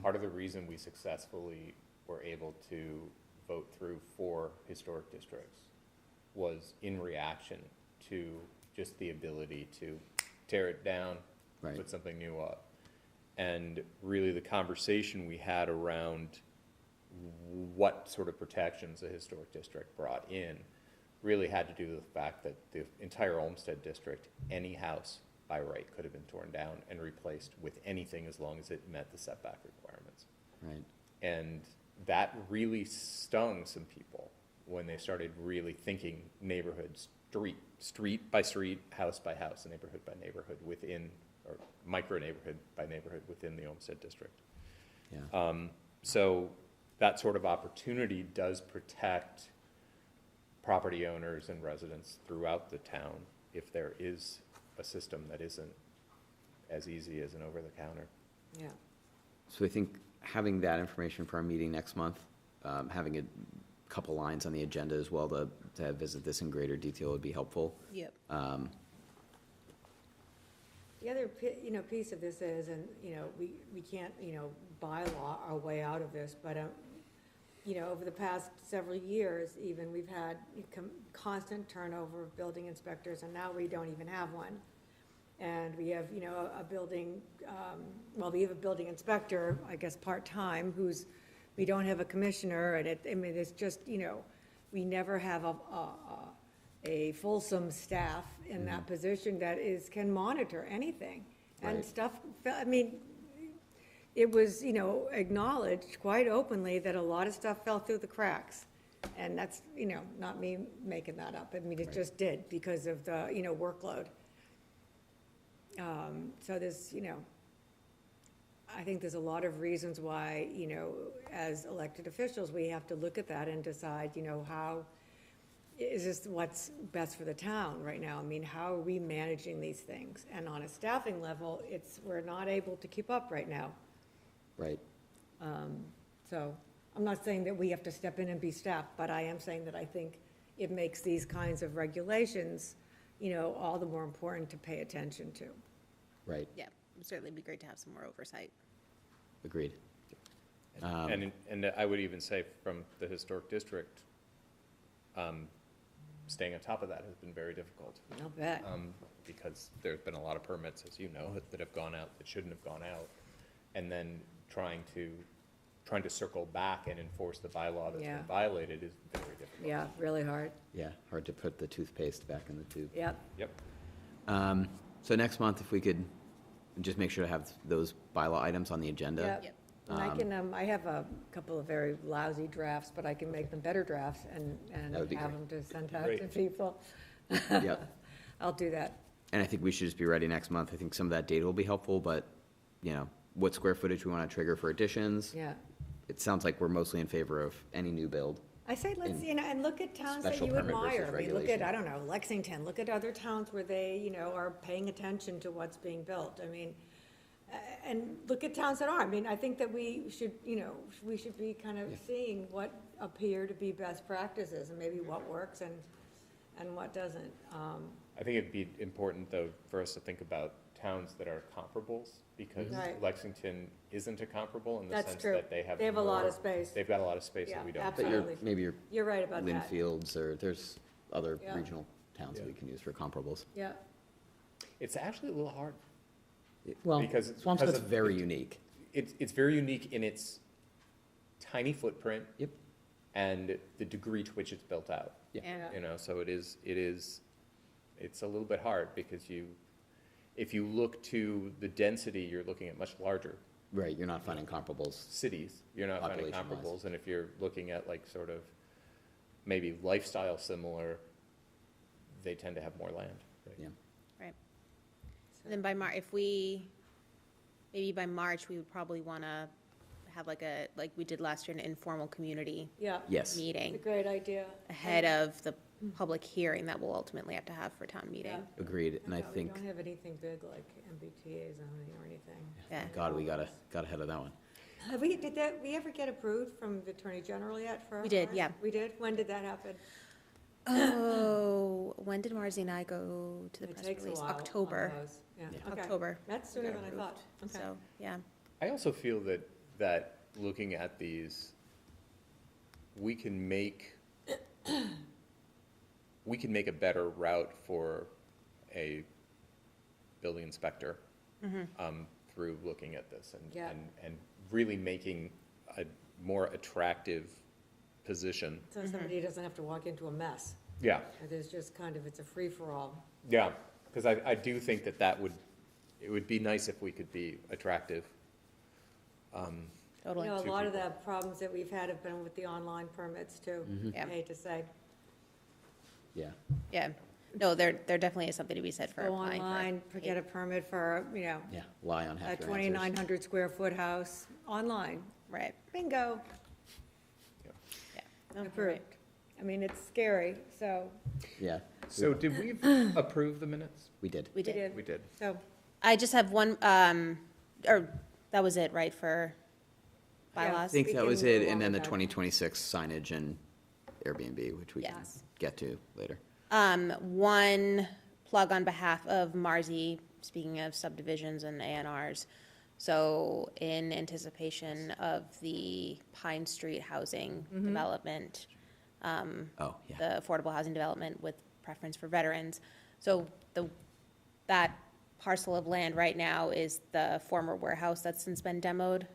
Part of the reason we successfully were able to vote through 4 historic districts was in reaction to just the ability to tear it down, Right. put something new up. And really the conversation we had around what sort of protections a historic district brought in really had to do with the fact that the entire Olmsted district, any house by right could have been torn down and replaced with anything as long as it met the setback requirements. Right. And that really stung some people when they started really thinking neighborhood, street by street, house by house, neighborhood by neighborhood within, or micro neighborhood by neighborhood within the Olmsted district. Yeah. So that sort of opportunity does protect property owners and residents throughout the town if there is a system that isn't as easy as an over-the-counter. Yeah. So I think having that information for our meeting next month, having a couple lines on the agenda as well to visit this in greater detail would be helpful. Yep. The other, piece of this is, and, we can't, bylaw our way out of this, but, over the past several years, even, we've had constant turnover of building inspectors, and now we don't even have one. And we have, a building, we have a building inspector, I guess, part-time, we don't have a commissioner, and it's just, we never have a fulsome staff in that position that can monitor anything. And Right. stuff, it was, acknowledged quite openly that a lot of stuff fell through the cracks. And that's, not me making that up. It just did because of the, workload. So there's, I think there's a lot of reasons why, as elected officials, we have to look at that and decide, how, is this what's best for the town right now? How are we managing these things? And on a staffing level, we're not able to keep up right now. Right. So I'm not saying that we have to step in and be staffed, but I am saying that I think it makes these kinds of regulations, all the more important to pay attention to. Right. Yeah, it would certainly be great to have some more oversight. Agreed. And I would even say from the historic district, staying on top of that has been very difficult. I'll bet. Because there's been a lot of permits, as you know, that have gone out that shouldn't have gone out. And then trying to circle back and enforce the bylaw that's Yeah. been violated is very difficult. Yeah, really hard. Yeah, hard to put the toothpaste back in the tube. Yep. Yep. So next month, if we could just make sure to have those bylaw items on the agenda. Yep. And I can, I have a couple of very lousy drafts, but I can make them better drafts and That would be have great. them to send out Great. to people. Yep. I'll do that. And I think we should just be ready next month. I think some of that data will be helpful, but, what square footage we want to trigger for additions. Yeah. It sounds like we're mostly in favor of any new build. I say, let's, and look at towns that Special you permit versus admire. Look regulation. at, I don't know, Lexington, look at other towns where they, are paying attention to what's being built. And look at towns that are. I think that we should, we should be kind of seeing what appear to be best practices and maybe what works and what doesn't. I think it'd be important, though, for us to think about towns that are comparables, because Right. Lexington isn't a comparable in the That's sense true. that they have They have a lot more- of space. They've got a lot of space Yeah, that we don't. But absolutely. maybe You're right about that. Linfields, or there's other Yeah. regional towns that we can use for comparables. Yeah. It's actually a little hard. Well, Because Swampscott's of- very unique. It's very unique in its tiny footprint. Yep. And the degree to which it's built out. Yeah. So it's a little bit hard because if you look to the density, you're looking at much larger Right, you're not finding comparables. cities. You're not finding Population-wise. comparables, and if you're looking at like sort of maybe lifestyle similar, they tend to have more land. Yeah. Right. And then by maybe by March, we would probably want to have like we did last year, an informal community Yeah. Yes. meeting It's a great idea. ahead of the public hearing that we'll ultimately have to have for town meeting. Yeah. Agreed, and I Yeah, think, We don't have anything big like MBTA zoning or anything. Yeah. God, we got ahead of that one. Did we ever get approved from the Attorney General yet for? We did, ours? yeah. We did? When did that happen? Oh, when did Marzi and I go to the It press takes a release? while on October. those. Yeah, Yeah. okay. October. That's sooner than I Approved. thought. Okay. So, yeah. I also feel that looking at these, we can make a better route for a building inspector through looking at this Yeah. and really making a more attractive position. So somebody doesn't have to walk into a mess. Yeah, There's just kind of, it's a free-for-all. yeah, because I do think it would be nice if we could be attractive. Totally. You know, a Two lot of people. the problems that we've had have been with the online permits too. Yeah. I hate to say. Yeah. Yeah. No, there definitely is something to be said for Go applying for. online, get a permit for, Yeah, lie on a half your answers. 2,900 square foot house, online. Right. Bingo, Yeah. No, you're approved. right. I mean, it's scary, so Yeah, So did we approve the minutes? we did. We we did. did. We did. So, I just have one, or that was it, right, for Yeah. I bylaws? think We that can was move it, on and then the with that. 2026 signage and Airbnb, which we can Yes. get to later. One plug on behalf of Marzi, speaking of subdivisions and A&Rs. So in anticipation of the Pine Street housing development, Oh, yeah. the affordable housing development with preference for veterans. So that parcel of land right now is the former warehouse that's since been demoed.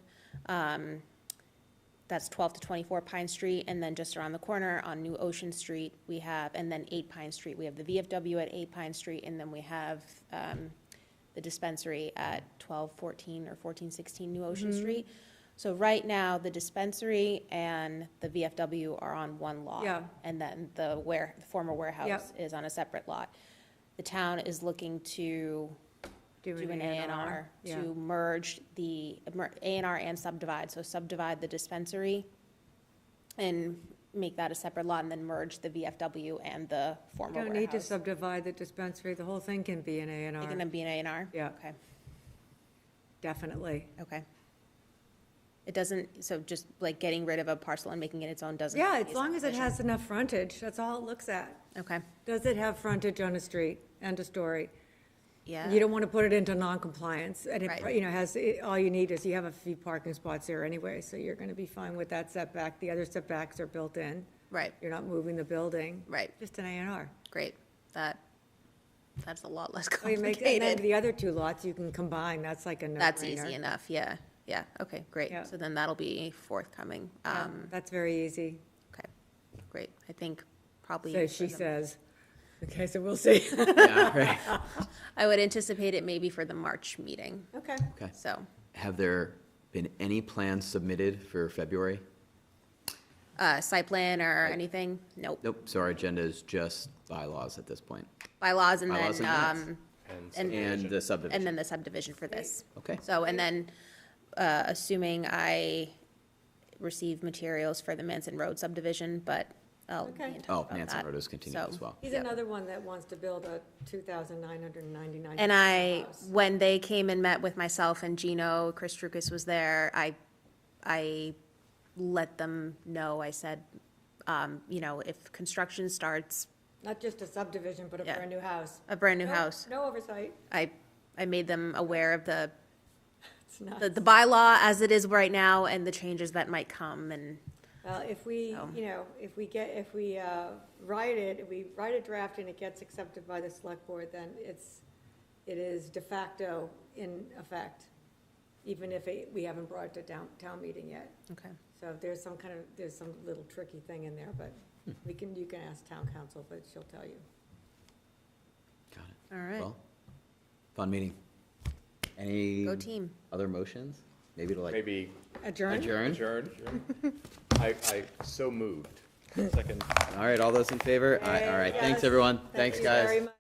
That's 12 to 24 Pine Street, and then just around the corner on New Ocean Street, we have, and then 8 Pine Street, we have the VFW at 8 Pine Street, and then we have the dispensary at 1214 or 1416 New Ocean Street. So right now, the dispensary and the VFW are on one lot. Yeah. And then the former warehouse is on a separate lot. The town is looking to do an A&R Yeah. to merge the A&R and subdivide. So subdivide the dispensary and make that a separate lot, and then merge the VFW and the You former don't need to warehouse. subdivide the dispensary, the whole thing can be an A and They're R. gonna be an A&R? Yeah. Okay, Definitely. okay. It doesn't, so just like getting rid of a parcel and making it its own doesn't? Yeah, need as long as it subdivision? has enough frontage, that's all it looks at. Okay, Does it have frontage on a street? End of story. yeah. You don't want to put it into non-compliance, and Right. it, all you need is, you have a few parking spots there anyway, so you're gonna be fine with that setback. The other setbacks are built in. Right, You're not moving the building. right, Just an A and R. great. That's a lot less Oh, you make, and then complicated. the other two lots you can combine, that's like a no-brainer. That's easy enough, yeah, yeah, okay, great. Yeah. So then that'll be forthcoming. Yeah, That's very easy. Okay, great. I think probably. So for she the- says. Okay, so we'll see. Yeah, right. I would anticipate it maybe for the March meeting, Okay. Okay. so. Have there been any plans submitted for February? Site plan or anything? Nope. Nope, so our agenda is just bylaws at this point. Bylaws and Bylaws then, and minutes. and And the subdivision. and then the subdivision for this. Okay. So, and then, assuming I receive materials for the Manson Road subdivision, but I'll be Okay. in touch Oh, about Manson that. Road is continued So- as well. He's Yep. another one that wants to build a 2,999. And house. when they came and met with myself and Gino, Chris Trucas was there, I let them know, I said, if construction starts, Not just a subdivision, but a Yeah. brand new house. a brand new No- house, No oversight. I made them aware of the It's not. the bylaw as it is right now and the changes that might come, and, Well, if we, So. if we write a draft and it gets accepted by the select board, then it is de facto in effect, even if we haven't brought it to town meeting yet. okay. So there's some little tricky thing in there, but you can ask town council, but she'll tell you. Got it. All right. Well, Fun meeting. Any Go team. other motions? Maybe to like Maybe Adjourn? adjourn? I so moved. Second. All right, all those in favor? Aye, all right, thanks, Yes. everyone. Thank Thanks, you guys. very much.